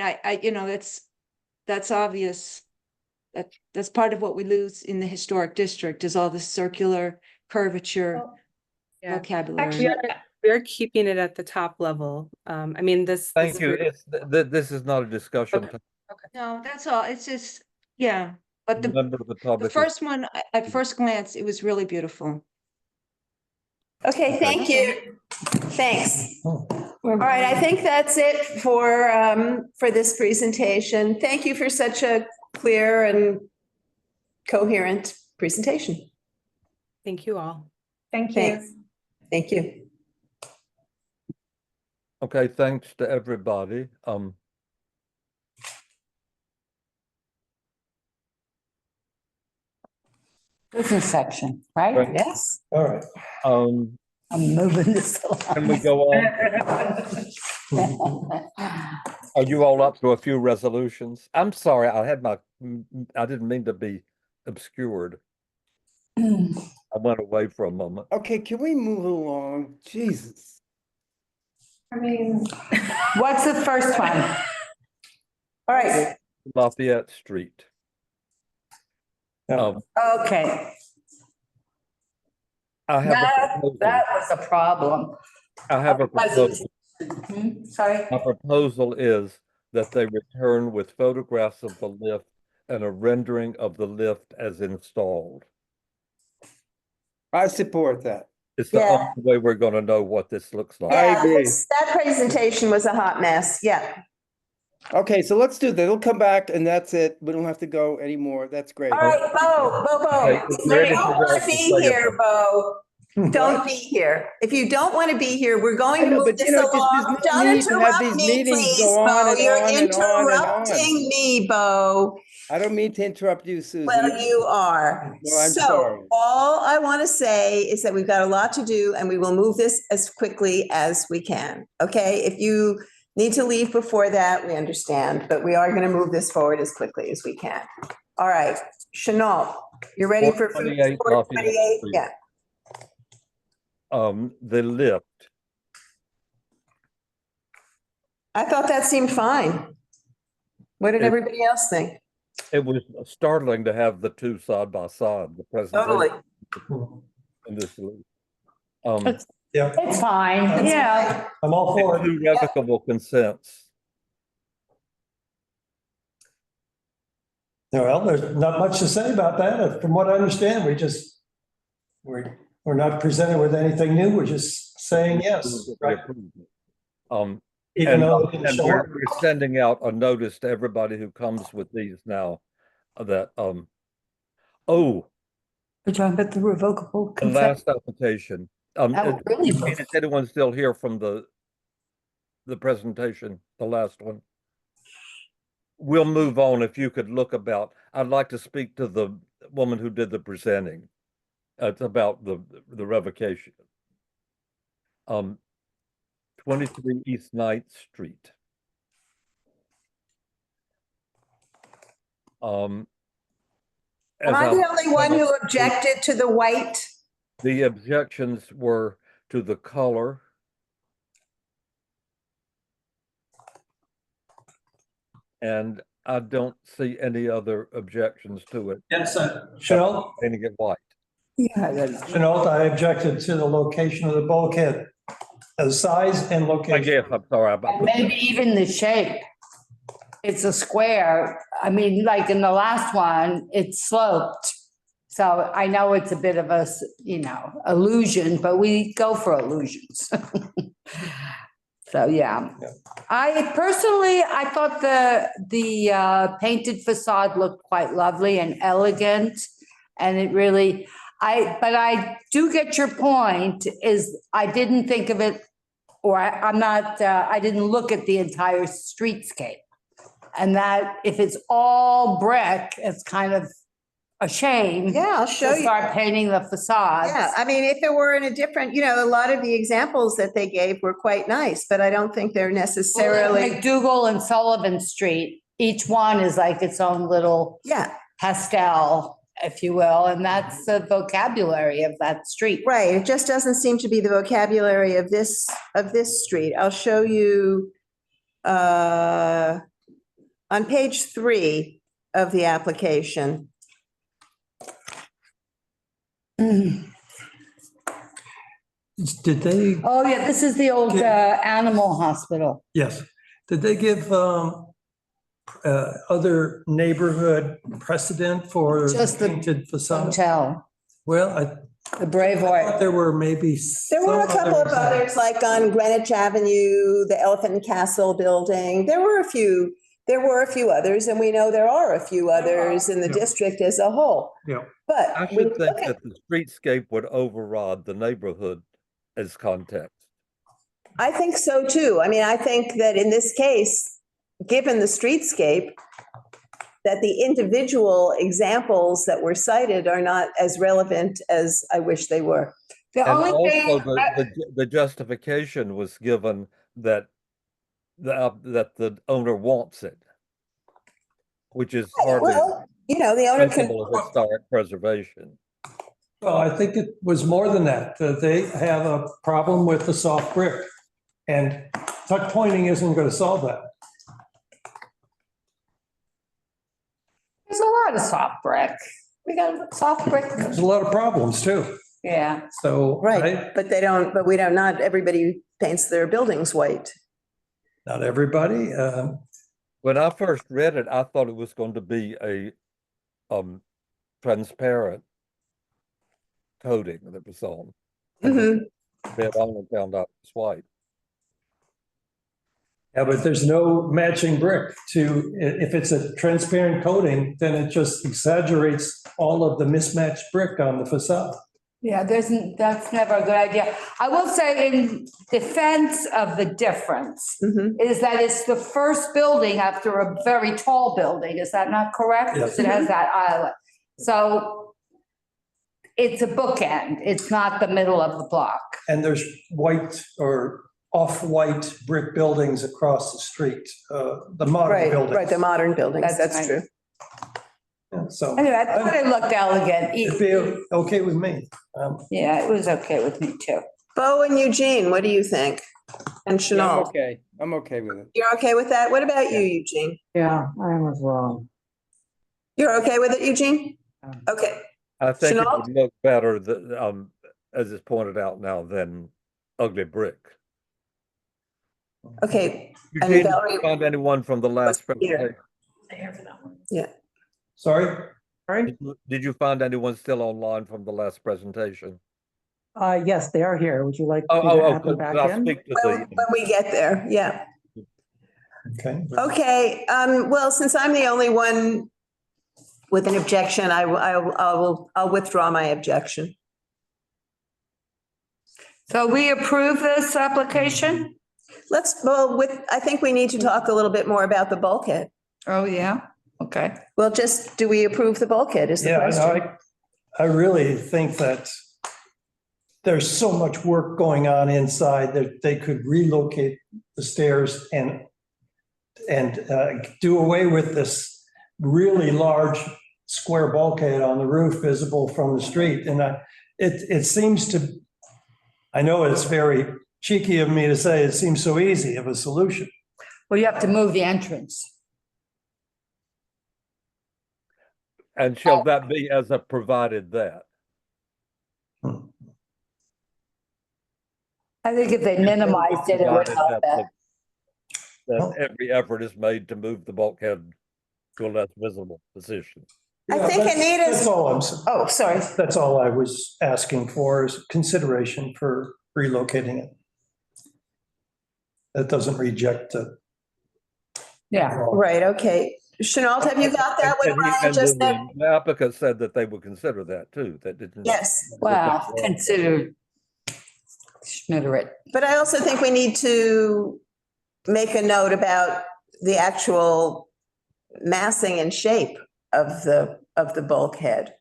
that's obvious. That's part of what we lose in the historic district is all the circular curvature vocabulary. Actually, we are keeping it at the top level. I mean, this. Thank you. This is not a discussion. Okay. No, that's all. It's just, yeah. But the first one, at first glance, it was really beautiful. Okay, thank you. Thanks. All right, I think that's it for this presentation. Thank you for such a clear and coherent presentation. Thank you all. Thank you. Thanks. Thank you. Okay, thanks to everybody. Business section, right? Right. Yes. All right. I'm moving this along. Can we go on? Are you all up to a few resolutions? I'm sorry, I didn't mean to be obscured. I went away for a moment. Okay, can we move along? Jesus. I mean, What's the first one? All right, Lafayette Street. okay. I have a That proposal. was a problem. I have a proposal. Sorry. My proposal is that they return with photographs of the lift and a rendering of the lift as installed. I support that. It's the Yeah. only way we're going to know what this looks like. Yeah, that presentation was a hot mess. Yeah. Okay, so let's do that. It'll come back and that's it. We don't have to go anymore. That's great. All right, Bo. Okay, If ready you for don't want Ross to to be say here, about- Bo, don't be here. If you don't want to be here, we're going I to know, move but, this you know, just- along. there's no Don't need to have interrupt these me, meetings please, go on Bo. and You're on and on and on. interrupting me, Bo. I don't mean to interrupt you, Susan. Well, you are. No, I'm So sorry. all I want to say is that we've got a lot to do and we will move this as quickly as we can. Okay? If you need to leave before that, we understand, but we are going to move this forward as quickly as we can. All right. Chenault, you're ready for 428 428? Street. Yeah. The lift. I thought that seemed fine. What did everybody else think? It was startling to have the two side by side, the presentation. And this lift. Yeah. It's fine, yeah. I'm all for it. Two revocable consents. Well, there's not much to say about that. From what I understand, we're not presented with anything new. We're just saying yes, right? Even And, though it didn't and show we're, up. we're sending out a notice to everybody who comes with these now that, We're talking about the revocable the consent. last application. That really Is anyone still here from the presentation, the last one? We'll move on if you could look about, I'd like to speak to the woman who did the presenting. It's about the revocation. 23 East 9th Street. Am I the only one who objected to the white? The objections were to the color. And I don't see any other objections to it. Yes, Chenault? Painting it white. Chenault, I objected to the location of the bulkhead, the size and location. Yes, I'm sorry about And that. maybe even the shape. It's a square. I mean, like in the last one, it's sloped. So I know it's a bit of a, illusion, but we go for illusions. So, yeah. I thought the painted facade looked quite lovely and elegant. And it really, but I do get your point is I didn't think of it, or I didn't look at the entire streetscape. And that if it's all brick, it's kind of a shame. Yeah, I'll show to you. start painting the facades. Yeah, I mean, if it were in a different, a lot of the examples that they gave were quite nice, but I don't think they're necessarily. McDougal and Sullivan Street, each one is like its own little pastel, if you will, and that's the vocabulary of that street. Right, it just doesn't seem to be the vocabulary of this street. I'll show you on page 3 of the application. Did they? Oh, yeah, this is the old animal hospital. Yes. Did they give other neighborhood precedent for Just the painted facade? hotel. Well, the Brave White. There were maybe. There were a some couple of others, like on Greenwich Avenue, the Elephant and Castle building. There were a few others, and we know there are a few others in the district as a whole. Yeah. But I should think that the streetscape would override the neighborhood as context. I think so too. I mean, I think that in this case, given the streetscape, that the individual examples that were cited are not as relevant as I wish they were. And also the justification was given that the owner wants it, which is hardly Well, the owner can. principle of historic preservation. Well, I think it was more than that. They have a problem with the soft brick. And tuck pointing isn't going to solve that. There's a lot of soft brick. We got soft brick. There's a lot of problems too. Yeah. So. Right, but we don't, not everybody paints their buildings white. Not everybody. When I first read it, I thought it was going to be a transparent coating that was on. Mhm. But I only found out it's white. Yeah, but there's no matching brick to, if it's a transparent coating, then it just exaggerates all of the mismatched brick on the facade. Yeah, that's never a good idea. I will say in defense of the difference is that it's the first building after a very tall building. Is that not correct? Yes. It has that island. So it's a bookend. It's not the middle of the block. And there's white or off-white brick buildings across the street, the modern buildings. Right, the modern buildings, that's nice. true. Yeah, so. Anyway, I thought it looked elegant. It'd be okay with me. Yeah, it was okay with me too. Bo and Eugene, what do you think? And Yeah, Chanel, I'm okay with it. you're okay with that? What about you, Eugene? Yeah, I am as well. You're okay with it, Eugene? Okay. I think it Chanel? would look better, as is pointed out now, than ugly brick. Okay. And Eugene, did Valerie, you find anyone from the last presentation? yeah. Sorry? Did you find anyone still online from the last presentation? Yes, they are here. Would you like me to Oh, add them good. back I'll in? speak to When we get there, yeah. Okay. Okay, well, since I'm the only one with an objection, I'll withdraw my objection. So we approve this application? I think we need to talk a little bit more about the bulkhead. Oh, yeah? Okay. Well, do we approve the bulkhead is the Yeah, question. no, I really think that there's so much work going on inside that they could relocate the stairs and do away with this really large square bulkhead on the roof visible from the street. And it seems to, I know it's very cheeky of me to say it seems so easy of a solution. Well, you have to move the entrance. And shall that be as a provided that? I think if they minimized it, it would help that. That every effort is made to move the bulkhead to a less visible position. I think Anita's. That's all I'm saying. Oh, sorry. That's all I was asking for is consideration for relocating it. That doesn't reject the. Yeah. Right, okay. Chenault, have you got that what Brian just said? The applicant said that they would consider that too. That didn't. Yes. Well, consider it. But I also think we need to make a note about the actual massing and shape of the bulkhead,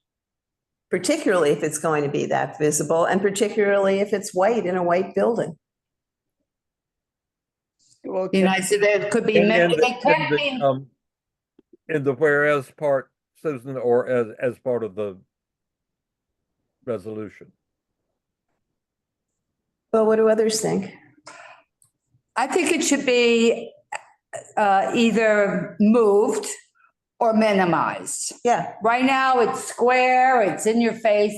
particularly if it's going to be that visible and particularly if it's white in a white building. Well, Be nice if there could be. In They can't be. in the whereas part, Susan, or as part of the resolution. Well, what do others think? I think it should be either moved or minimized. Yeah. Right now, it's square, it's in your face.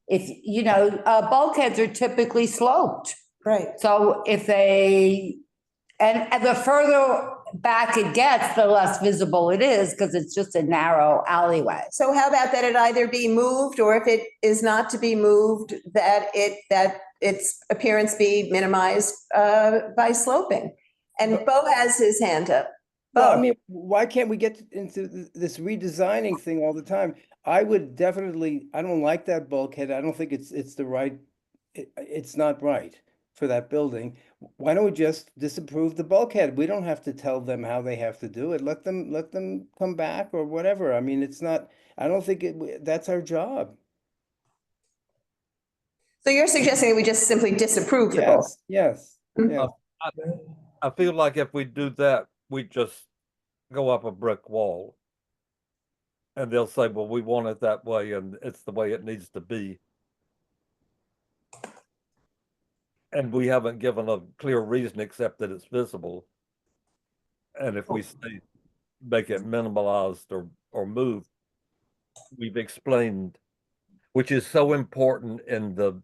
If, bulkheads are typically sloped. Right. So if they, and the further back it gets, the less visible it is because it's just a narrow alleyway. So how about that it either be moved, or if it is not to be moved, that its appearance be minimized by sloping? And Bo has his hand up. Well, I mean, why can't we get into this redesigning thing all the time? I would definitely, I don't like that bulkhead. I don't think it's the right, it's not right for that building. Why don't we just disapprove the bulkhead? We don't have to tell them how they have to do it. Let them come back or whatever. I mean, it's not, I don't think that's our job. So you're suggesting that we just simply disapprove the bulkhead? Yes. I feel like if we do that, we just go up a brick wall. And they'll say, well, we want it that way and it's the way it needs to be. And we haven't given a clear reason except that it's visible. And if we say, make it minimalized or moved, we've explained, which is so important in the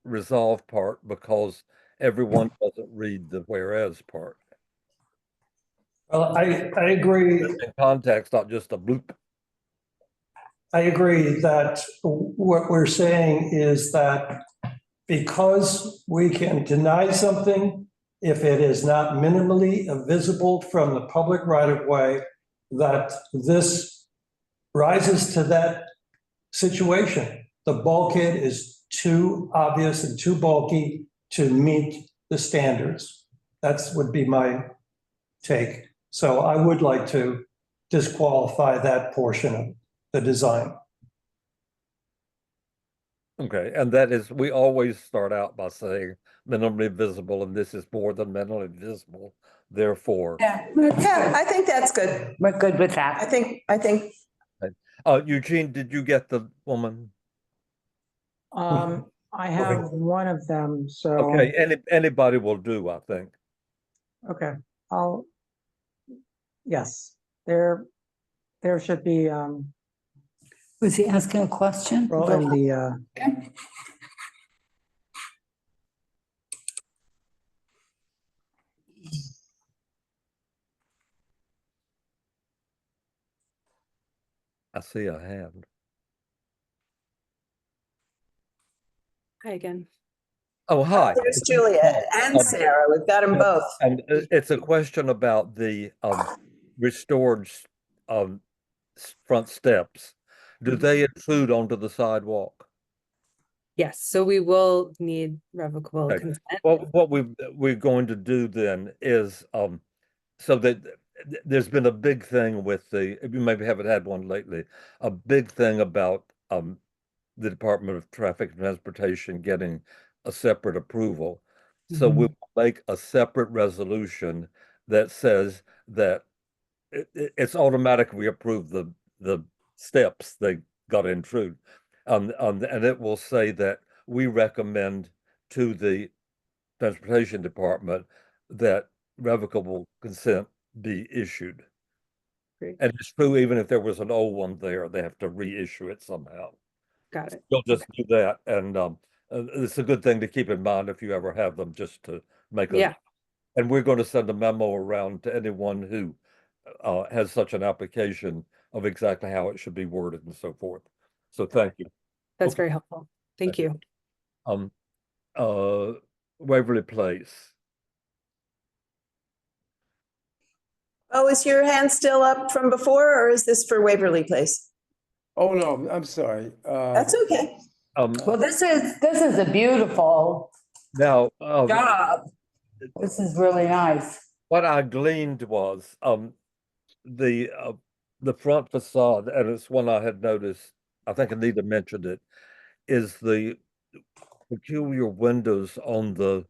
resolve part because everyone doesn't read the whereas part. Well, I agree. In context, not just a bloop. I agree that what we're saying is that because we can deny something if it is not minimally visible from the public right of way, that this rises to that situation. The bulkhead is too obvious and too bulky to meet the standards. That's would be my take. So I would like to disqualify that portion of the design. Okay, and that is, we always start out by saying minimally visible, and this is more than minimally visible, therefore. Yeah, I think that's good. We're good with that. I think. Eugene, did you get the woman? I have one of them, so. Okay, anybody will do, I think. Okay, yes, there should be, Was he asking a question? well, in the, I see a hand. Hi again. Oh, hi. There's Julia and Sarah. We've got them both. And it's a question about the restored front steps. Do they intrude onto the sidewalk? Yes, so we will need revocable Okay. consent. Well, what we're going to do then is so that there's been a big thing with you maybe haven't had one lately, a big thing about the Department of Traffic and Transportation getting a separate approval. So we'll make a separate resolution that says that it's automatically approved the steps they got to intrude. And it will say that we recommend to the Transportation Department that revocable consent be issued. Great. And it's true, even if there was an old one there, they have to reissue it somehow. Got it. You'll just do that. And it's a good thing to keep in mind if you ever have them, just to make Yeah. And we're going to send a memo around to anyone who has such an application of exactly how it should be worded and so forth. So thank you. That's very helpful. Thank you. Waverly Place. Oh, is your hand still up from before, or is this for Waverly Place? Oh, no, I'm sorry. That's okay. Well, this is a beautiful Now, job. This is really nice. what I gleaned was the front facade, and it's one I had noticed, I think Anita mentioned it, is the peculiar windows on the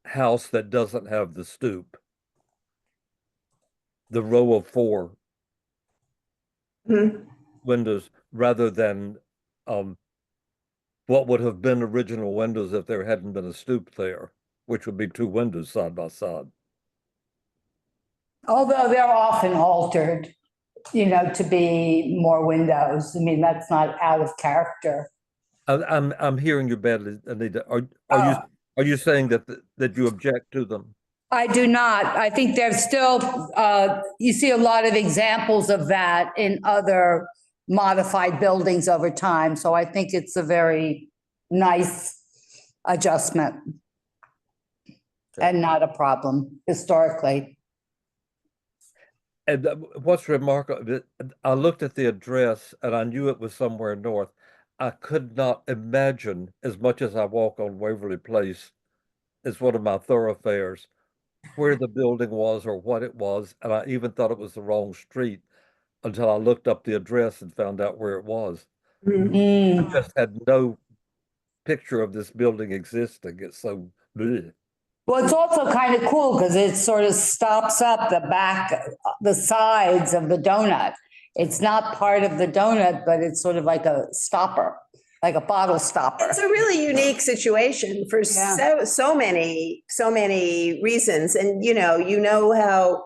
house that doesn't have the stoop. The row of 4 windows rather than what would have been original windows if there hadn't been a stoop there, which would be 2 windows side by side. Although they're often altered, to be more windows. I mean, that's not out of character. I'm hearing you badly, Anita. Are you saying that you object to them? I do not. I think there's still, you see a lot of examples of that in other modified buildings over time. So I think it's a very nice adjustment and not a problem historically. And what's remarkable, I looked at the address and I knew it was somewhere north. I could not imagine, as much as I walk on Waverly Place, as one of my thoroughfares, where the building was or what it was. And I even thought it was the wrong street until I looked up the address and found out where it was. I just had no picture of this building existing. It's so bleh. Well, it's also kind of cool because it sort of stops up the sides of the donut. It's not part of the donut, but it's sort of like a stopper. like a bottle stopper. It's a really unique situation for so many reasons. And you know how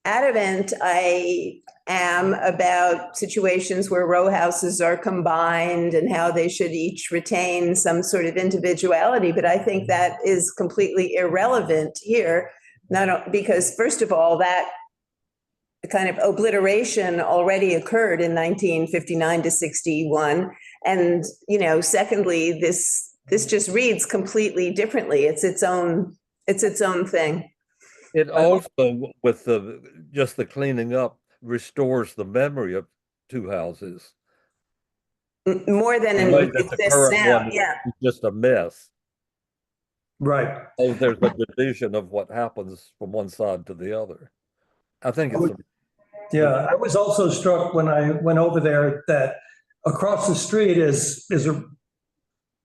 adamant I am about situations where row houses are combined and how they should each retain some sort of individuality. But I think that is completely irrelevant here, because first of all, that kind of obliteration already occurred in 1959 to 61. And, secondly, this just reads completely differently. It's its own thing. It also, with just the cleaning up, restores the memory of two houses. More than The exists current now, one yeah. is just a mess. Right. So there's a division of what happens from one side to the other. I think it's Yeah, I was also struck when I went over there that across the street is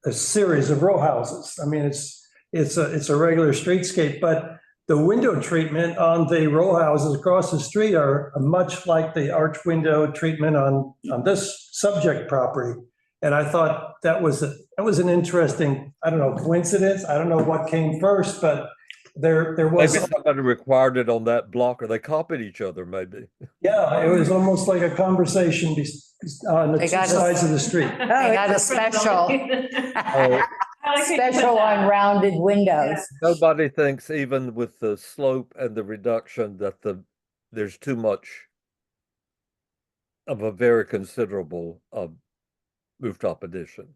a series of row houses. I mean, it's a regular streetscape, but the window treatment on the row houses across the street are much like the arch window treatment on this subject property. And I thought that was an interesting, I don't know, coincidence. I don't know what came first, but there was. Maybe somebody required it on that block, or they copied each other, maybe. Yeah, it was almost like a conversation on the two sides of the street. They got a special, special on rounded windows. Nobody thinks, even with the slope and the reduction, that there's too much of a very considerable rooftop addition.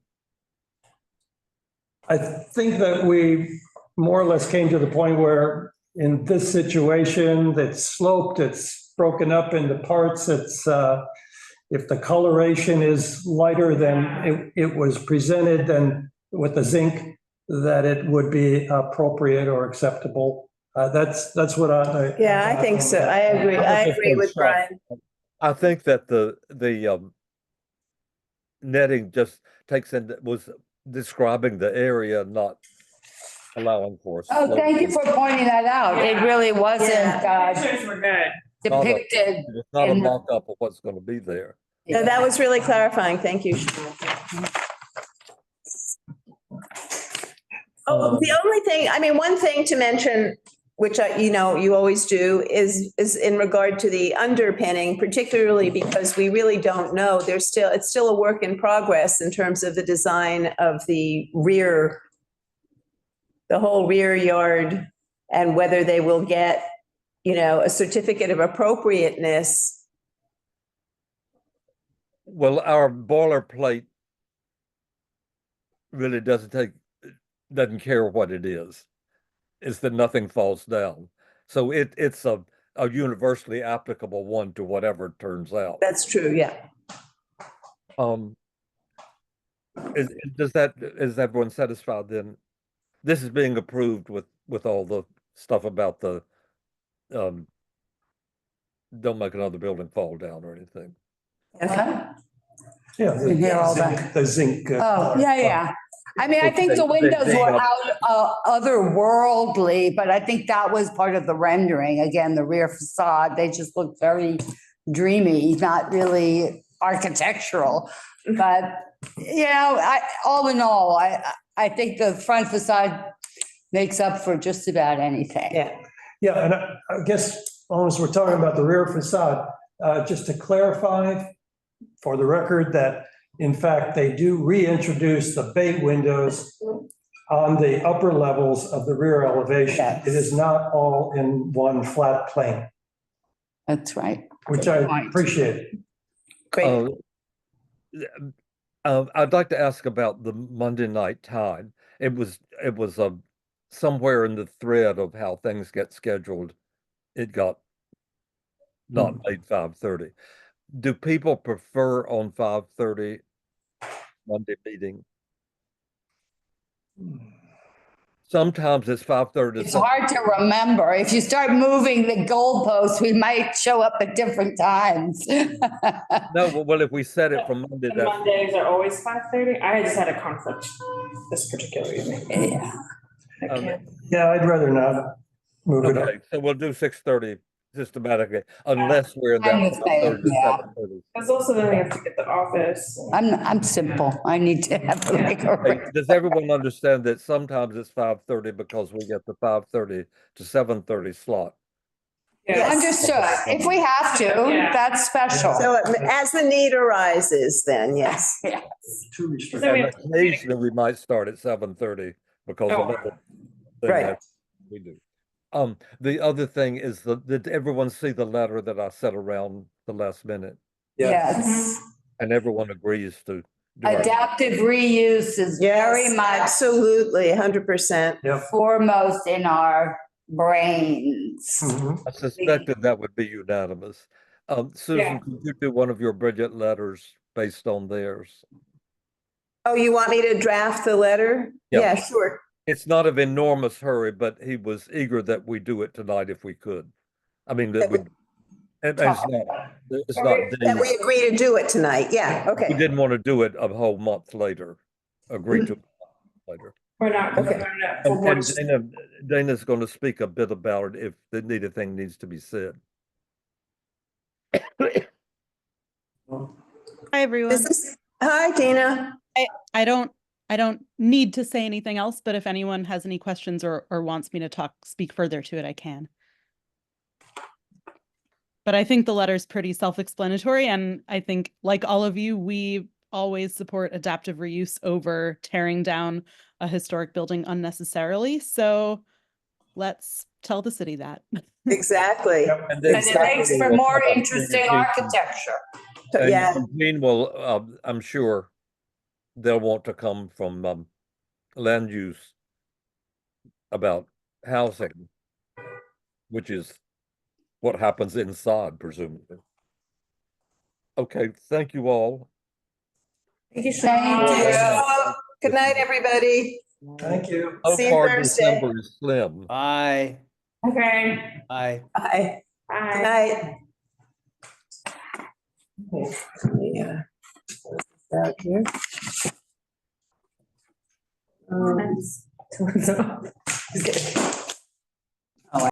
I think that we more or less came to the point where in this situation that's sloped, it's broken up into parts. It's if the coloration is lighter than it was presented, then with the zinc, that it would be appropriate or acceptable. That's what I. Yeah, I think so. I agree with Brian. I think that the netting just was describing the area, not allowing for. Oh, thank you for pointing that out. It really wasn't Pictures were good. depicted. It's not a mock-up of what's going to be there. No, that was really clarifying. Thank you. Oh, the only thing, one thing to mention, which you always do, is in regard to the underpinning, particularly because we really don't know. It's still a work in progress in terms of the design of the whole rear yard, and whether they will get, a certificate of appropriateness. Well, our boilerplate really doesn't care what it is. It's that nothing falls down. So it's a universally applicable one to whatever it turns out. That's true, yeah. Is everyone satisfied then? This is being approved with all the stuff about the don't make another building fall down or anything. Okay. Yeah, You hear all that. the zinc. Oh, yeah. I think the windows were otherworldly, but I think that was part of the rendering. Again, the rear facade, they just look very dreamy, not really architectural. But, all in all, I think the front facade makes up for just about anything. Yeah, and I guess as we're talking about the rear facade, just to clarify for the record that in fact, they do reintroduce the bay windows on the upper levels of the rear elevation. Yes. It is not all in one flat plane. That's right. Which I appreciate. Great. I'd like to ask about the Monday night time. It was somewhere in the thread of how things get scheduled. It got not made 5:30. Do people prefer on 5:30 Monday meeting? Sometimes it's 5:30. It's hard to remember. If you start moving the goalposts, we might show up at different times. No, well, if we set it from Monday, The Mondays are always 5:30. I just had a conflict this particular evening. Yeah. Yeah, I'd rather not move it up. Okay, so we'll do 6:30 systematically, unless we're in I that understand, 5:30, yeah. 7:30. That's also then we have to get the office. I'm simple. I need to have like a. Hey, does everyone understand that sometimes it's 5:30 because we get the 5:30 to 7:30 slot? Understood. If we have to, that's special. So as the need arises, then, yes. And occasionally we might start at 7:30 because of other thing Right. that we do. The other thing is did everyone see the letter that I sent around the last minute? Yes. And everyone agrees to do our- Adaptive reuse is very Yes, much absolutely, 100%. foremost in our brains. I suspected that would be unanimous. Susan, could you do one of your brilliant letters based on theirs? Oh, you want me to draft the letter? Yeah, sure. It's not of enormous hurry, but he was eager that we do it tonight if we could. I mean, that we, it's not That we days. agree to do it tonight. Yeah, We okay. didn't want to do it a whole month later, agree to it later. We're not. Okay. And Dana's going to speak a bit about it if anything needs to be said. Hi, everyone. Hi, Dana. I don't need to say anything else, but if anyone has any questions or wants me to speak further to it, I can. But I think the letter's pretty self-explanatory, and I think, like all of you, we always support adaptive reuse over tearing down a historic building unnecessarily. So let's tell the city that. Exactly. And it makes for more interesting architecture. And Gene will, I'm sure they'll want to come from land use about housing, which is what happens inside, presumably. Okay, thank you all. Thank you so Thank much. you. Good night, everybody. Thank you. So See you far, Thursday. December is slim. Bye. Okay. Bye. Bye. Bye. Good night. Yeah. Out here. Just kidding.